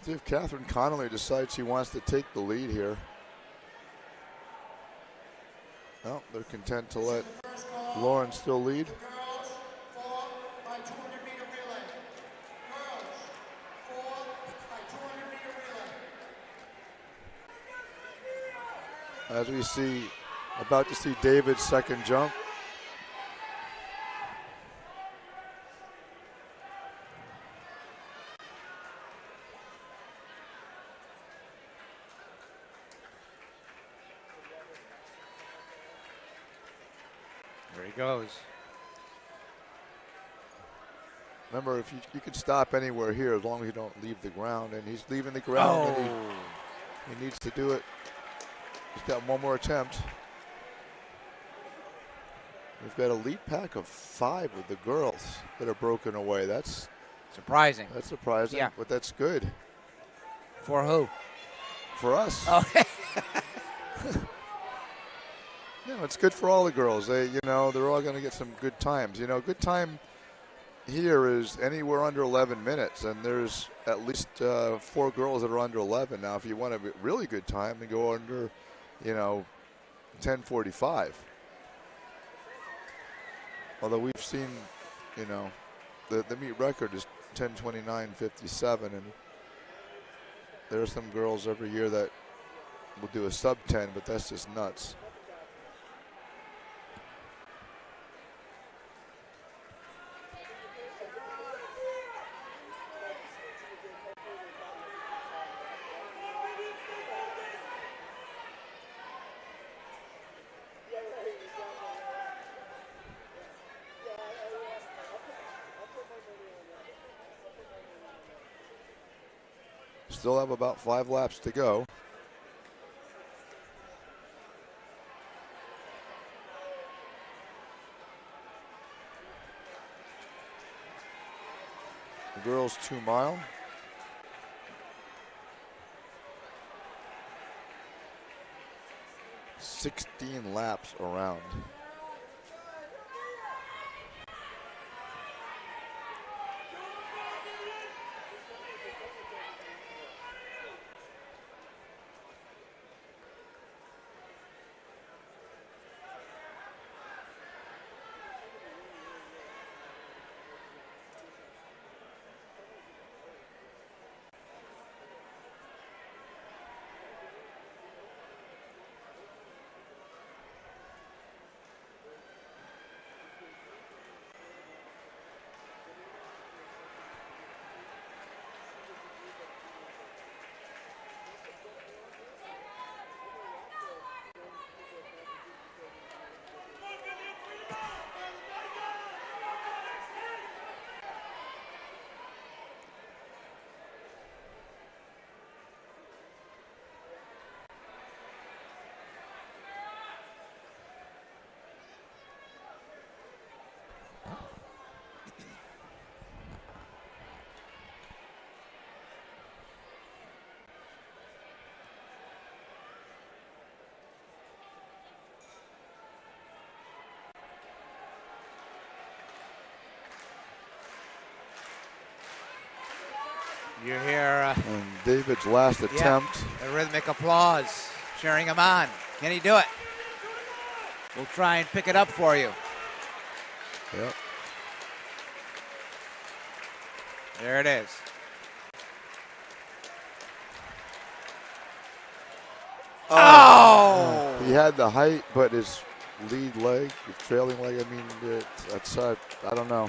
[SPEAKER 2] See if Catherine Connolly decides she wants to take the lead here. Well, they're content to let Lauren still lead.
[SPEAKER 3] Girls, 4 by 200-meter relay. Girls, 4 by 200-meter relay.
[SPEAKER 2] As we see, about to see David's second jump.
[SPEAKER 1] There he goes.
[SPEAKER 2] Remember, if you could stop anywhere here as long as you don't leave the ground, and he's leaving the ground, and he needs to do it. He's got one more attempt. We've got a lead pack of 5 with the girls that are broken away. That's
[SPEAKER 1] surprising.
[SPEAKER 2] That's surprising,
[SPEAKER 1] Yeah.
[SPEAKER 2] but that's good.
[SPEAKER 1] For who?
[SPEAKER 2] For us.
[SPEAKER 1] Okay.
[SPEAKER 2] No, it's good for all the girls. They're all going to get some good times. Good time here is anywhere under 11 minutes, and there's at least 4 girls that are under 11. Now, if you want a really good time, then go under, 10:45. Although we've seen, the meet record is 10:29.57, and there are some girls every year that will do a sub 10, but that's just nuts. Still have about 5 laps to go. The girls 2 mile. $16 laps around.
[SPEAKER 1] You hear
[SPEAKER 2] And David's last attempt.
[SPEAKER 1] a rhythmic applause cheering him on. Can he do it? We'll try and pick it up for you.
[SPEAKER 2] Yep.
[SPEAKER 1] There it is. Oh!
[SPEAKER 2] He had the height, but his lead leg, his trailing leg, that's I don't know.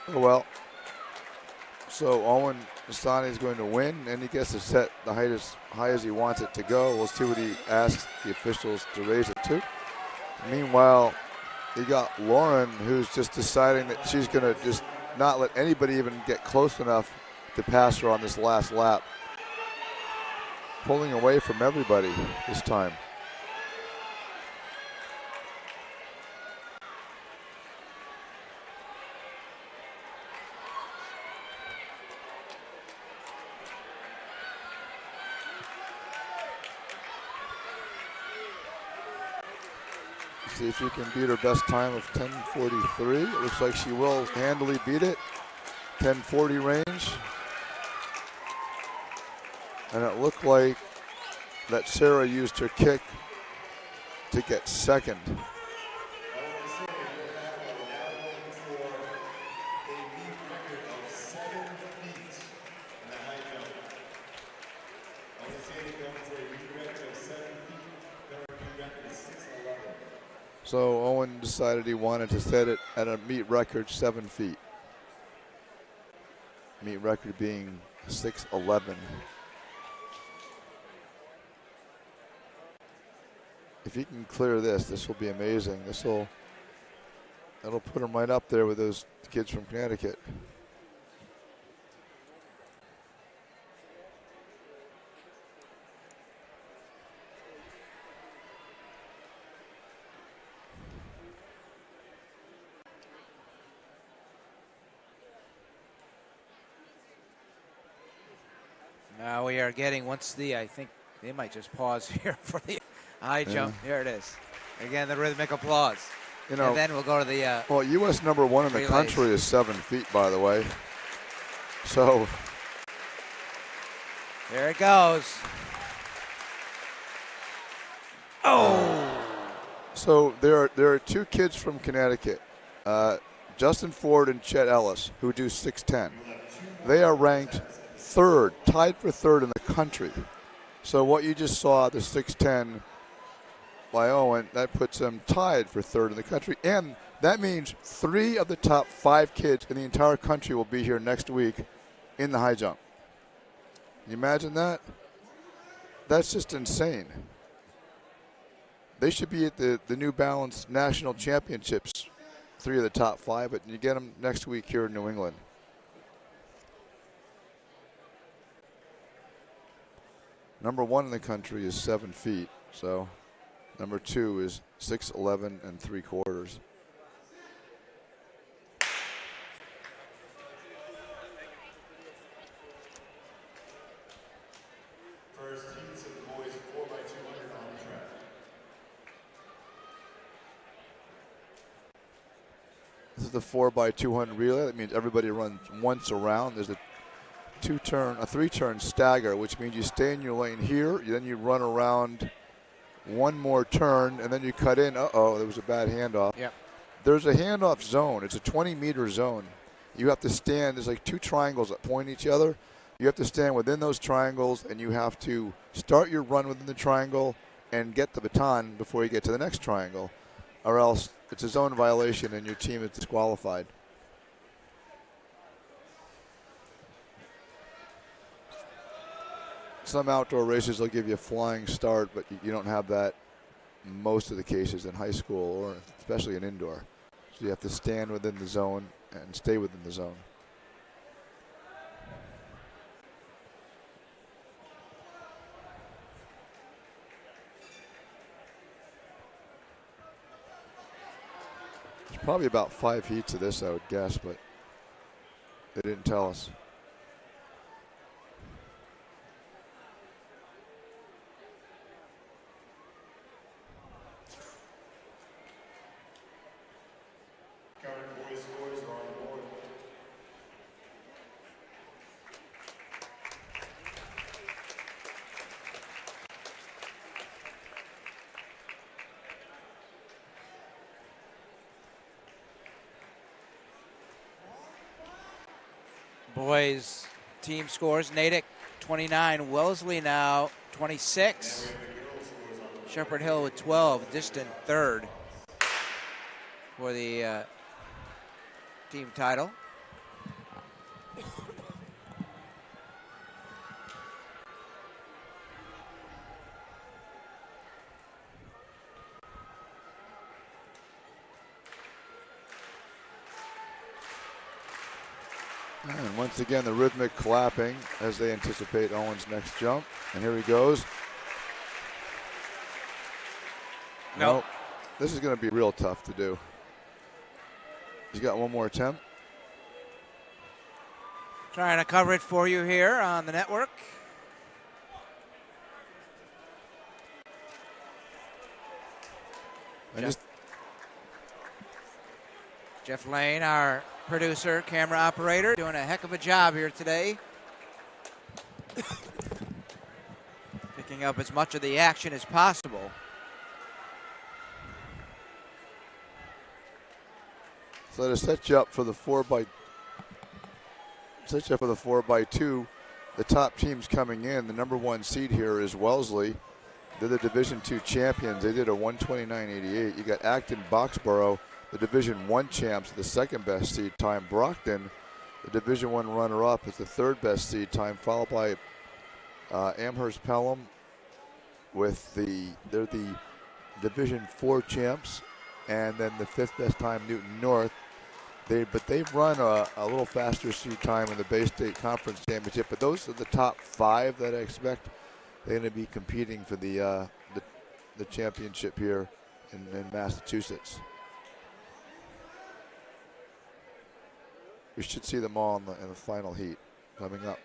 [SPEAKER 2] Oh, well. So Owen Nastani is going to win, and he gets to set the height as high as he wants it to go. We'll see what he asks the officials to raise it to. Meanwhile, you got Lauren, who's just deciding that she's going to just not let anybody even get close enough to pass her on this last lap. Pulling away from everybody this time. See if she can beat her best time of 10:43. It looks like she will handily beat it. 1040 range. And it looked like that Sarah used her kick to get second.
[SPEAKER 3] I want to say that we're now going for a meet record of 7 feet in the high jump. I want to say they're going for a meet record of 7 feet. Their meet record is 6'11".
[SPEAKER 2] So Owen decided he wanted to set it at a meet record 7 feet. Meet record being 6'11". If he can clear this, this will be amazing. That'll put him right up there with those kids from Connecticut.
[SPEAKER 1] Now we are getting, I think they might just pause here for the high jump. Here it is. Again, the rhythmic applause.
[SPEAKER 2] You know,
[SPEAKER 1] and then we'll go to the
[SPEAKER 2] well, U.S. number 1 in the
[SPEAKER 1] relays.
[SPEAKER 2] country is 7 feet, by the way. So
[SPEAKER 1] there it goes. Oh!
[SPEAKER 2] So there are 2 kids from Connecticut, Justin Ford and Chet Ellis, who do 6'10". They are ranked 3rd, tied for 3rd in the country. So what you just saw, the 6'10" by Owen, that puts them tied for 3rd in the country. And that means 3 of the top 5 kids in the entire country will be here next week in the high jump. Can you imagine that? That's just insane. They should be at the New Balance National Championships, 3 of the top 5, but you get them next week here in New England. Number 1 in the country is 7 feet, so number 2 is 6'11" and 3/4.
[SPEAKER 3] First heats of the boys 4x200 on the track.
[SPEAKER 2] This is the 4x200 relay. That means everybody runs once around. There's a 3-turn stagger, which means you stay in your lane here, then you run around one more turn, and then you cut in. Uh-oh, there was a bad handoff.
[SPEAKER 1] Yep.
[SPEAKER 2] There's a handoff zone. It's a 20-meter zone. You have to stand. There's like 2 triangles that point each other. You have to stand within those triangles, and you have to start your run within the triangle and get the baton before you get to the next triangle, or else it's a zone violation and your team is disqualified. Some outdoor races will give you a flying start, but you don't have that in most of the cases in high school, or especially in indoor. So you have to stand within the zone and stay within the zone. There's probably about 5 heats of this, I would guess, but they didn't tell us.
[SPEAKER 3] Current boys scores are on the board.
[SPEAKER 1] Boys team scores. Natick 29. Wellesley now 26. Shepherd Hill with 12. Distant 3rd for the team title.
[SPEAKER 2] And once again, the rhythmic clapping as they anticipate Owen's next jump. And here he goes.
[SPEAKER 1] Nope.
[SPEAKER 2] This is going to be real tough to do. He's got one more attempt.
[SPEAKER 1] Trying to cover it for you here on the network. Jeff Lane, our producer, camera operator, doing a heck of a job here today. Picking up as much of the action as possible.
[SPEAKER 2] So to set you up for the 4x2, the top teams coming in, the number 1 seed here is Wellesley. They're the Division II champions. They did a 129.88. You got Acton Boxborough, the Division I champs, the second best seed time. Brockton, the Division I runner-up, is the third best seed time, followed by Amherst Pelham they're the Division IV champs, and then the fifth best time, Newton North. But they've run a little faster seed time in the Bay State Conference Championship. But those are the top 5 that I expect they're going to be competing for the championship here in Massachusetts. We should see them all in the final heat coming up.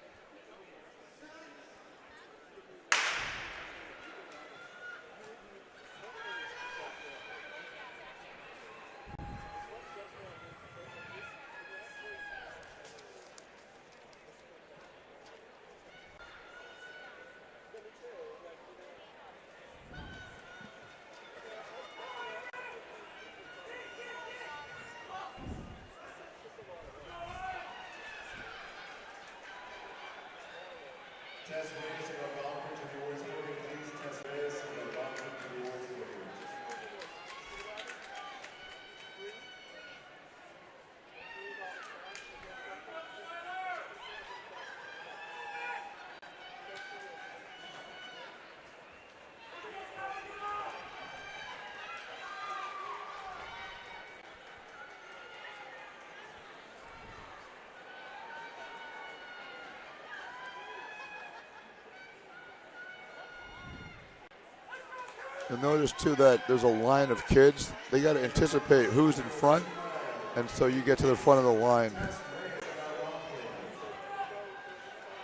[SPEAKER 3] Test Reyes of Algonquin to the awards podium, please. Test Reyes of Algonquin to the awards podium.
[SPEAKER 2] You'll notice too that there's a line of kids. They got to anticipate who's in front, and so you get to the front of the line.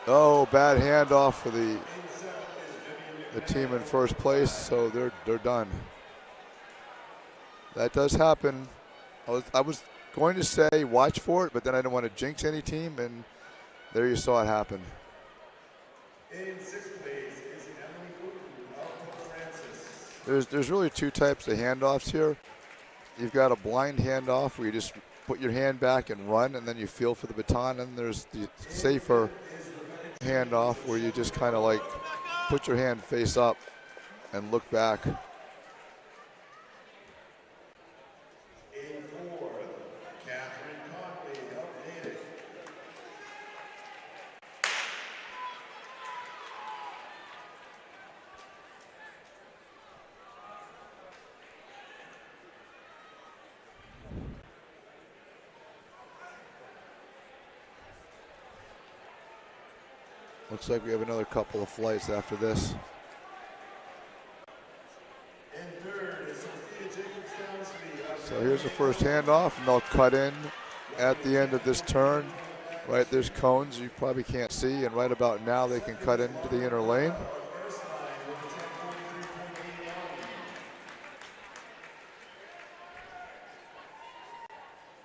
[SPEAKER 2] Oh, bad handoff for the team in first place, so they're done. That does happen. I was going to say watch for it, but then I don't want to jinx any team, and there you saw it happen.
[SPEAKER 3] In sixth place is Emily Booton of Pope Francis.
[SPEAKER 2] There's really 2 types of handoffs here. You've got a blind handoff where you just put your hand back and run, and then you feel for the baton. And there's the safer handoff where you just kind of like put your hand face up and look back.
[SPEAKER 3] In fourth, Catherine Conley of Natick.
[SPEAKER 2] Looks like we have another couple of flights after this.
[SPEAKER 3] And third is Sophia Jacobs Downsby of
[SPEAKER 2] So here's the first handoff, and they'll cut in at the end of this turn. Right, there's cones you probably can't see, and right about now they can cut into the inner lane.
[SPEAKER 3] First line with a 10:43.81.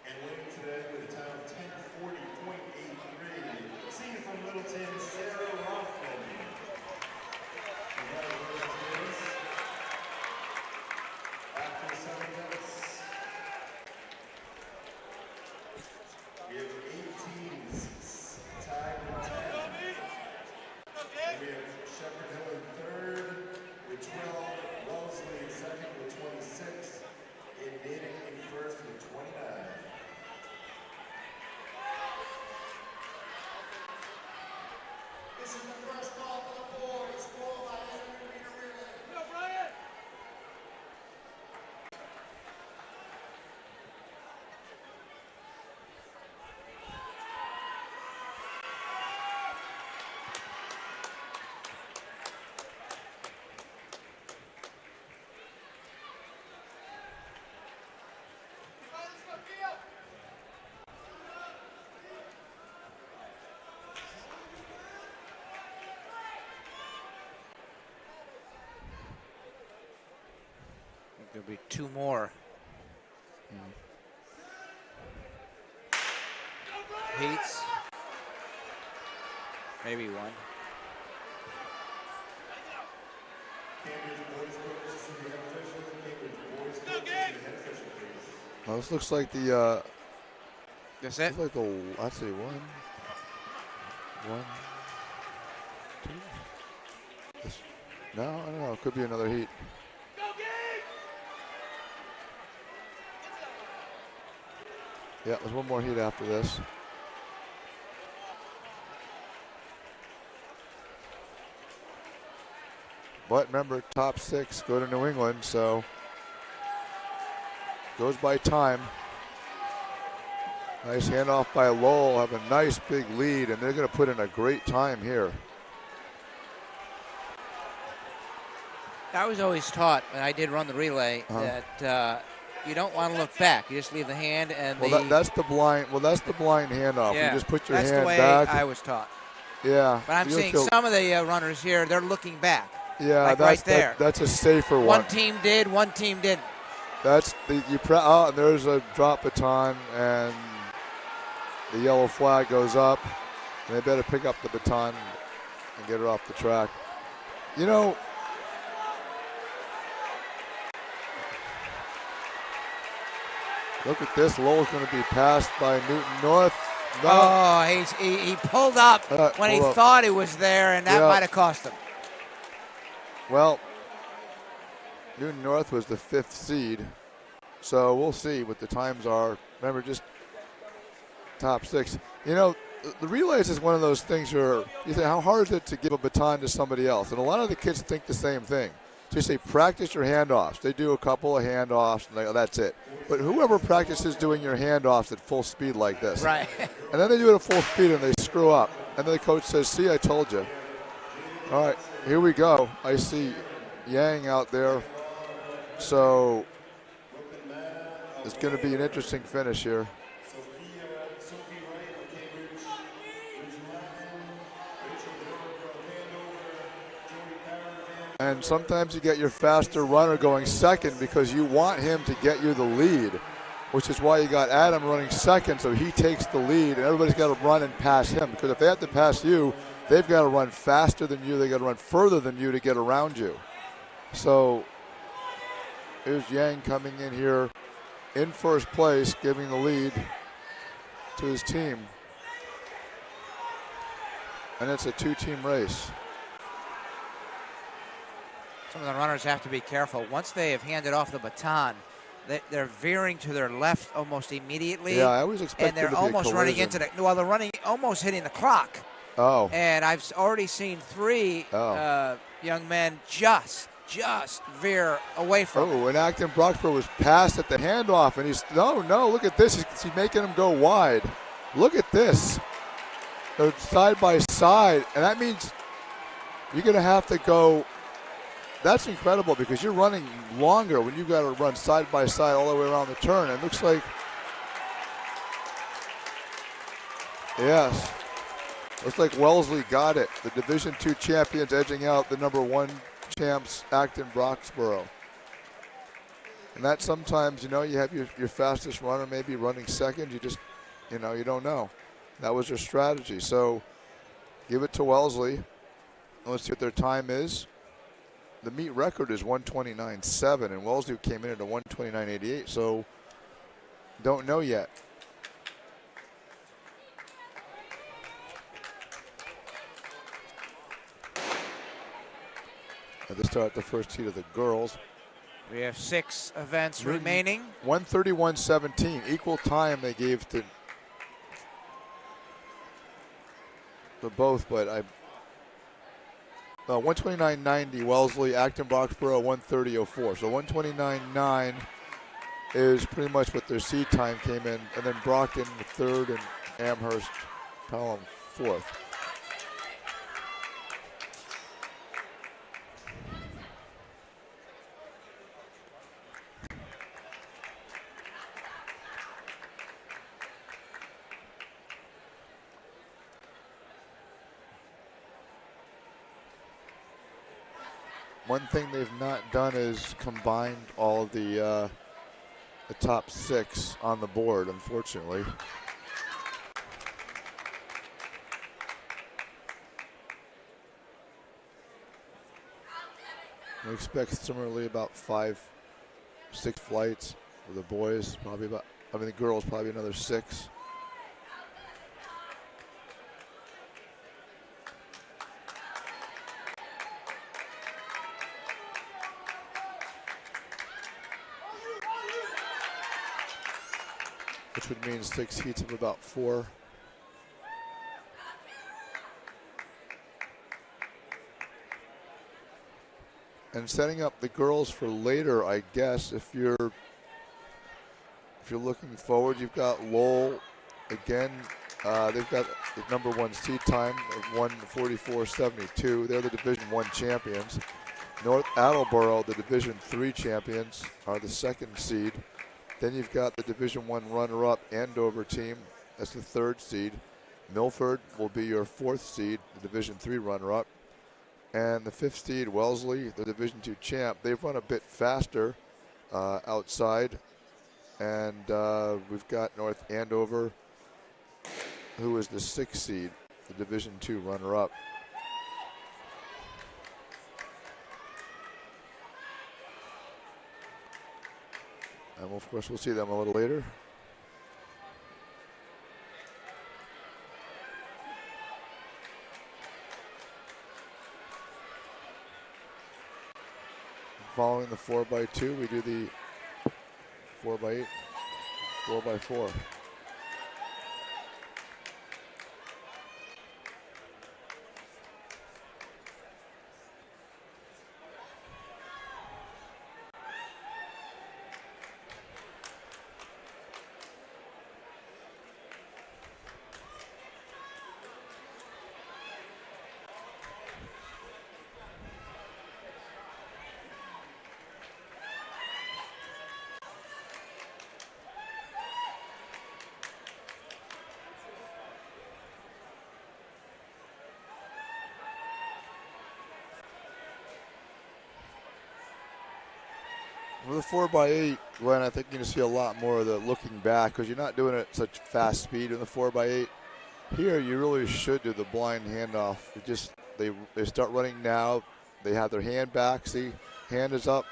[SPEAKER 3] And winning today with a time of 10:40.83. Senior from Littleton, Sarah Rothman. Congratulations. After 7 minutes, we have 8 teams tied with 10. And we have Shepherd Hill in third with 12, Wellesley in second with 26, and Natick in first with 29. This is the first call for the boys, followed by Henry Arena Relay. Go, Brian!
[SPEAKER 1] There'll be 2 more. heats. Maybe one.
[SPEAKER 2] Well, this looks like the.
[SPEAKER 1] That's it?
[SPEAKER 2] Looks like the. I'd say one, two. No, I don't know. It could be another heat. Yeah, there's one more heat after this. But remember, top 6 go to New England, so goes by time. Nice handoff by Lowell, have a nice big lead, and they're going to put in a great time here.
[SPEAKER 1] I was always taught when I did run the relay that you don't want to look back. You just leave the hand and
[SPEAKER 2] well, that's the blind. Well, that's the blind handoff.
[SPEAKER 1] Yeah,
[SPEAKER 2] you just put your
[SPEAKER 1] that's
[SPEAKER 2] hand
[SPEAKER 1] the way
[SPEAKER 2] back.
[SPEAKER 1] I was taught.
[SPEAKER 2] Yeah.
[SPEAKER 1] But I'm seeing some of the runners here. They're looking back.
[SPEAKER 2] Yeah,
[SPEAKER 1] like
[SPEAKER 2] that's
[SPEAKER 1] right there.
[SPEAKER 2] That's a safer one.
[SPEAKER 1] One team did. One team didn't.
[SPEAKER 2] That's the oh, and there's a drop baton, and the yellow flag goes up, and they better pick up the baton and get her off the track. You know. Look at this. Lowell's going to be passed by Newton North. No.
[SPEAKER 1] Oh, he pulled up when he thought he was there, and that might have cost him.
[SPEAKER 2] Well, Newton North was the 5th seed, so we'll see what the times are. Remember, just top 6. You know, the relays is one of those things where you say, how hard is it to give a baton to somebody else? And a lot of the kids think the same thing. So you say, practice your handoffs. They do a couple of handoffs, and that's it. But whoever practices doing your handoffs at full speed like this,
[SPEAKER 1] right?
[SPEAKER 2] And then they do it at full speed and they screw up. And then the coach says, see, I told you. All right, here we go. I see Yang out there. So it's going to be an interesting finish here. And sometimes you get your faster runner going second because you want him to get you the lead, which is why you got Adam running second, so he takes the lead, and everybody's got to run and pass him. Because if they have to pass you, they've got to run faster than you. They've got to run further than you to get around you. So here's Yang coming in here in first place, giving the lead to his team. And it's a 2-team race.
[SPEAKER 1] Some of the runners have to be careful. Once they have handed off the baton, they're veering to their left almost immediately.
[SPEAKER 2] Yeah, I always expect
[SPEAKER 1] and they're almost running into the. Well, they're running almost hitting the clock.
[SPEAKER 2] Oh.
[SPEAKER 1] And I've already seen 3 young men just veer away from.
[SPEAKER 2] Oh, and Acton Broxborough was passed at the handoff, and he's no, look at this. He's making him go wide. Look at this. They're side by side, and that means you're going to have to go. That's incredible because you're running longer when you've got to run side by side all the way around the turn. It looks like, yes, looks like Wellesley got it. The Division II champions edging out the number 1 champs, Acton Broxborough. And that sometimes, you have your fastest runner maybe running second. You just, you don't know. That was their strategy. So give it to Wellesley. Let's see what their time is. The meet record is 129.7, and Wellesley came in at a 129.88, so don't know yet. At the start, the first heat of the girls.
[SPEAKER 1] We have 6 events remaining.
[SPEAKER 2] 131.17, equal time they gave to both, but 129.90 Wellesley, Acton Broxborough 130.04. So 129.9 is pretty much what their seed time came in, and then Brockton 3rd and Amherst Pelham 4th. One thing they've not done is combined all of the top 6 on the board, unfortunately. I expect similarly about 5, 6 flights for the boys. Probably about, I mean, the girls probably another 6. Which would mean 6 heats of about 4. And setting up the girls for later, I guess, if you're looking forward, you've got Lowell again. They've got the number 1 seed time of 1:44.72. They're the Division I champions. North Attleboro, the Division III champions, are the 2nd seed. Then you've got the Division I runner-up Andover team. That's the 3rd seed. Milford will be your 4th seed, the Division III runner-up. And the 5th seed, Wellesley, the Division II champ. They've run a bit faster outside. And we've got North Andover, who is the 6th seed, the Division II runner-up. And of course, we'll see them a little later. Following the 4x2, we do the 4x8, 4x4. With the 4x8, Glenn, I think you're going to see a lot more of the looking back because you're not doing it at such fast speed in the 4x8. Here, you really should do the blind handoff. It just they start running now. They have their hand back. See, hand is up,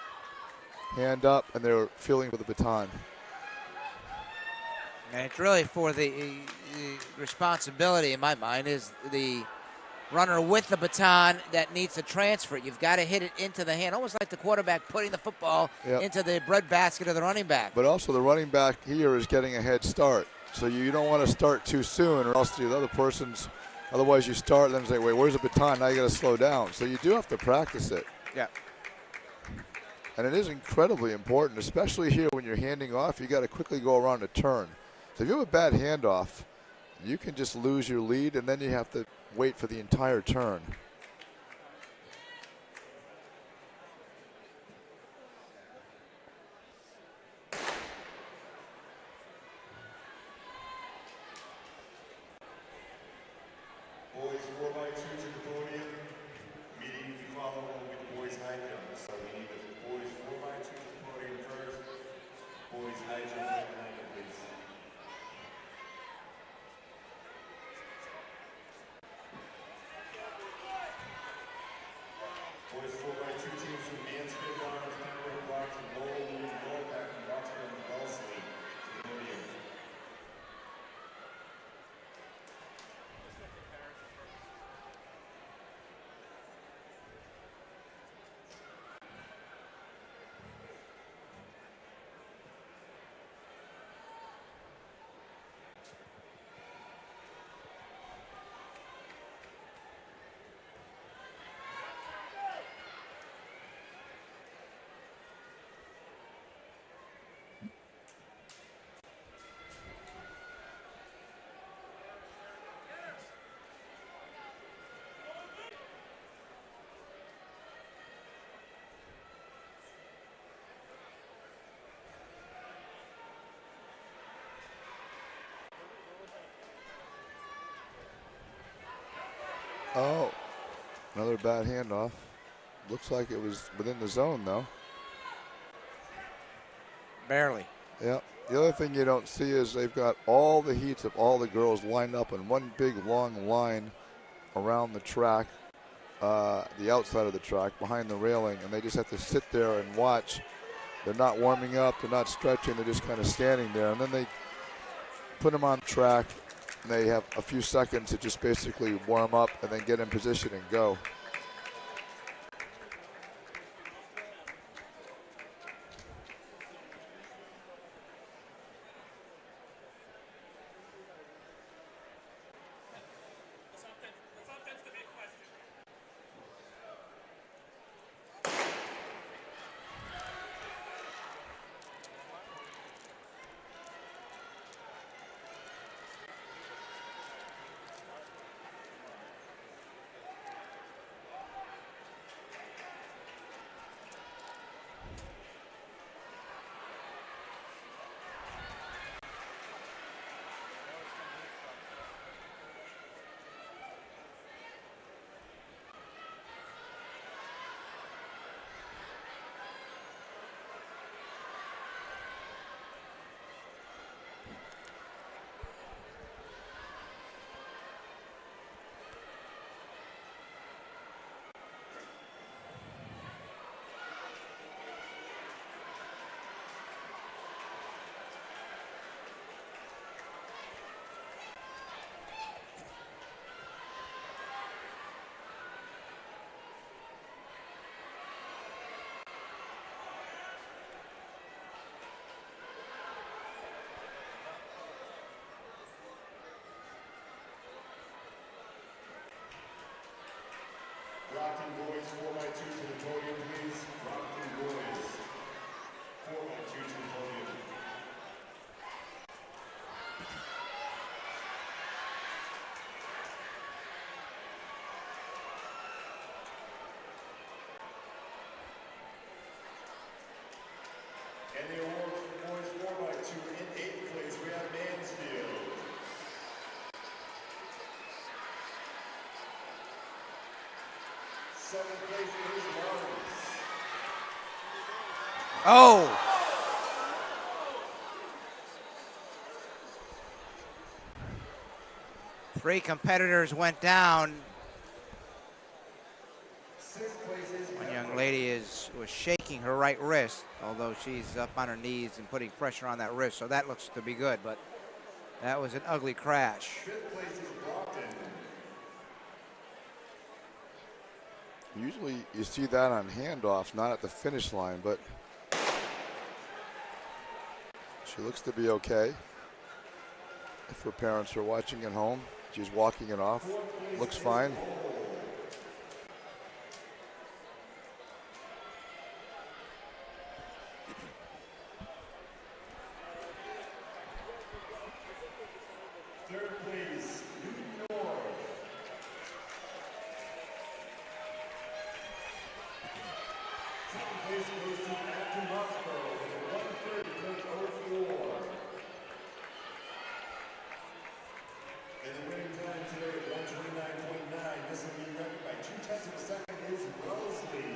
[SPEAKER 2] hand up, and they're feeling for the baton.
[SPEAKER 1] And it's really for the responsibility, in my mind, is the runner with the baton that needs to transfer it. You've got to hit it into the hand, almost like the quarterback putting the football into the breadbasket of the running back.
[SPEAKER 2] But also the running back here is getting a head start. So you don't want to start too soon or else the other person's, otherwise you start and then say, wait, where's the baton? Now you got to slow down. So you do have to practice it.
[SPEAKER 1] Yeah.
[SPEAKER 2] And it is incredibly important, especially here when you're handing off, you got to quickly go around a turn. So if you have a bad handoff, you can just lose your lead and then you have to wait for the entire turn.
[SPEAKER 3] Boys 4x2 to the podium. Immediately follow will be the boys high jump. So we need the boys 4x2 to the podium first. Boys high jump right behind them, please. Boys 4x2 teams from Mansfield, Lawrence, Pembroke, Brockton, Lowell, Lee, Norfolk, and Roxbury, and Wellesley to the podium.
[SPEAKER 2] Oh, another bad handoff. Looks like it was within the zone, though.
[SPEAKER 1] Barely.
[SPEAKER 2] Yeah. The other thing you don't see is they've got all the heats of all the girls lined up in one big long line around the track. the outside of the track behind the railing, and they just have to sit there and watch. They're not warming up, they're not stretching, they're just kind of standing there. And then they put them on track, and they have a few seconds to just basically warm up and then get in position and go.
[SPEAKER 4] That's the big question.
[SPEAKER 3] Brockton boys, 4x2 to the podium, please. Brockton boys, 4x2 to the podium. And the award for the boys 4x2 in 8th place, we have Mansfield. 7th place is Lawrence.
[SPEAKER 1] Oh! Three competitors went down.
[SPEAKER 3] 6th place is
[SPEAKER 1] One young lady was shaking her right wrist, although she's up on her knees and putting pressure on that wrist, so that looks to be good, but that was an ugly crash.
[SPEAKER 3] 5th place is Brockton.
[SPEAKER 2] Usually you see that on handoffs, not at the finish line, but she looks to be okay. If her parents are watching at home, she's walking it off. Looks fine.
[SPEAKER 3] Third place, New York. Second place goes to Acton Roxborough with a 1:30.04. And the winning time today at 1:29.9. This will be reckoned by 0.2 of a second is Wellesley.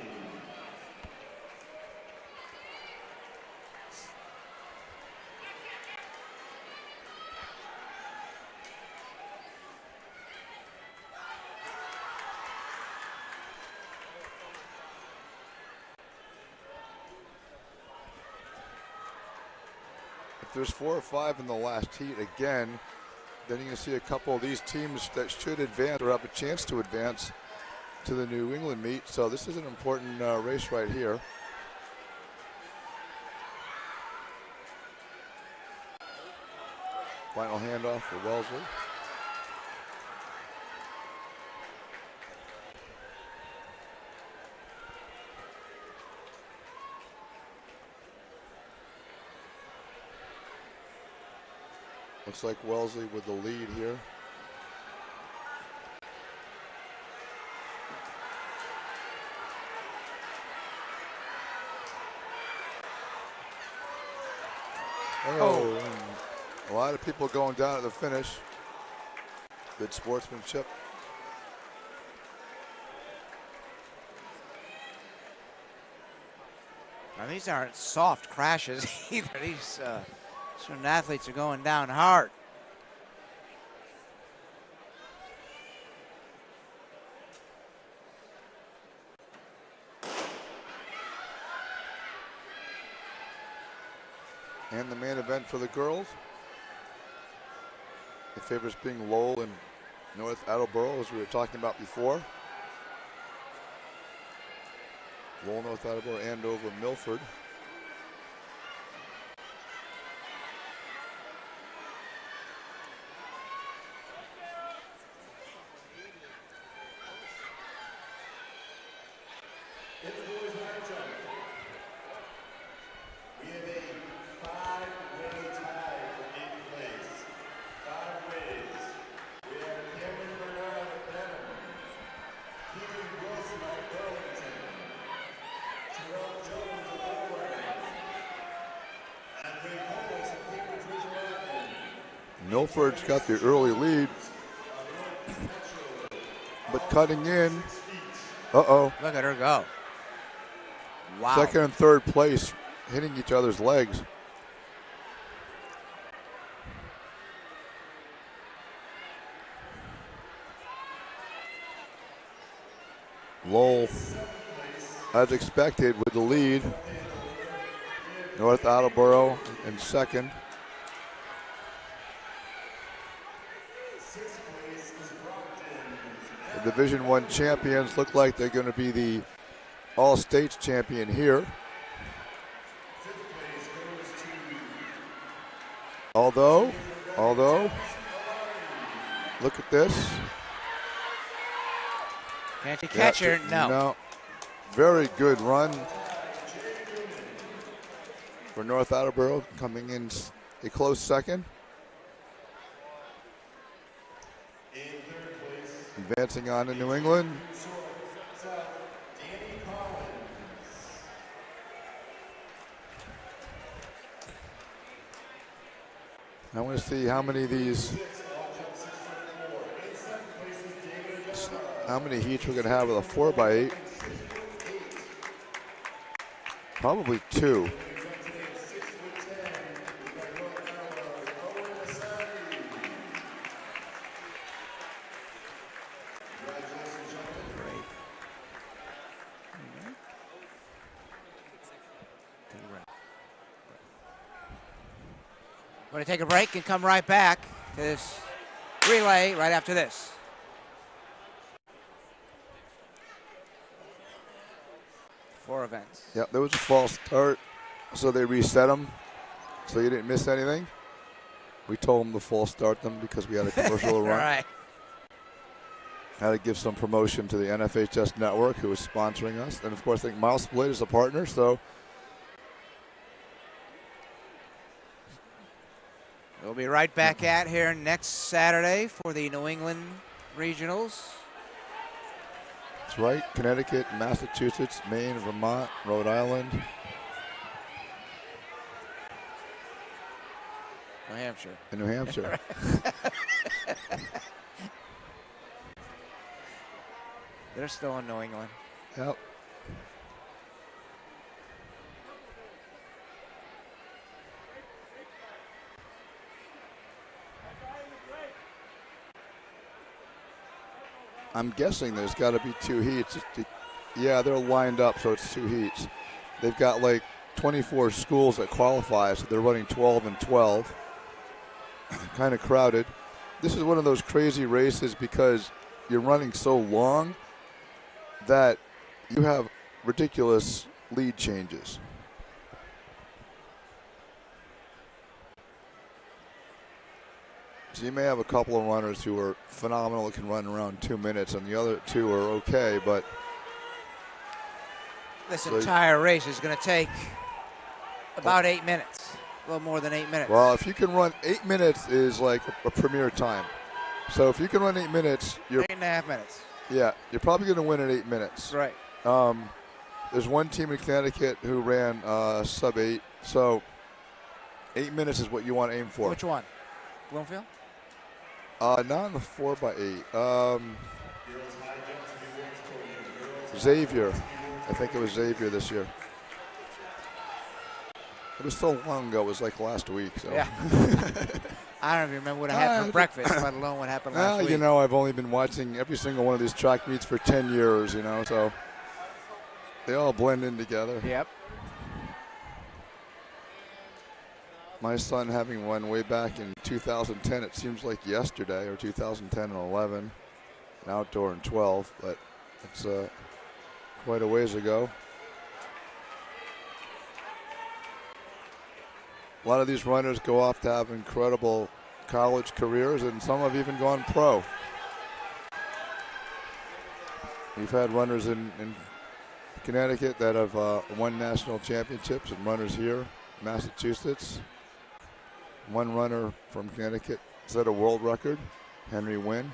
[SPEAKER 2] If there's 4 or 5 in the last heat again, then you're going to see a couple of these teams that should advance or have a chance to advance to the New England meet. So this is an important race right here. Final handoff for Wellesley. Looks like Wellesley with the lead here. Oh, and a lot of people going down at the finish. Good sportsmanship.
[SPEAKER 1] Now, these aren't soft crashes either. These student athletes are going down hard.
[SPEAKER 2] And the main event for the girls. The favorites being Lowell and North Attleboro, as we were talking about before. Lowell, North Attleboro, Andover, Milford. Milford's got the early lead, but cutting in. Uh-oh.
[SPEAKER 1] Look at her go. Wow.
[SPEAKER 2] Second and third place, hitting each other's legs. Lowell, as expected, with the lead. North Attleboro in second. The Division I champions look like they're going to be the All-States champion here. Although, look at this.
[SPEAKER 1] Can't you catch her? No.
[SPEAKER 2] No. Very good run for North Attleboro, coming in a close second. Advancing on to New England. I want to see how many of these, how many heats we're going to have with a 4x8. Probably 2.
[SPEAKER 1] We're going to take a break and come right back to this relay right after this. Four events.
[SPEAKER 2] Yep, there was a false start, so they reset them, so you didn't miss anything. We told them to false start them because we had a commercial to run.
[SPEAKER 1] Right.
[SPEAKER 2] Had to give some promotion to the NFHS network, who was sponsoring us, and of course, I think Miles Split is a partner. So
[SPEAKER 1] we'll be right back at here next Saturday for the New England Regionals.
[SPEAKER 2] that's right. Connecticut, Massachusetts, Maine, Vermont, Rhode Island.
[SPEAKER 1] New Hampshire.
[SPEAKER 2] And New Hampshire.
[SPEAKER 1] They're still in New England.
[SPEAKER 2] Yep. I'm guessing there's got to be 2 heats. Yeah, they're lined up, so it's 2 heats. They've got like 24 schools that qualify, so they're running 12 and 12. Kind of crowded. This is one of those crazy races because you're running so long that you have ridiculous lead changes. So you may have a couple of runners who are phenomenal that can run around 2 minutes, and the other 2 are okay, but
[SPEAKER 1] This entire race is going to take about 8 minutes, a little more than 8 minutes.
[SPEAKER 2] well, if you can run 8 minutes is like a premier time. So if you can run 8 minutes, you're
[SPEAKER 1] 8.5 minutes.
[SPEAKER 2] yeah, you're probably going to win in 8 minutes.
[SPEAKER 1] Right.
[SPEAKER 2] There's one team in Connecticut who ran sub 8, so 8 minutes is what you want to aim for.
[SPEAKER 1] Which one? Bloomfield?
[SPEAKER 2] Not on the 4x8. Xavier. I think it was Xavier this year. It was so long ago. It was like last week. So.
[SPEAKER 1] Yeah. I don't even remember what I had for breakfast, let alone what happened last week.
[SPEAKER 2] You know, I've only been watching every single one of these track meets for 10 years, you know, so they all blend in together.
[SPEAKER 1] Yep.
[SPEAKER 2] My son having won way back in 2010, it seems like yesterday, or 2010 and 11, an outdoor in 12, but it's quite a ways ago. A lot of these runners go off to have incredible college careers, and some have even gone pro. We've had runners in Connecticut that have won national championships, and runners here, Massachusetts. One runner from Connecticut set a world record, Henry Wynn.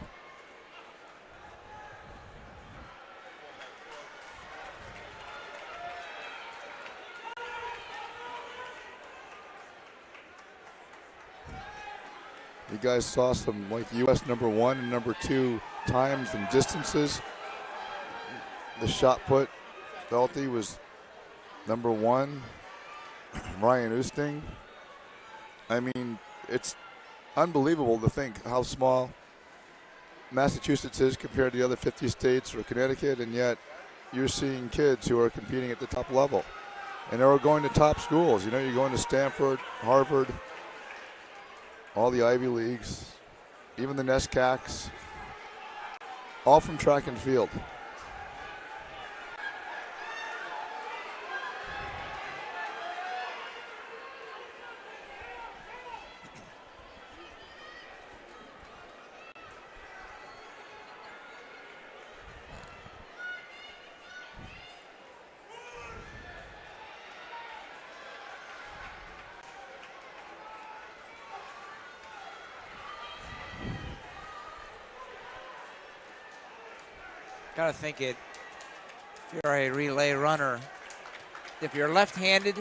[SPEAKER 2] You guys saw some like U.S. #1 and #2 times and distances. The shot put, Felty was #1. Ryan Oosting. I mean, it's unbelievable to think how small Massachusetts is compared to the other 50 states or Connecticut, and yet you're seeing kids who are competing at the top level. And they're going to top schools. You know, you're going to Stanford, Harvard, all the Ivy Leagues, even the NESCACs, all from track and field.
[SPEAKER 1] Gotta think it, if you're a relay runner, if you're left-handed,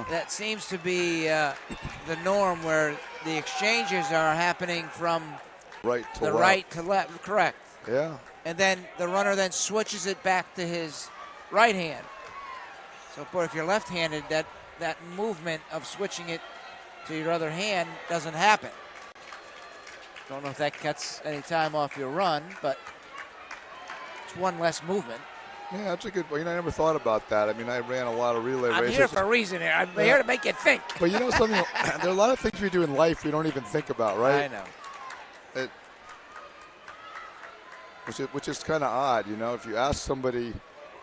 [SPEAKER 1] that seems to be the norm, where the exchanges are happening from
[SPEAKER 2] right to
[SPEAKER 1] the
[SPEAKER 2] left.
[SPEAKER 1] right to left, correct.
[SPEAKER 2] Yeah.
[SPEAKER 1] And then the runner then switches it back to his right hand. So, boy, if you're left-handed, that movement of switching it to your other hand doesn't happen. Don't know if that cuts any time off your run, but it's one less movement.
[SPEAKER 2] Yeah, that's a good point. You know, I never thought about that. I mean, I ran a lot of relay races.
[SPEAKER 1] I'm here for a reason here. I'm here to make you think.
[SPEAKER 2] But you know something? There are a lot of things we do in life we don't even think about, right?
[SPEAKER 1] I know.
[SPEAKER 2] Which is kind of odd, you know. If you ask somebody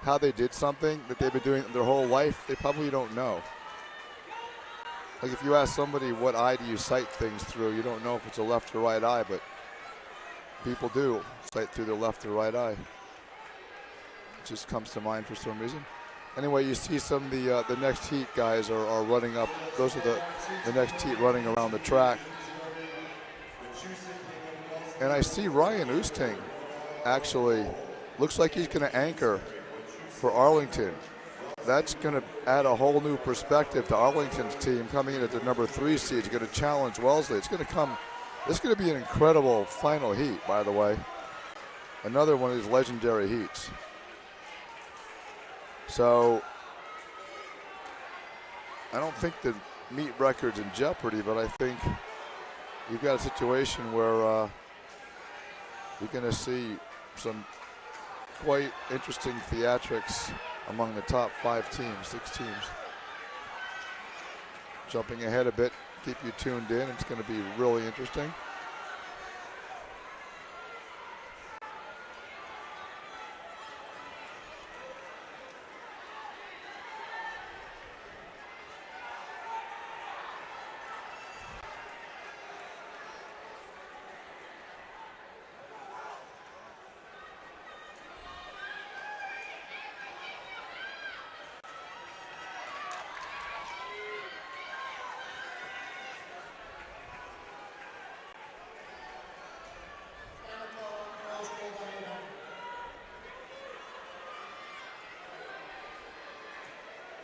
[SPEAKER 2] how they did something that they've been doing their whole life, they probably don't know. Like if you ask somebody what eye do you sight things through, you don't know if it's a left or right eye, but people do sight through their left or right eye. It just comes to mind for some reason. Anyway, you see some of the next heat guys are running up. Those are the next heat running around the track. And I see Ryan Oosting actually looks like he's going to anchor for Arlington. That's going to add a whole new perspective to Arlington's team coming in at the #3 seed. He's going to challenge Wellesley. It's going to come. This is going to be an incredible final heat, by the way. Another one of these legendary heats. So I don't think the meet record's in jeopardy, but I think you've got a situation where you're going to see some quite interesting theatrics among the top 6 teams. Jumping ahead a bit, keep you tuned in. It's going to be really interesting.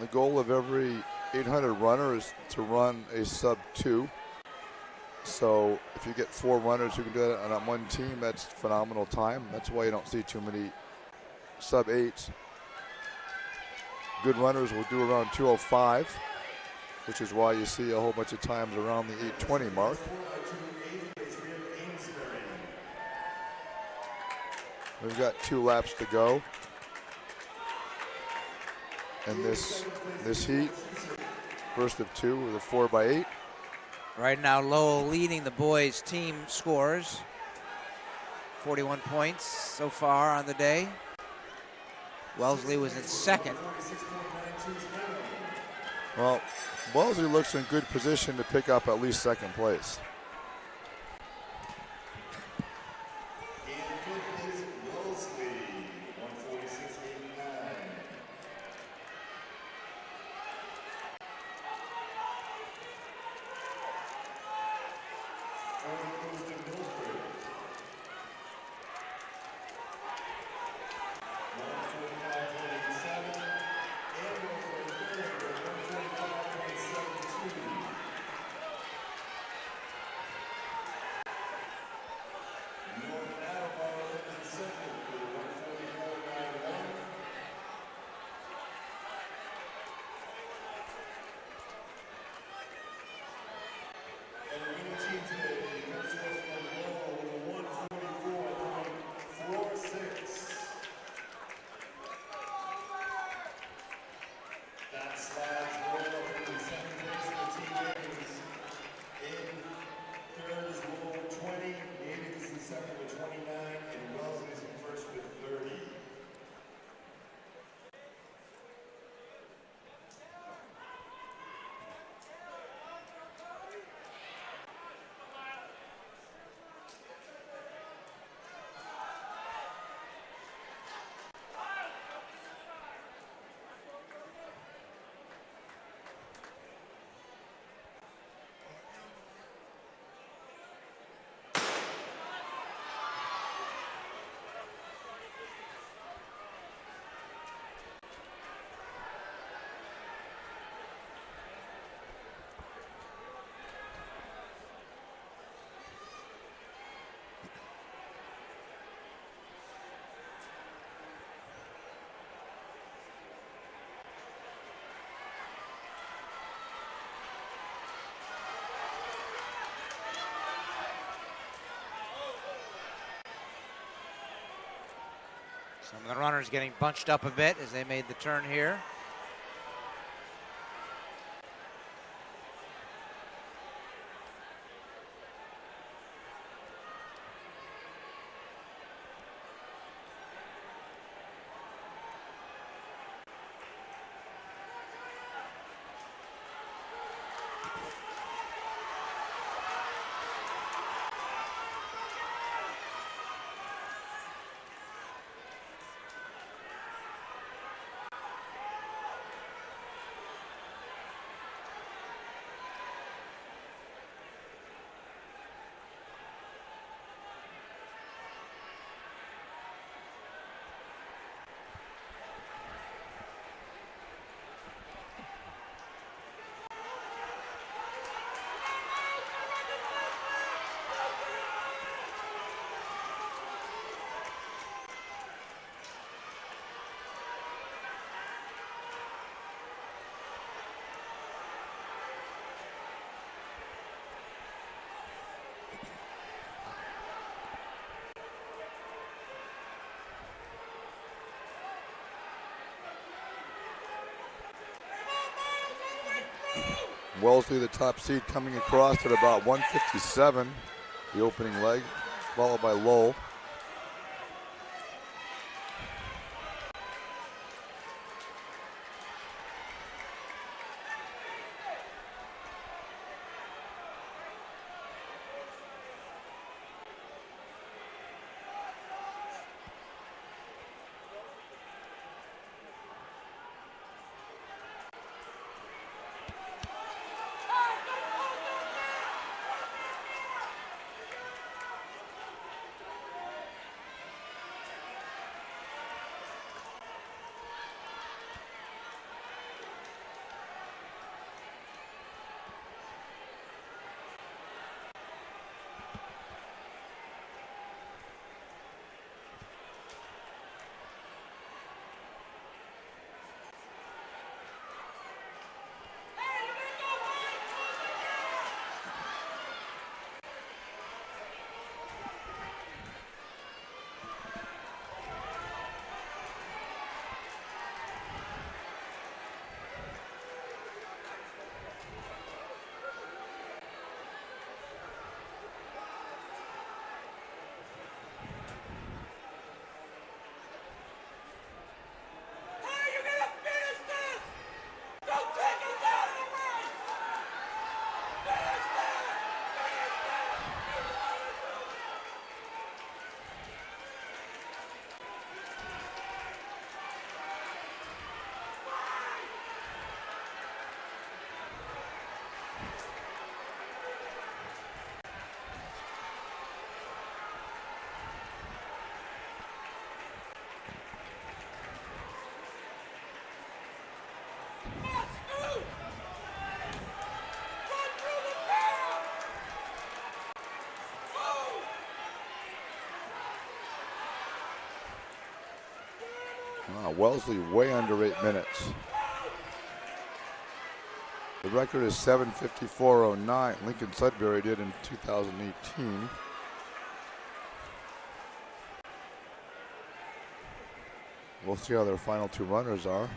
[SPEAKER 2] The goal of every 800 runner is to run a sub-2. So if you get 4 runners who can do that on one team, that's phenomenal time. That's why you don't see too many sub-8s. Good runners will do around 2:05, which is why you see a whole bunch of times around the 8:20 mark. We've got 2 laps to go. And this heat, First of two with a 4x8.
[SPEAKER 1] Right now, Lowell leading the boys' team scores. 41 points so far on the day. Wellesley was in second.
[SPEAKER 2] Well, Wellesley looks in good position to pick up at least second place.
[SPEAKER 3] And fifth is Wellesley, 146.89. Fourth goes to Milford, 145.87. And Milford third with 145.72. North Attleboro in second with 144.91. And the winning team today comes to us from Lowell with a 144.46. That slides Lowell up in second place in the team ratings. In third is Lowell 20, Natick is in second with 29, and Wellesley is in first with 30.
[SPEAKER 1] Some of the runners getting bunched up a bit as they made the turn here.
[SPEAKER 2] Wellesley, the top seed, coming across at about 157, the opening leg, followed by Lowell. Wellesley way under 8 minutes. The record is 7:54.09. Lincoln Sudbury did in 2018. We'll see how their final two runners are.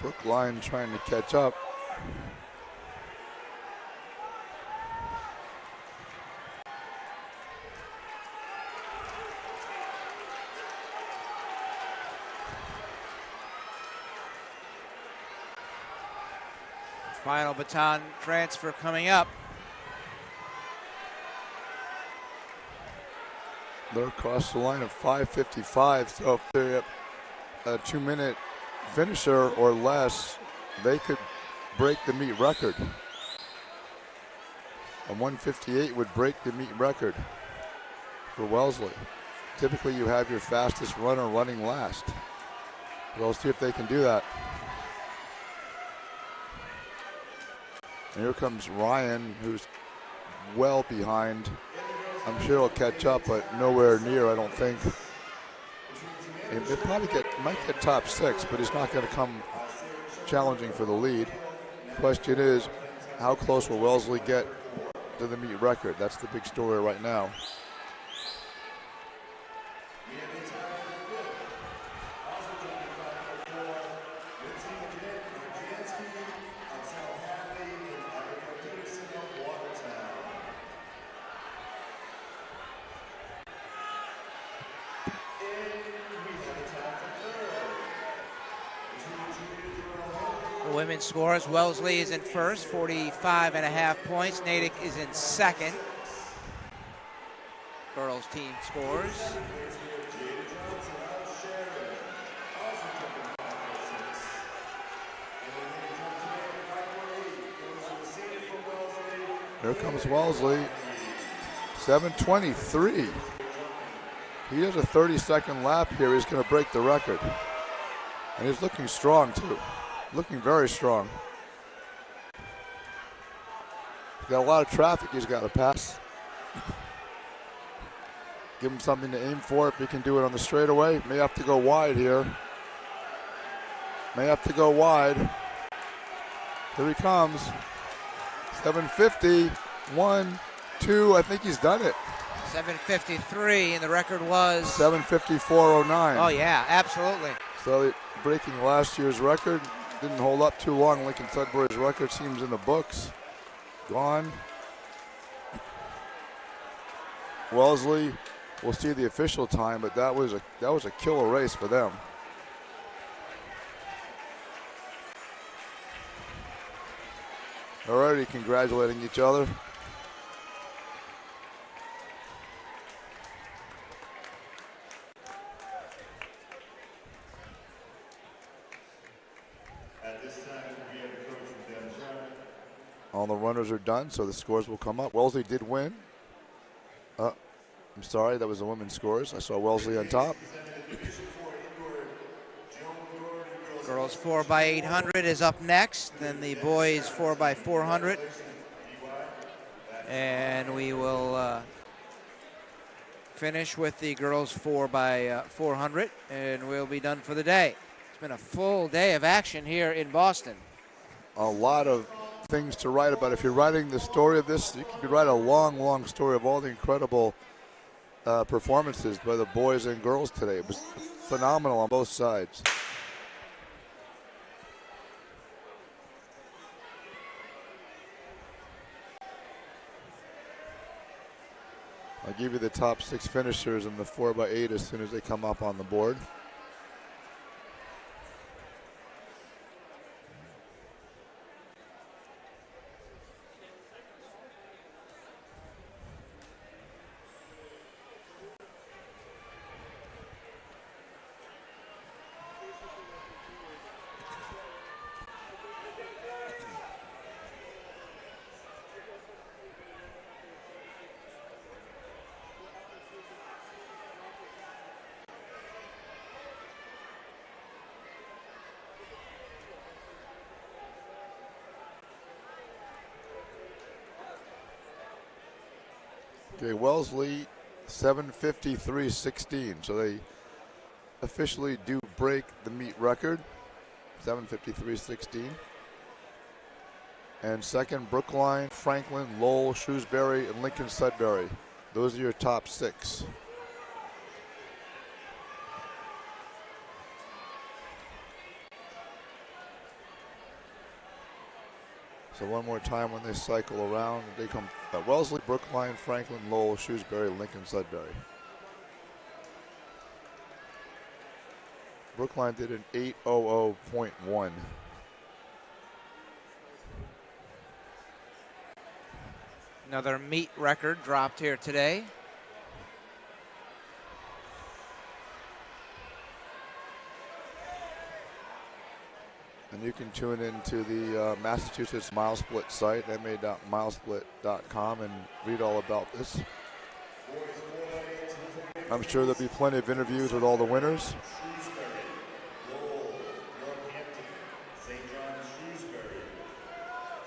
[SPEAKER 2] Brookline trying to catch up.
[SPEAKER 1] Final baton transfer coming up.
[SPEAKER 2] They're across the line of 5:55, so if they're a 2-minute finisher or less, they could break the meet record. A 1:58 would break the meet record for Wellesley. Typically you have your fastest runner running last. We'll see if they can do that. And here comes Ryan, who's well behind. I'm sure he'll catch up, but nowhere near, I don't think. They probably might get top 6, but he's not going to come challenging for the lead. Question is, how close will Wellesley get to the meet record? That's the big story right now.
[SPEAKER 1] Women's scores. Wellesley is in first, 45.5 points. Natick is in second. Girls team scores.
[SPEAKER 2] Here comes Wellesley, 7:23. He does a 30-second lap here. He's going to break the record. And he's looking strong, too. Looking very strong. He's got a lot of traffic he's got to pass. Give him something to aim for if he can do it on the straightaway. May have to go wide here. May have to go wide. Here he comes. 7:50, 1, 2, I think he's done it.
[SPEAKER 1] 7:53, and the record was
[SPEAKER 2] 7:54.09.
[SPEAKER 1] Oh yeah, absolutely.
[SPEAKER 2] So breaking last year's record. Didn't hold up too long. Lincoln Sudbury's record seems in the books. Gone. Wellesley, we'll see the official time, but that was a killer race for them. Already congratulating each other. All the runners are done, so the scores will come up. Wellesley did win. I'm sorry, that was the women's scores. I saw Wellesley on top.
[SPEAKER 1] Girls 4x800 is up next, then the boys 4x400. And we will finish with the girls 4x400, and we'll be done for the day. It's been a full day of action here in Boston.
[SPEAKER 2] A lot of things to write about. If you're writing the story of this, you could write a long, long story of all the incredible performances by the boys and girls today. It was phenomenal on both sides. I'll give you the top 6 finishers in the 4x8 as soon as they come up on the board. Okay, Wellesley 7:53.16. So they officially do break the meet record, 7:53.16. And second, Brookline, Franklin, Lowell, Shrewsbury, and Lincoln Sudbury. Those are your top 6. So one more time when they cycle around, they come Wellesley, Brookline, Franklin, Lowell, Shrewsbury, Lincoln, Sudbury. Brookline did an 8:00.1.
[SPEAKER 1] Another meet record dropped here today.
[SPEAKER 2] And you can tune into the Massachusetts Mile Split site, ma.milesplit.com, and read all about this. I'm sure there'll be plenty of interviews with all the winners.
[SPEAKER 3] Shrewsbury, Lowell, Northampton, St. John's, Shrewsbury,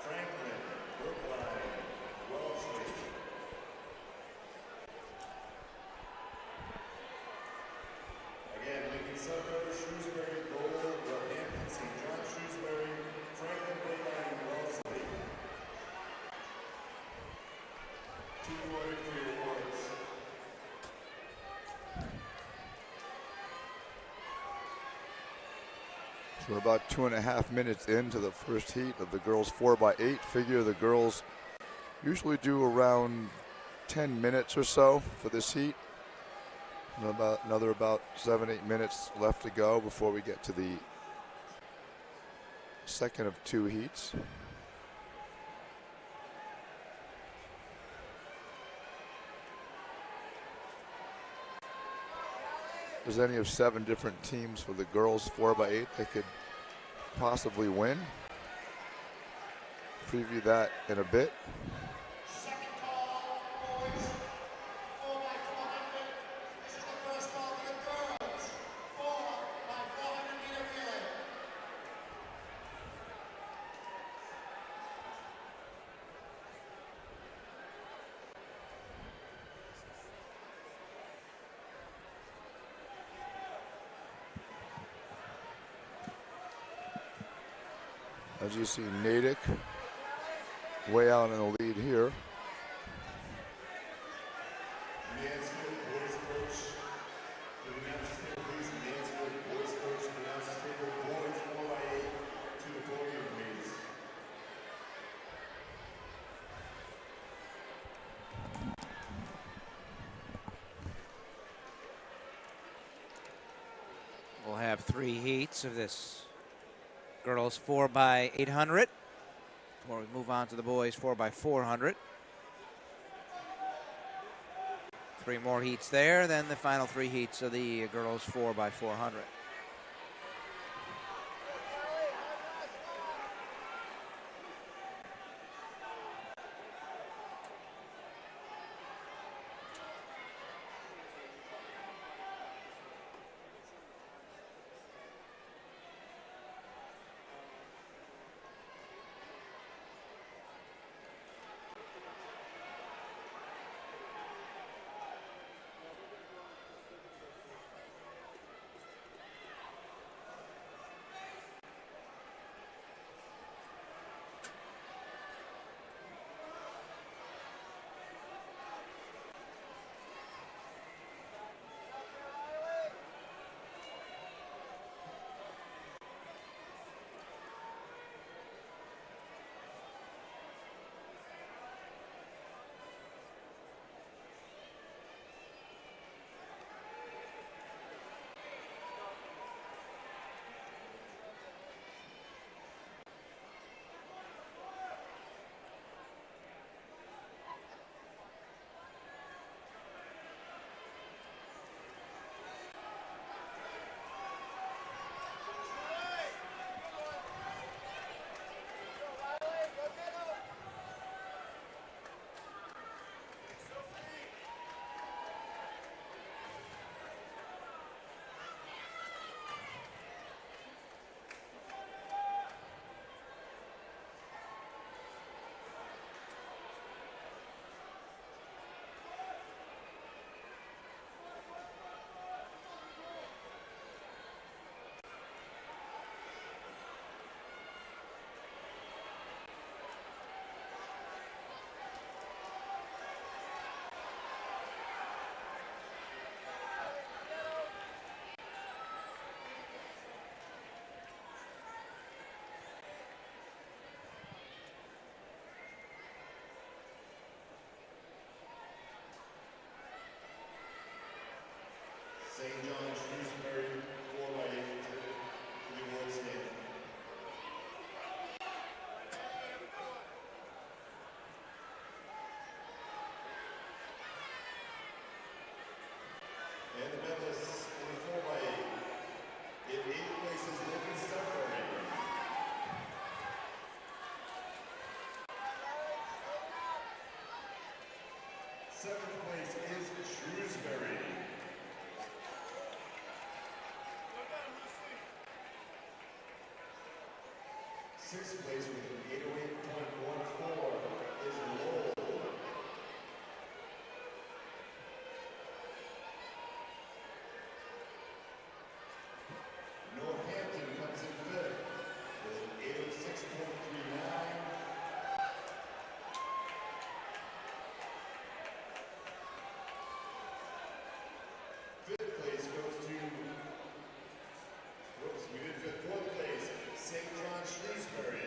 [SPEAKER 3] Franklin, Brookline, Wellesley. Again, Lincoln, Sudbury, Shrewsbury, Lowell, Northampton, St. John's, Shrewsbury, Franklin, Brookline, and Wellesley. 240 for your awards.
[SPEAKER 2] So we're about 2.5 minutes into the first heat of the girls 4x8. Figure the girls usually do around 10 minutes or so for this heat. And another about 7-8 minutes left to go before we get to the second of 2 heats. There's any of 7 different teams for the girls 4x8 that could possibly win. Preview that in a bit.
[SPEAKER 3] Second call, boys, 4x400. This is the first call for the girls. 4x400 meter relay.
[SPEAKER 2] As you see, Natick way out in the lead here.
[SPEAKER 3] Mansfield, boys coach. To the announcer's table, please. Mansfield, boys coach. To the announcer's table, boys 4x8 to the podium, please.
[SPEAKER 1] We'll have 3 heats of this girls 4x800 before we move on to the boys 4x400. 3 more heats there, then the final 3 heats of the girls 4x400.
[SPEAKER 3] St. John Shrewsbury 4x8 to the award stand. And the medalists in the 4x8. In 8th place is Lincoln Sudbury. 7th place is Shrewsbury. 6th place with an 808.14 is Lowell. 4th place, St. John Shrewsbury.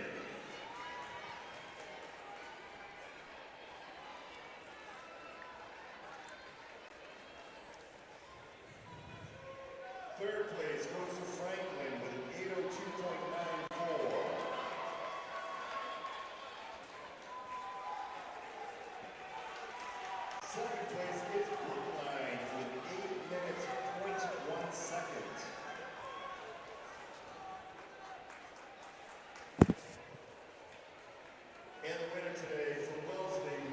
[SPEAKER 3] 3rd place goes to Franklin with an 802.94. 2nd place is Brookline with 8 minutes, 0.1 seconds. And the winner today from Wellesley,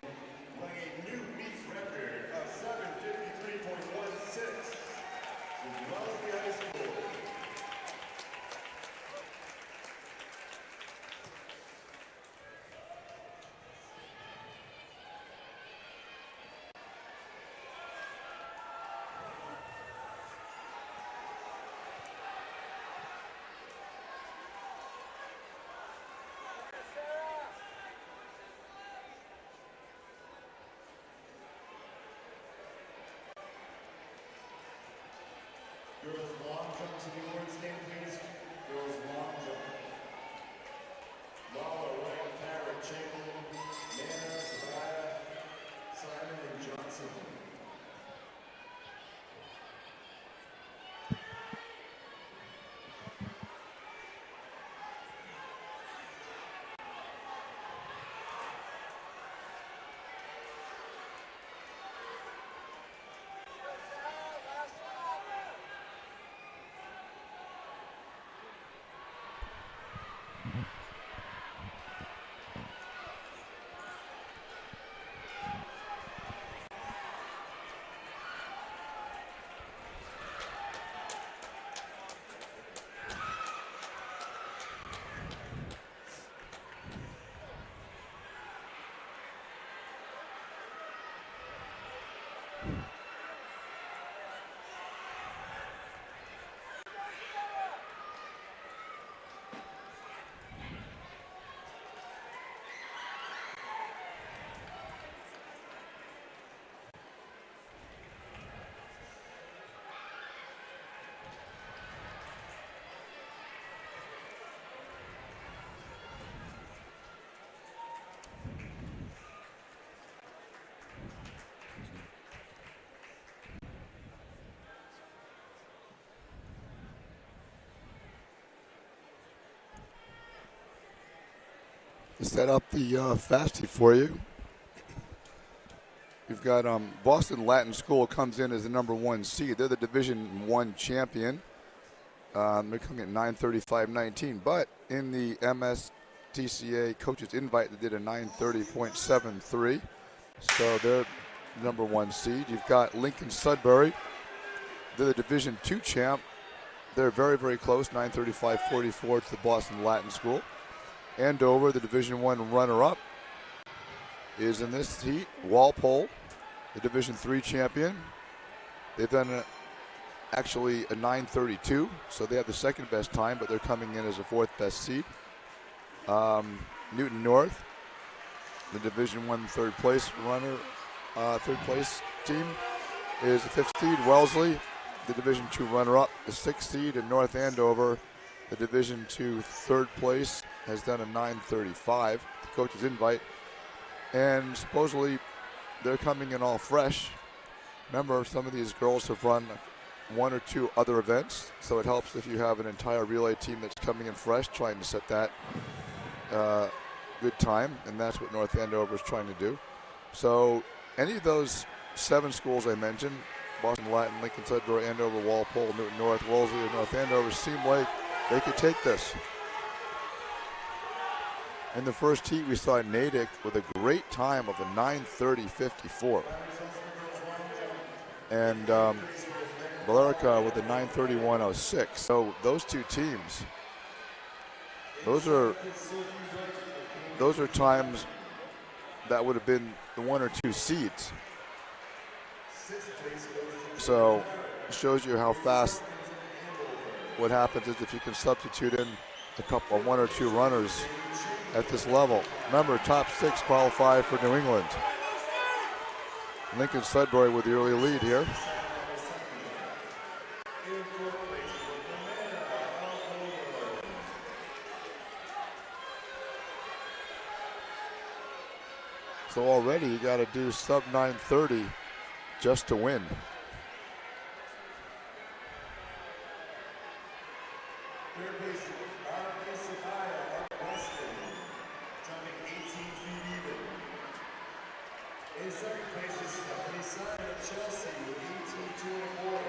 [SPEAKER 3] running a new meet record of 7:53.16 with Wellesley High School. Girls long jump to the award stand, please. Girls long jump. Lala, Ryan, Parrott, Chamberlain, Nana, Soraya, Simon, and Johnson.
[SPEAKER 2] To set up the fasty for you, we've got Boston Latin School comes in as the #1 seed. They're the Division I champion. They're coming at 9:35.19, but in the MSTCA coaches invite, they did a 9:30.73, so they're the #1 seed. You've got Lincoln Sudbury. They're the Division II champ. They're very, very close, 9:35.44 to the Boston Latin School. Andover, the Division I runner-up, is in this heat. Walpole, the Division III champion. They've done actually a 9:32, so they have the second best time, but they're coming in as a 4th best seed. Newton North, the Division I third place team, is the 5th seed. Wellesley, the Division II runner-up, the 6th seed. And North Andover, the Division II third place, has done a 9:35, the coach's invite, and supposedly they're coming in all fresh. Remember, some of these girls have run one or two other events, so it helps if you have an entire relay team that's coming in fresh, trying to set that good time, and that's what North Andover is trying to do. So any of those 7 schools I mentioned, Boston Latin, Lincoln Sudbury, Andover, Walpole, Newton North, Wellesley, or North Andover, seem like they could take this. In the first heat, we saw Natick with a great time of a 9:30.54. And Billerica with a 9:31.06. So those two teams, those are times that would have been the 1 or 2 seeds. So it shows you how fast what happens is if you can substitute in a couple, 1 or 2 runners at this level. Remember, top 6 qualify for New England. Lincoln Sudbury with the early lead here. So already you got to do sub 9:30 just to win.
[SPEAKER 3] In second place is Messiah Chelsea with 18.225.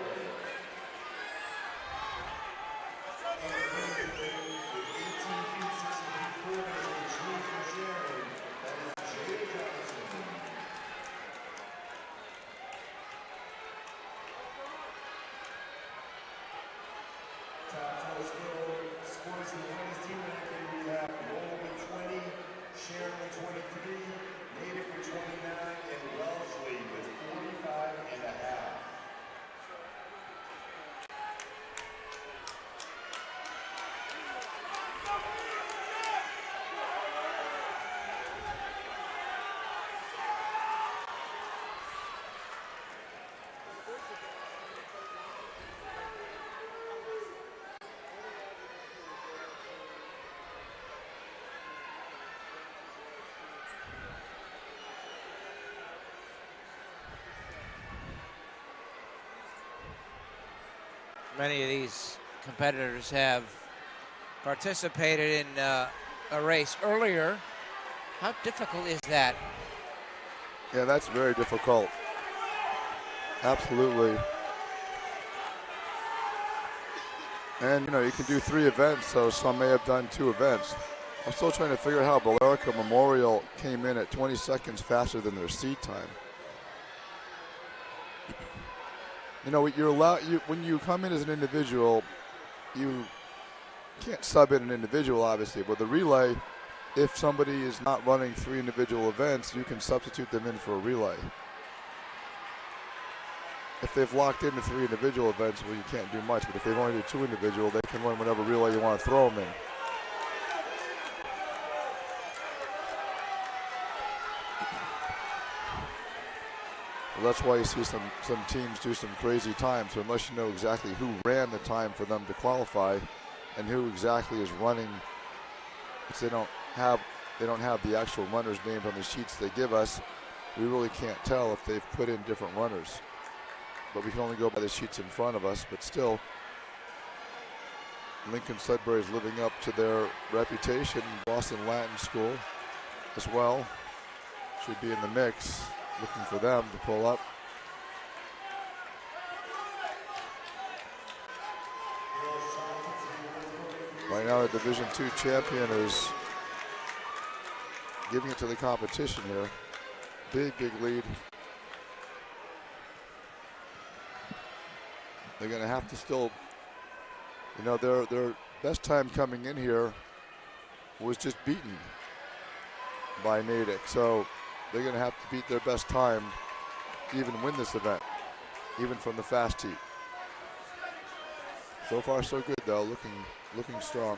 [SPEAKER 3] With 18 feet 6 3/4 and June for Sharon. That is Jay Johnson. Top 4 scores in the women's team ranking. We have Lowell with 20, Sharon with 23, Natick with 29, and Wellesley with 45.5.
[SPEAKER 1] Many of these competitors have participated in a race earlier. How difficult is that?
[SPEAKER 2] Yeah, that's very difficult. Absolutely. And, you know, you can do 3 events, so some may have done 2 events. I'm still trying to figure out how Billerica Memorial came in at 20 seconds faster than their seed time. You know, you're allowed, when you come in as an individual, you can't sub in an individual, obviously, but the relay, if somebody is not running 3 individual events, you can substitute them in for a relay. If they've locked into 3 individual events, well, you can't do much, but if they've only do 2 individual, they can run whatever relay you want to throw them in. Well, that's why you see some teams do some crazy times. So unless you know exactly who ran the time for them to qualify and who exactly is running, because they don't have the actual runners named on the sheets they give us, we really can't tell if they've put in different runners. But we can only go by the sheets in front of us. But still, Lincoln Sudbury is living up to their reputation. Boston Latin School as well should be in the mix. Looking for them to pull up. Right now the Division II champion is giving it to the competition here. Big lead. They're going to have to still, you know, their best time coming in here was just beaten by Natick. So they're going to have to beat their best time to even win this event, even from the fast heat. So far, so good, though. Looking strong.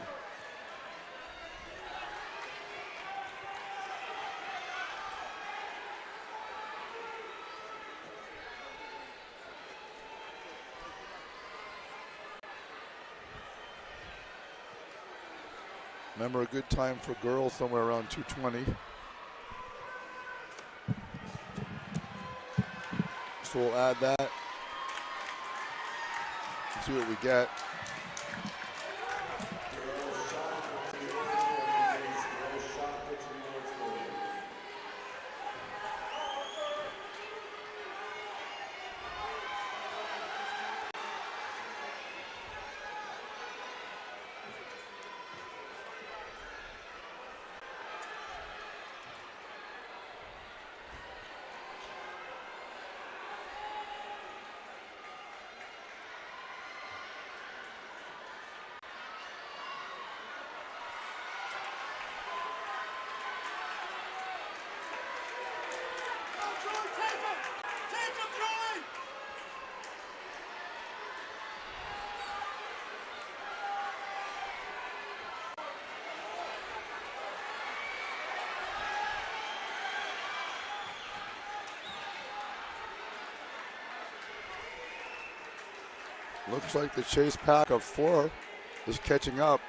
[SPEAKER 2] Remember, a good time for girls somewhere around 2:20. So we'll add that. See what we get. Looks like the chase pack of 4 is catching up.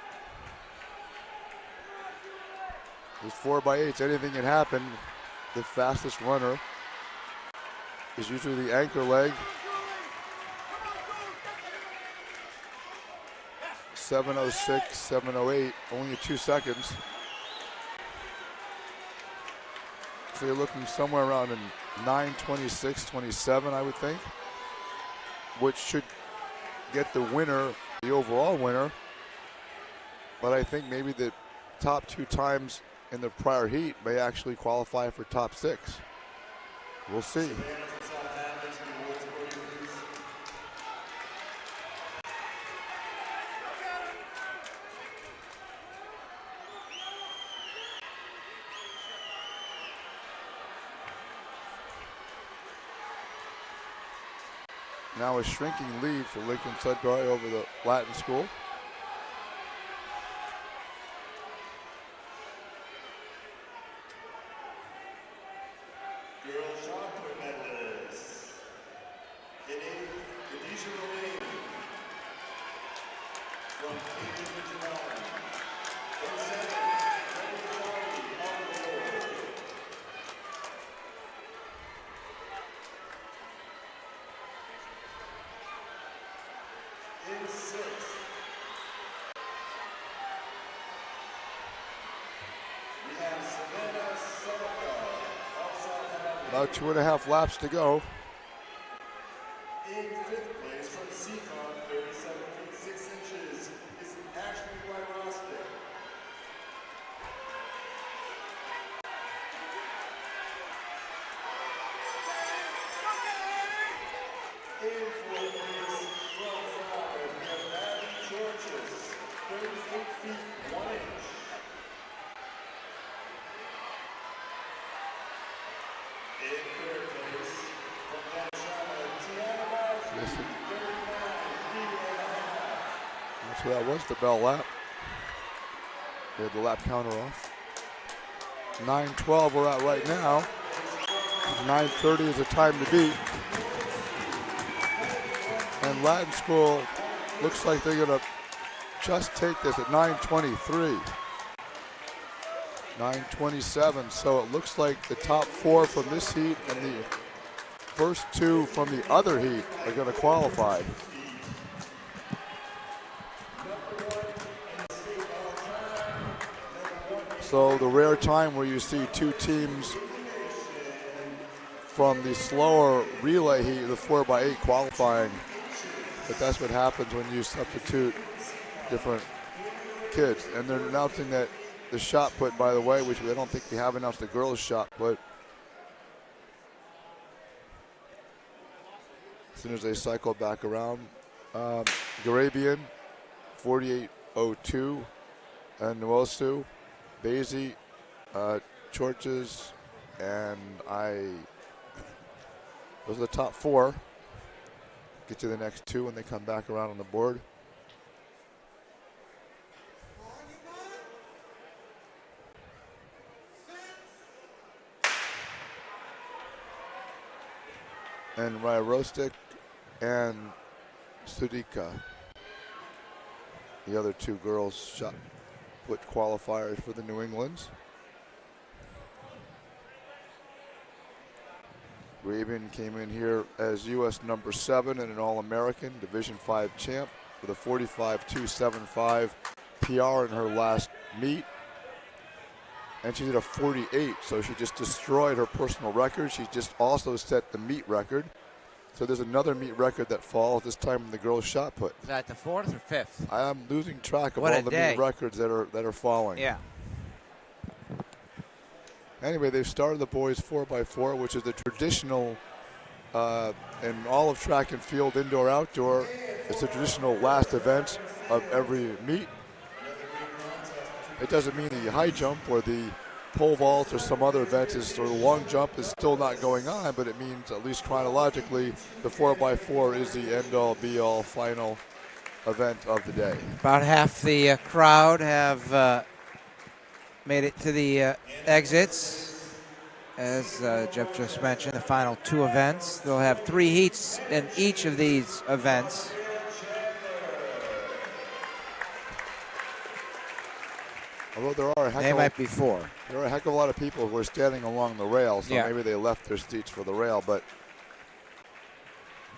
[SPEAKER 2] With 4x8s, anything can happen. The fastest runner is usually the anchor leg. 7:06, 7:08, only 2 seconds. So you're looking somewhere around a 9:26, 27, I would think, which should get the winner, the overall winner. But I think maybe the top 2 times in the prior heat may actually qualify for top 6. We'll see. Now a shrinking lead for Lincoln Sudbury over the Latin School.
[SPEAKER 3] Girls shot put medalists. Khadijah Lane from Cambridge, Maryland. In second, in sixth, we have Savannah Selica, also
[SPEAKER 2] About 2.5 laps to go.
[SPEAKER 3] in fifth place from Seacon, 37 feet 6 inches, is Ashley Wyrostic. In fourth place from Florida, we have Abby Georges, 38 feet 1 inch. In third place from Venezuela, Tiana Bosby,
[SPEAKER 2] Yes,
[SPEAKER 3] 39 feet and a half.
[SPEAKER 2] so that was the bell lap. They had the lap counter off. 9:12 we're at right now. 9:30 is the time to beat. And Latin School looks like they're going to just take this at 9:23. 9:27, so it looks like the top 4 from this heat and the first 2 from the other heat are going to qualify. So the rare time where you see 2 teams from the slower relay heat, the 4x8 qualifying, but that's what happens when you substitute different kids. And they're announcing that the shot put, by the way, which I don't think we have announced the girls' shot put. As soon as they cycle back around. Garabian, 48.02, and Nuosu, Basie, Chorches, and those are the top 4. Get to the next 2 when they come back around on the board. And Raya Rostic and Sudika, the other 2 girls shot put qualifiers for the New Englands. Raven came in here as U.S. number 7 and an All-American, Division 5 champ with a 45.275 PR in her last meet. And she did a 48, so she just destroyed her personal record. She just also set the meet record. So there's another meet record that falls, this time in the girls' shot put.
[SPEAKER 1] Is that the 4th or 5th?
[SPEAKER 2] I'm losing track of
[SPEAKER 1] What
[SPEAKER 2] all
[SPEAKER 1] a
[SPEAKER 2] the
[SPEAKER 1] day.
[SPEAKER 2] meet records that are falling.
[SPEAKER 1] Yeah.
[SPEAKER 2] Anyway, they've started the boys 4x4, which is the traditional in all of track and field, indoor, outdoor. It's the traditional last event of every meet. It doesn't mean the high jump or the pole vault or some other event or the long jump is still not going on, but it means, at least chronologically, the 4x4 is the end-all, be-all, final event of the day.
[SPEAKER 1] About half the crowd have made it to the exits. As Jeff just mentioned, the final 2 events. They'll have 3 heats in each of these events.
[SPEAKER 2] Although there are
[SPEAKER 1] They might be 4.
[SPEAKER 2] there are a heck of a lot of people who are standing along the rail, so
[SPEAKER 1] Yeah.
[SPEAKER 2] maybe they left their seats for the rail. But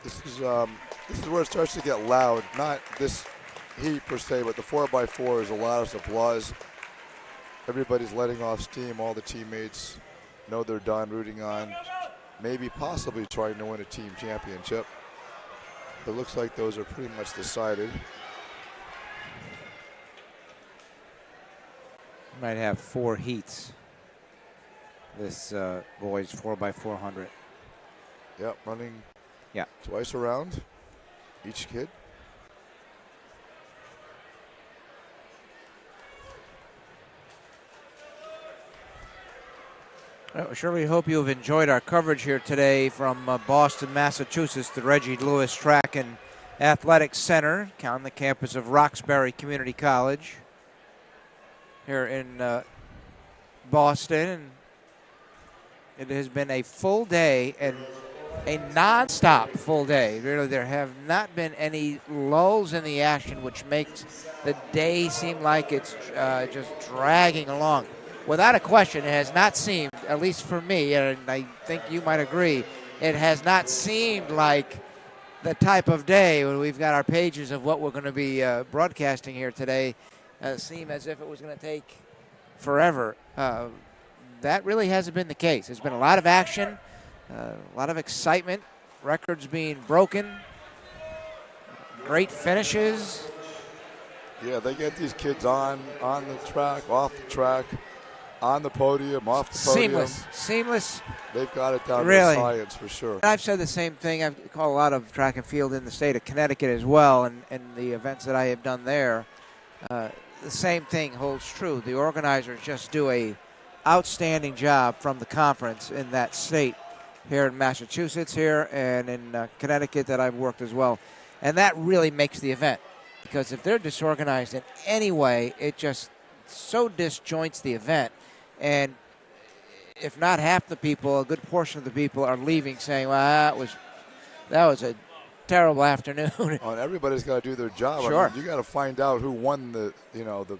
[SPEAKER 2] this is where it starts to get loud. Not this heat per se, but the 4x4 is a lot of applause. Everybody's letting off steam. All the teammates know they're done rooting on, maybe possibly trying to win a team championship. But it looks like those are pretty much decided.
[SPEAKER 1] Might have 4 heats. This boys 4x400.
[SPEAKER 2] Yep, running
[SPEAKER 1] Yeah.
[SPEAKER 2] twice around each kid.
[SPEAKER 1] Well, we surely hope you have enjoyed our coverage here today from Boston, Massachusetts, the Reggie Lewis Track and Athletics Center on the campus of Roxbury Community College here in Boston. And it has been a full day and a non-stop full day. Really, there have not been any lulls in the action, which makes the day seem like it's just dragging along. Without a question, it has not seemed, at least for me, and I think you might agree, it has not seemed like the type of day when we've got our pages of what we're going to be broadcasting here today seem as if it was going to take forever. That really hasn't been the case. There's been a lot of action, a lot of excitement, records being broken, great finishes.
[SPEAKER 2] Yeah, they get these kids on the track, off the track, on the podium, off the podium.
[SPEAKER 1] Seamless.
[SPEAKER 2] They've got it down
[SPEAKER 1] Really?
[SPEAKER 2] to science for sure.
[SPEAKER 1] I've said the same thing. I've called a lot of track and field in the state of Connecticut as well, and the events that I have done there. The same thing holds true. The organizers just do a outstanding job from the conference in that state, here in Massachusetts here and in Connecticut that I've worked as well. And that really makes the event, because if they're disorganized in any way, it just so disjoints the event. And if not half the people, a good portion of the people are leaving saying, well, that was a terrible afternoon.
[SPEAKER 2] Oh, and everybody's got to do their job.
[SPEAKER 1] Sure.
[SPEAKER 2] I mean, you got to find out who won the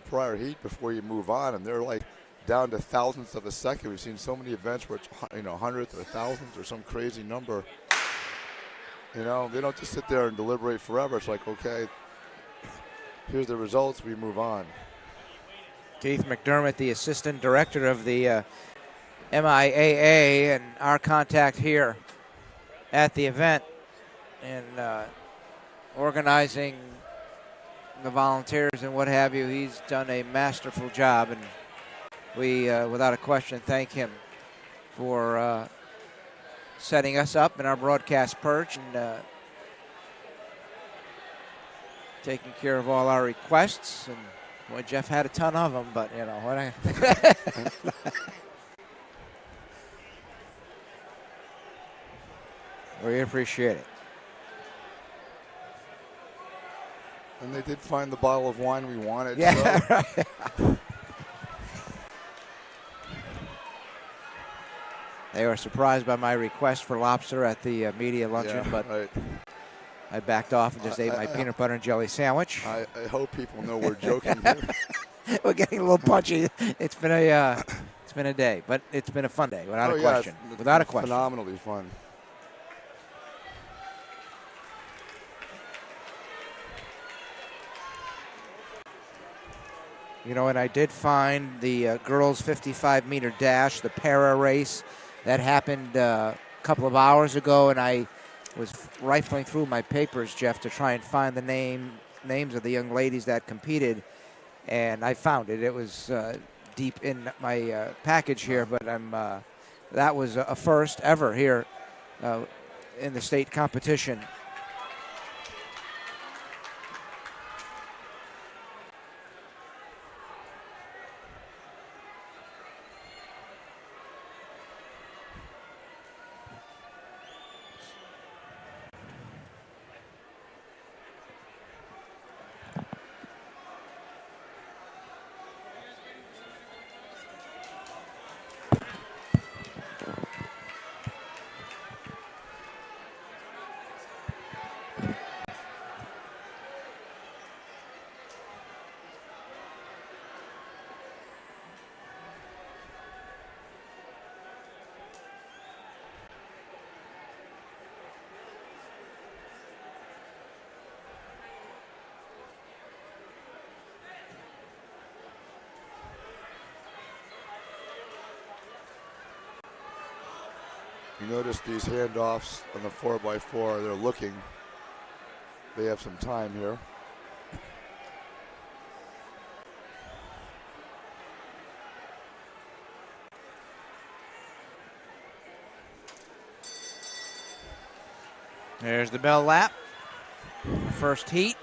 [SPEAKER 2] prior heat before you move on, and they're like down to thousandths of a second. We've seen so many events where it's hundredths or thousandths or some crazy number. They don't just sit there and deliberate forever. It's like, okay, here's the results, we move on.
[SPEAKER 1] Keith McDermott, the assistant director of the MIAA, and our contact here at the event and organizing the volunteers and what have you. He's done a masterful job, and we, without a question, thank him for setting us up in our broadcast perch and taking care of all our requests. And boy, Jeff had a ton of them, but what we appreciate it.
[SPEAKER 2] And they did find the bottle of wine we wanted.
[SPEAKER 1] Yeah,
[SPEAKER 2] So.
[SPEAKER 1] right. They were surprised by my request for lobster at the media luncheon,
[SPEAKER 2] Yeah,
[SPEAKER 1] but
[SPEAKER 2] right.
[SPEAKER 1] I backed off and just ate my peanut butter and jelly sandwich.
[SPEAKER 2] I hope people know we're joking here.
[SPEAKER 1] We're getting a little punchy. It's been a day, but it's been a fun day, without a question.
[SPEAKER 2] It's
[SPEAKER 1] Without a
[SPEAKER 2] been
[SPEAKER 1] question.
[SPEAKER 2] phenomenally fun.
[SPEAKER 1] You know, and I did find the girls 55-meter dash, the para race, that happened a couple of hours ago, and I was rifling through my papers, Jeff, to try and find the names of the young ladies that competed, and I found it. It was deep in my package here, but that was a first ever here in the state competition.
[SPEAKER 2] You notice these handoffs on the 4x4, they're looking. They have some time here.
[SPEAKER 1] There's the bell lap. First heat.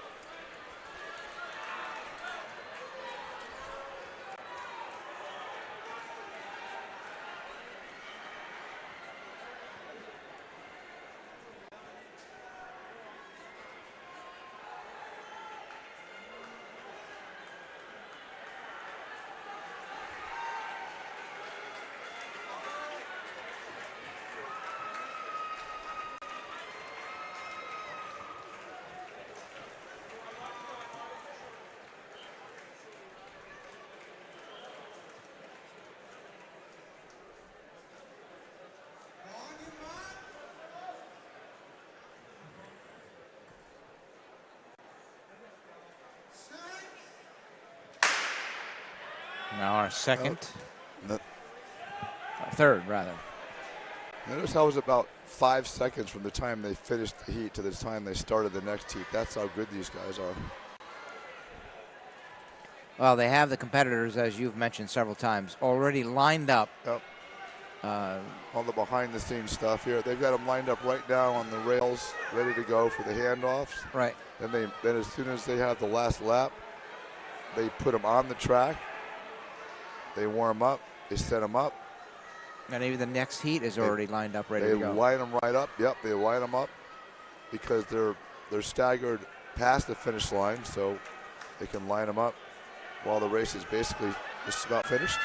[SPEAKER 1] Now our second, third rather.
[SPEAKER 2] Notice how it was about 5 seconds from the time they finished the heat to the time they started the next heat. That's how good these guys are.
[SPEAKER 1] Well, they have the competitors, as you've mentioned several times, already lined up.
[SPEAKER 2] Yep. All the behind-the-scenes stuff here. They've got them lined up right now on the rails, ready to go for the handoffs.
[SPEAKER 1] Right.
[SPEAKER 2] Then as soon as they have the last lap, they put them on the track. They warm up. They set them up.
[SPEAKER 1] And even the next heat is already lined up, ready to go.
[SPEAKER 2] They line them right up. Yep, they line them up because they're staggered past the finish line, so they can line them up while the race is basically just about finished.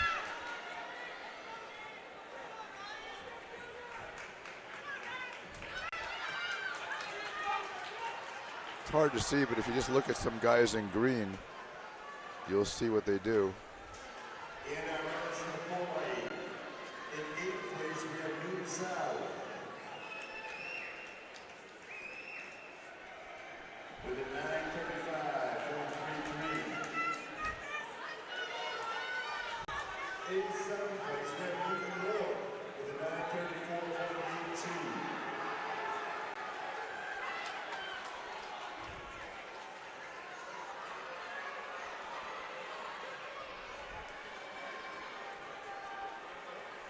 [SPEAKER 2] It's hard to see, but if you just look at some guys in green, you'll see what they do.
[SPEAKER 3] In our runners in the 4x8, in 8th place we have Newton South with a 9:35.33. In 7th place we have Newton North with a 9:34.82.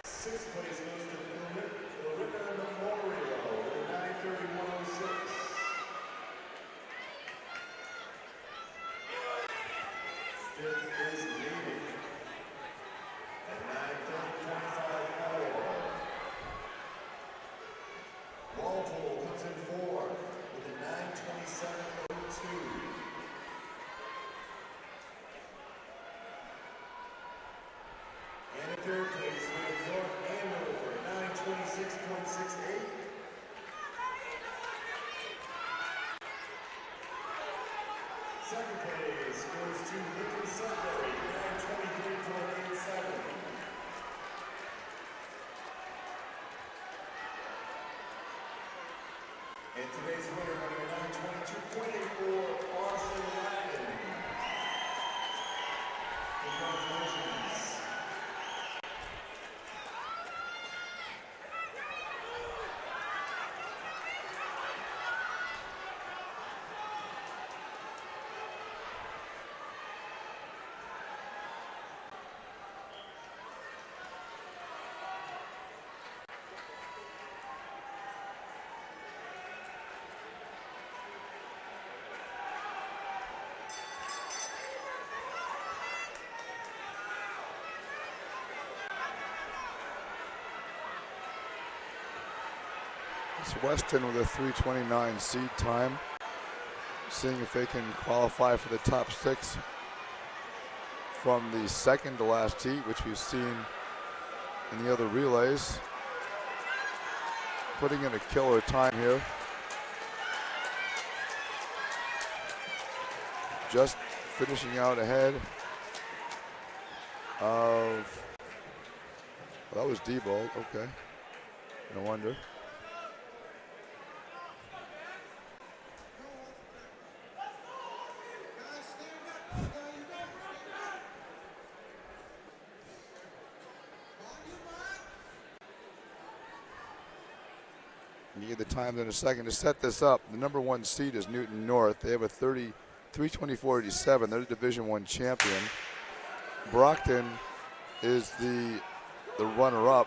[SPEAKER 3] Sixth place goes to Lorica Memorial with a 9:31.06. Fifth is Navy at 9:30.54. Walpole comes in fourth with a 9:27.02. And in third place, we have North Andover, 9:26.68. Second place goes to Lincoln Sudbury, 9:23.87. And today's winner, running a 9:22.84, Austin Latin.
[SPEAKER 2] It's Weston with a 3:29 seed time. Seeing if they can qualify for the top 6 from the second to last heat, which we've seen in the other relays. Putting in a killer time here. Just finishing out ahead of, well, that was D-Bolt, okay. No wonder. Give you the times in a second. To set this up, the number 1 seed is Newton North. They have a 3:24.87. They're the Division I champion. Brockton is the runner-up.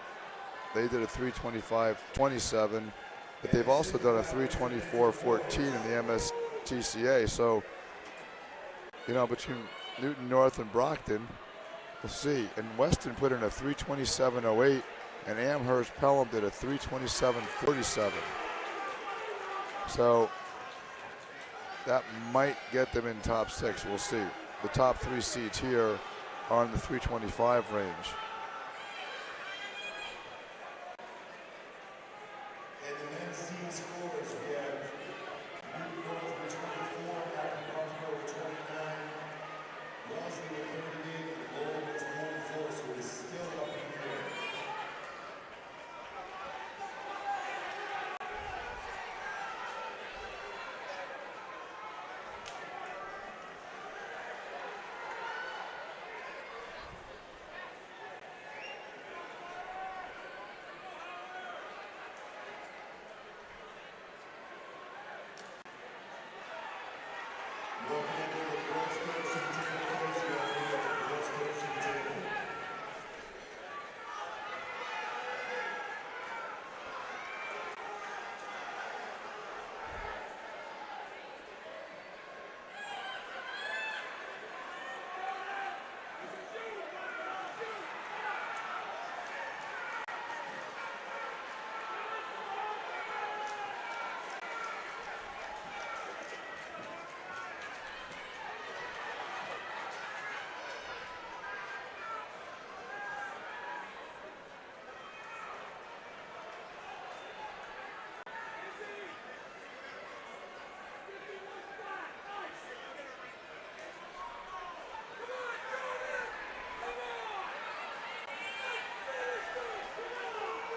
[SPEAKER 2] They did a 3:25.27, but they've also done a 3:24.14 in the MSTCA. So, you know, between Newton North and Brockton, we'll see. And Weston put in a 3:27.08. And Amherst Pelham did a 3:27.47. So that might get them in top 6. We'll see. The top 3 seeds here are in the 3:25 range.
[SPEAKER 3] And the men's team scores, we have Newton North with 24, Acton Parkville with 29, Wellesley with 38, and Lowell with 44, so it's still up in the air.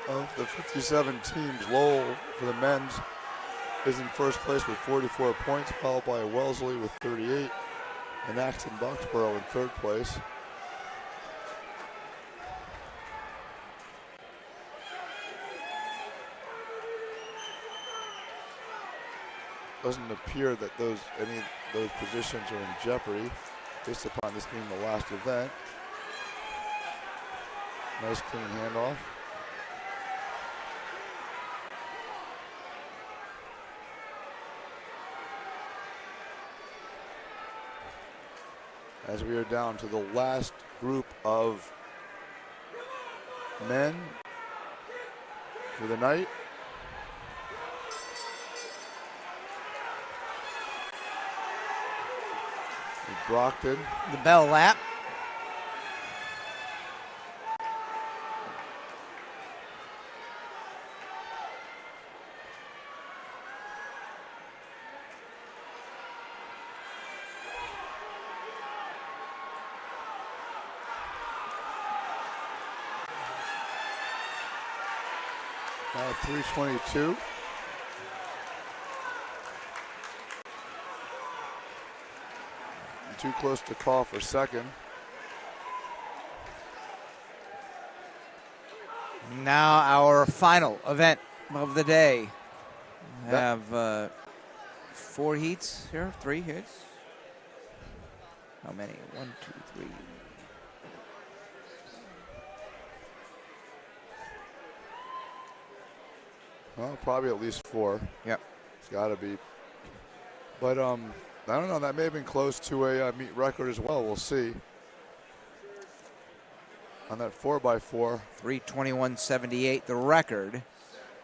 [SPEAKER 2] Of the 57 teams, Lowell for the men's is in first place with 44 points, followed by Wellesley with 38, and Axton Boxborough in third place. Doesn't appear that any of those positions are in jeopardy, based upon this being the last event. Nice clean handoff. As we are down to the last group of men for the night. Brockton.
[SPEAKER 1] The bell lap.
[SPEAKER 2] Now 3:22. Too close to call for second.
[SPEAKER 1] Now our final event of the day. We have 4 heats here, 3 hits. How many? 1, 2, 3.
[SPEAKER 2] Well, probably at least 4.
[SPEAKER 1] Yep.
[SPEAKER 2] It's got to be. But I don't know. That may have been close to a meet record as well. We'll see. On that 4x4.
[SPEAKER 1] 3:21.78. The record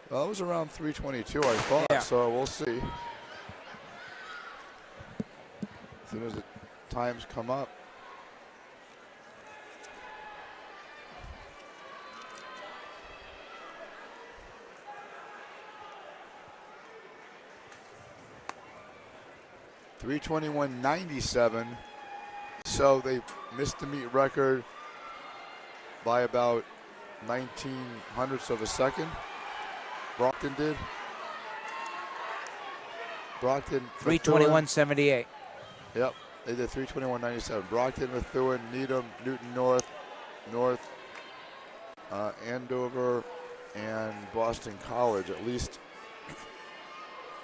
[SPEAKER 2] Well, it was around 3:22, I thought.
[SPEAKER 1] Yeah.
[SPEAKER 2] So we'll see. As soon as the times come up. .321.97. So they missed the meet record by about 19 hundredths of a second. Brockton did. Brockton.
[SPEAKER 1] 321.78.
[SPEAKER 2] Yep, they did 321.97. Brockton, Methuen, Needham, Newton North, Andover, and Boston College, at least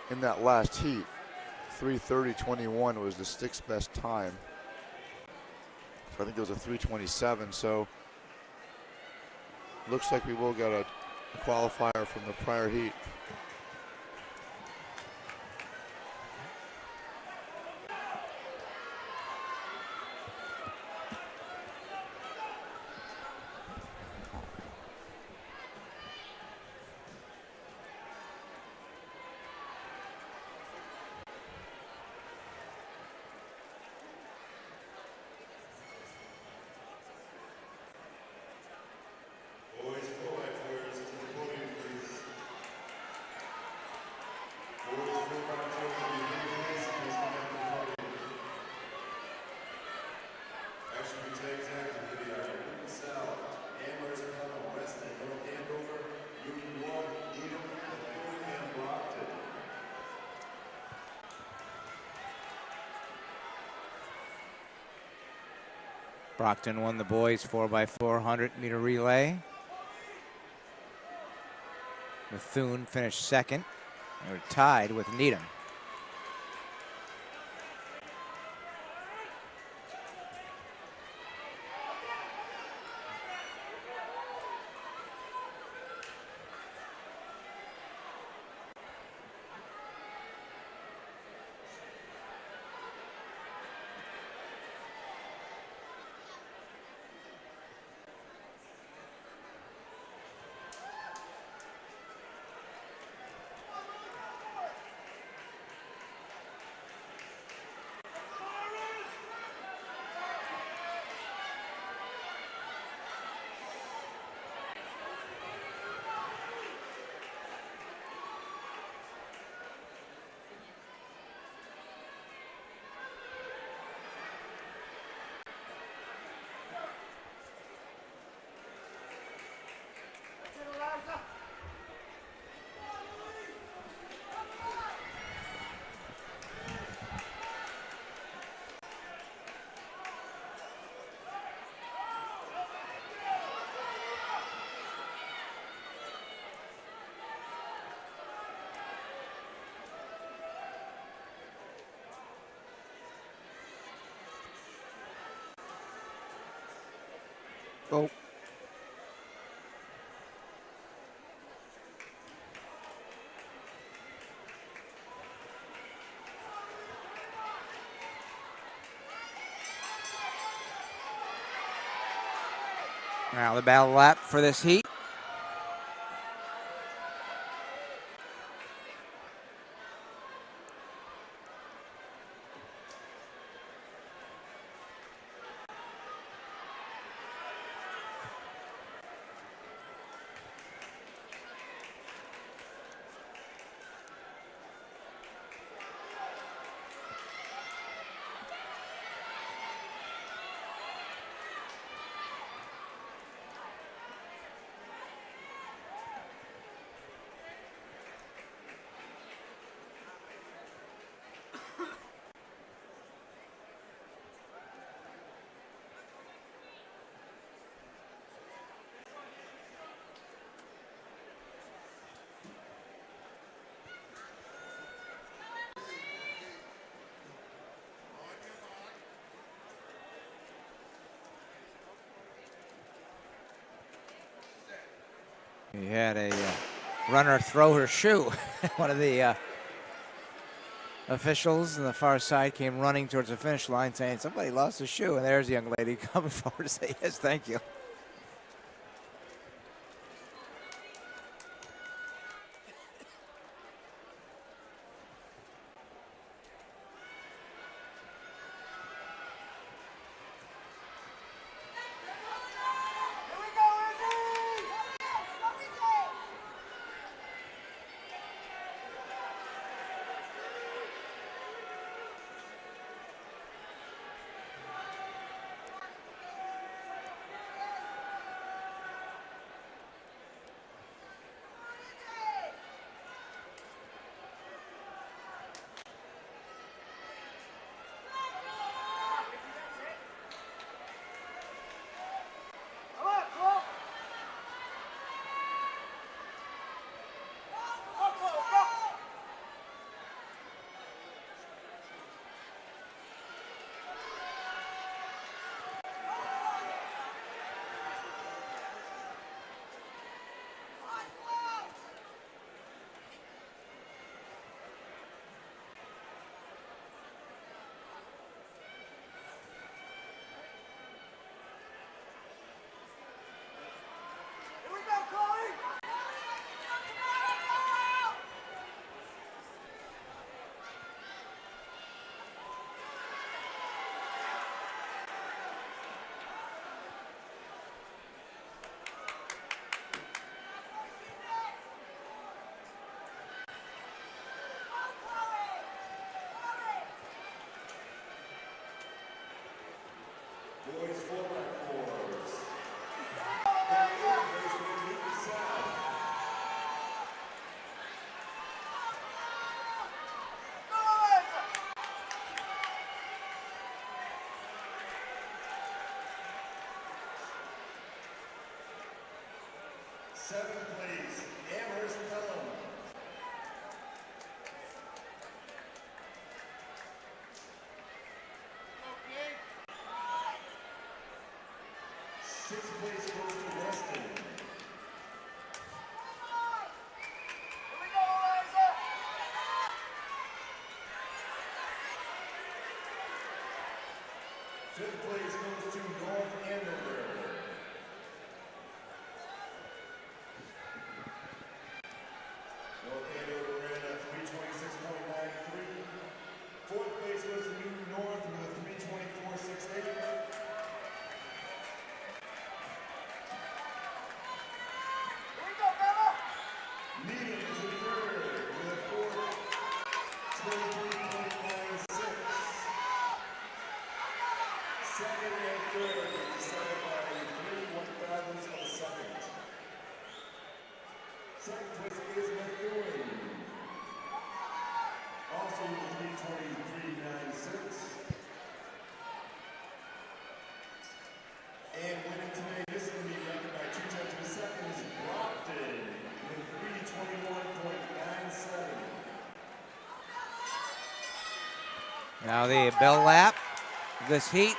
[SPEAKER 2] in that last heat. 3:30.21 was the sixth best time. So I think there was a 3:27. So looks like we will get a qualifier from the prior heat.
[SPEAKER 3] Boys 4x4s to the podium, please. Boys 4x4s to the please come up to the podium. Action be tags active video. Newton South, Amherst, Pelham, Weston, North Andover, Newton North, Needham, Methuen, and Brockton.
[SPEAKER 1] Brockton won the boys 4x400 meter relay. Methuen finished second. They were tied with Needham. Oh. Now the battle lap for this heat. He had a runner throw her shoe. One of the officials on the far side came running towards the finish line saying, somebody lost a shoe. And there's a young lady coming forward to say, yes, thank you.
[SPEAKER 3] Seventh place, Amherst Pelham. Sixth place goes to Weston. Fifth place goes to North Andover. North Andover ran a 326.93. Fourth place goes to Newton North with a 324.68. Needham is in third with a 423.96. Second and third is decided by 3 1/7 of a second. Second place is Methuen, also with a 323.96. And winning today, this is going to be reckoned by 2/10 of a second, is Brockton with 321.97.
[SPEAKER 1] Now the bell lap, this heat.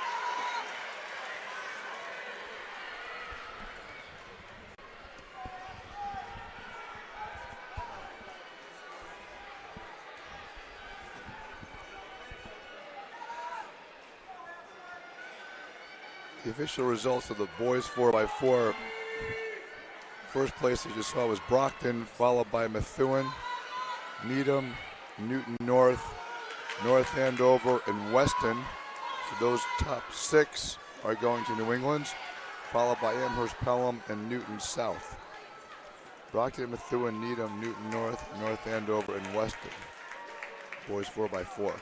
[SPEAKER 2] The official results of the boys 4x4. First place, as you saw, was Brockton, followed by Methuen, Needham, Newton North, North Andover, and Weston. So those top 6 are going to New England, followed by Amherst Pelham and Newton South. Brockton, Methuen, Needham, Newton North, North Andover, and Weston. Boys 4x4.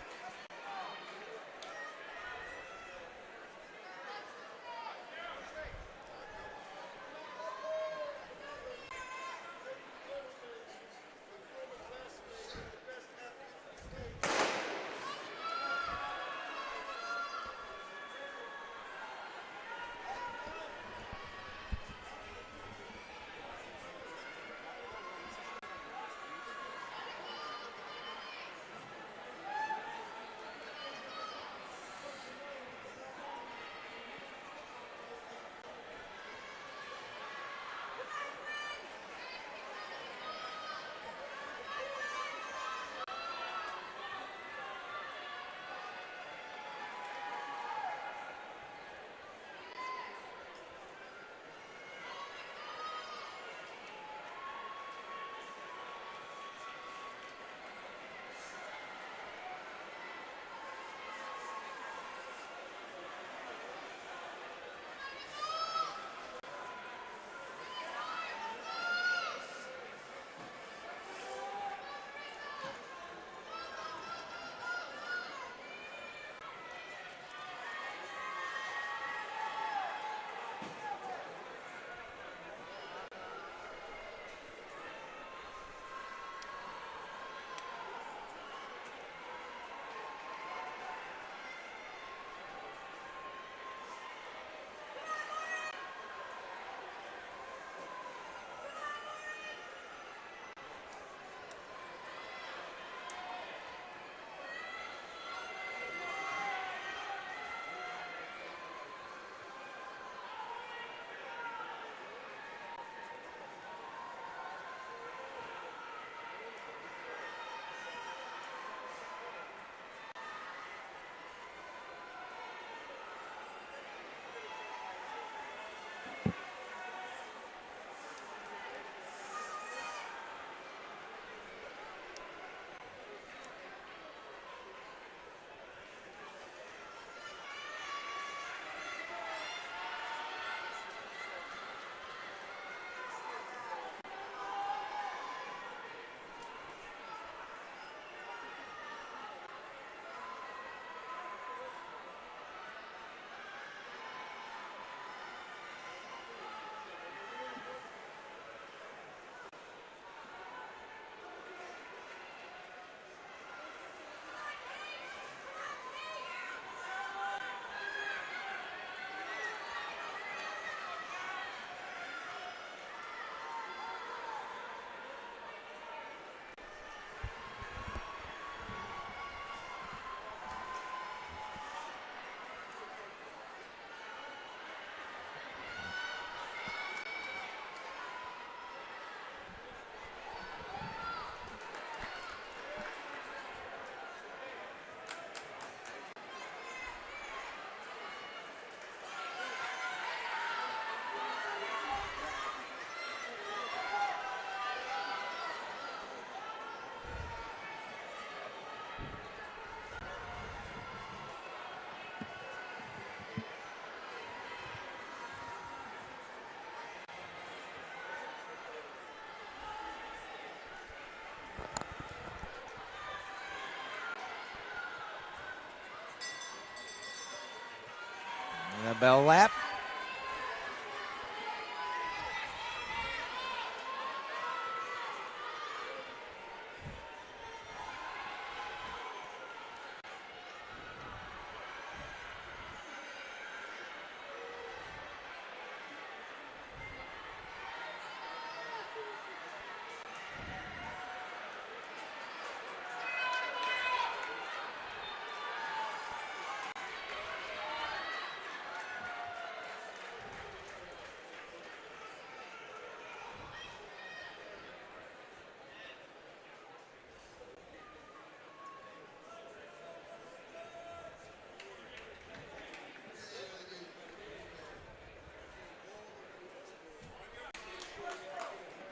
[SPEAKER 1] the bell lap.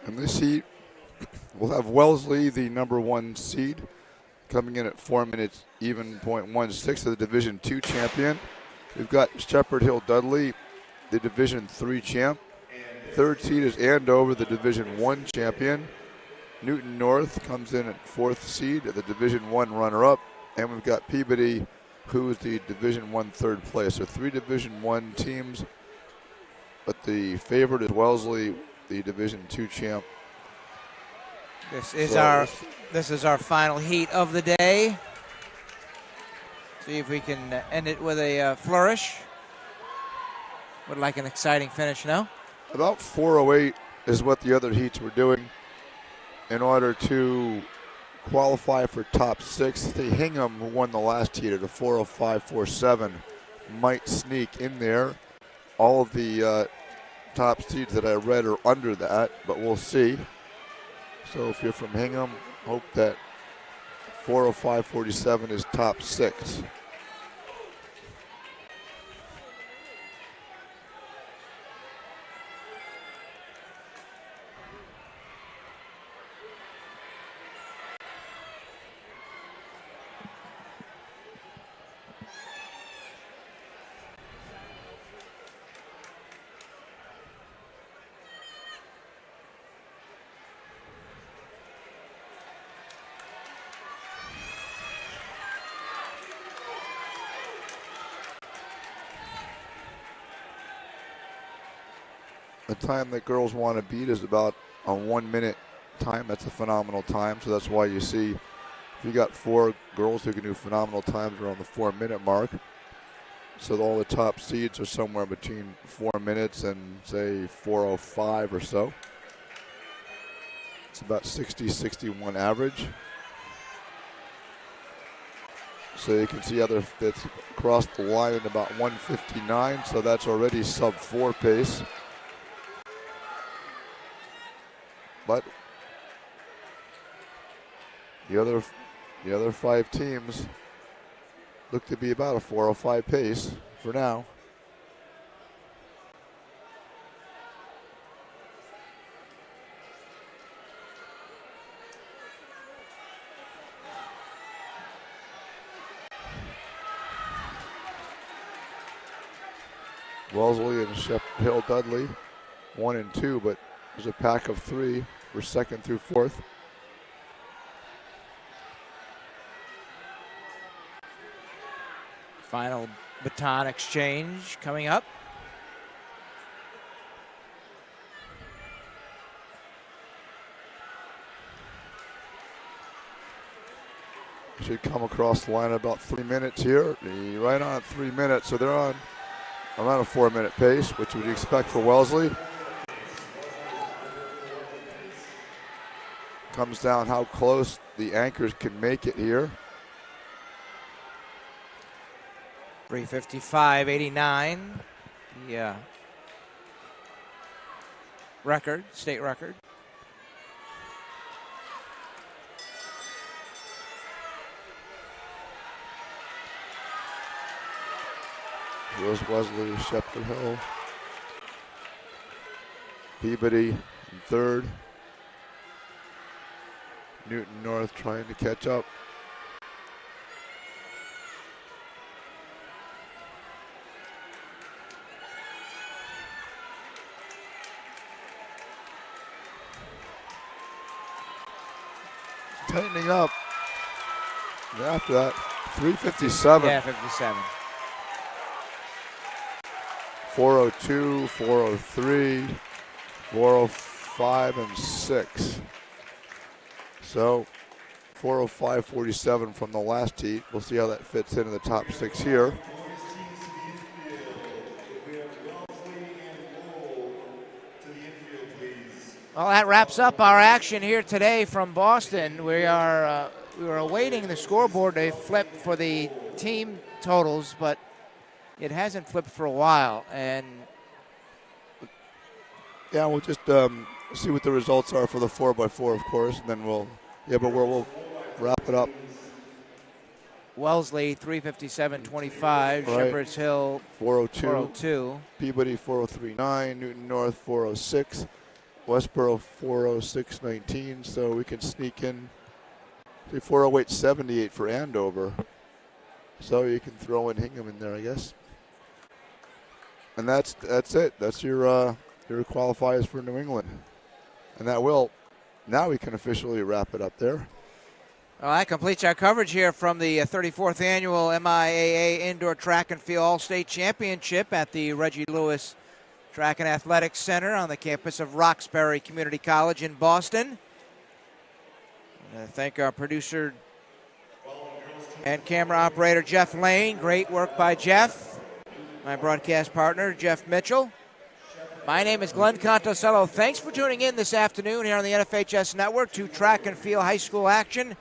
[SPEAKER 2] In this heat, we'll have Wellesley, the #1 seed, coming in at 4 minutes even .16 of the Division II champion. We've got Shepherd Hill Dudley, the Division III champ. Third seed is Andover, the Division I champion. Newton North comes in at 4th seed, the Division I runner-up. And we've got Peabody, who's the Division I third place. So 3 Division I teams, but the favorite is Wellesley, the Division II champ.
[SPEAKER 1] This is our final heat of the day. See if we can end it with a flourish. Would like an exciting finish, no?
[SPEAKER 2] About 4:08 is what the other heats were doing in order to qualify for top 6. The Hingham, who won the last heat at a 4:05.47, might sneak in there. All of the top seeds that I read are under that, but we'll see. So if you're from Hingham, hope that 4:05.47 is top 6. The time that girls want to beat is about a 1 minute time. That's a phenomenal time. So that's why you see if you got 4 girls who can do phenomenal times around the 4 minute mark. So all the top seeds are somewhere between 4 minutes and say 4:05 or so. It's about 60-61 average. So you can see other that's crossed the line at about 1:59. So that's already sub 4 pace. But the other 5 teams look to be about a 4:05 pace for now. Wellesley and Shepherd Hill Dudley, 1 and 2, but there's a pack of 3 for 2nd through 4th.
[SPEAKER 1] Final baton exchange coming up.
[SPEAKER 2] Should come across the line in about 3 minutes here. Right on 3 minutes, so they're on around a 4 minute pace, which would expect for Wellesley. Comes down how close the anchors can make it here.
[SPEAKER 1] 3:55.89, the record, state record.
[SPEAKER 2] Here's Wellesley, Shepherd Hill. Peabody in 3rd. Newton North trying to catch up. Tightening up. And after that, 3:57.
[SPEAKER 1] Yeah, 57.
[SPEAKER 2] 402, 403, 405, and 6. So 405.47 from the last heat. We'll see how that fits into the top 6 here.
[SPEAKER 1] Well, that wraps up our action here today from Boston. We were awaiting the scoreboard to flip for the team totals, but it hasn't flipped for a while. And
[SPEAKER 2] yeah, we'll just see what the results are for the 4x4, of course, and then we'll wrap it up.
[SPEAKER 1] Wellesley 357.25,
[SPEAKER 2] Right.
[SPEAKER 1] Shepherd's Hill
[SPEAKER 2] 402, Peabody 403.9, Newton North 406, Westboro 406.19. So we can sneak in 408.78 for Andover. So you can throw in Hingham in there, I guess. And that's it. That's your qualifiers for New England. And now we can officially wrap it up there.
[SPEAKER 1] Well, that completes our coverage here from the 34th Annual MIAA Indoor Track and Field All-State Championship at the Reggie Lewis Track and Athletics Center on the campus of Roxbury Community College in Boston. I thank our producer and camera operator, Jeff Lane. Great work by Jeff. My broadcast partner, Jeff Mitchell. My name is Glenn Contosello. Thanks for tuning in this afternoon here on the NFHS Network to Track and Field High School action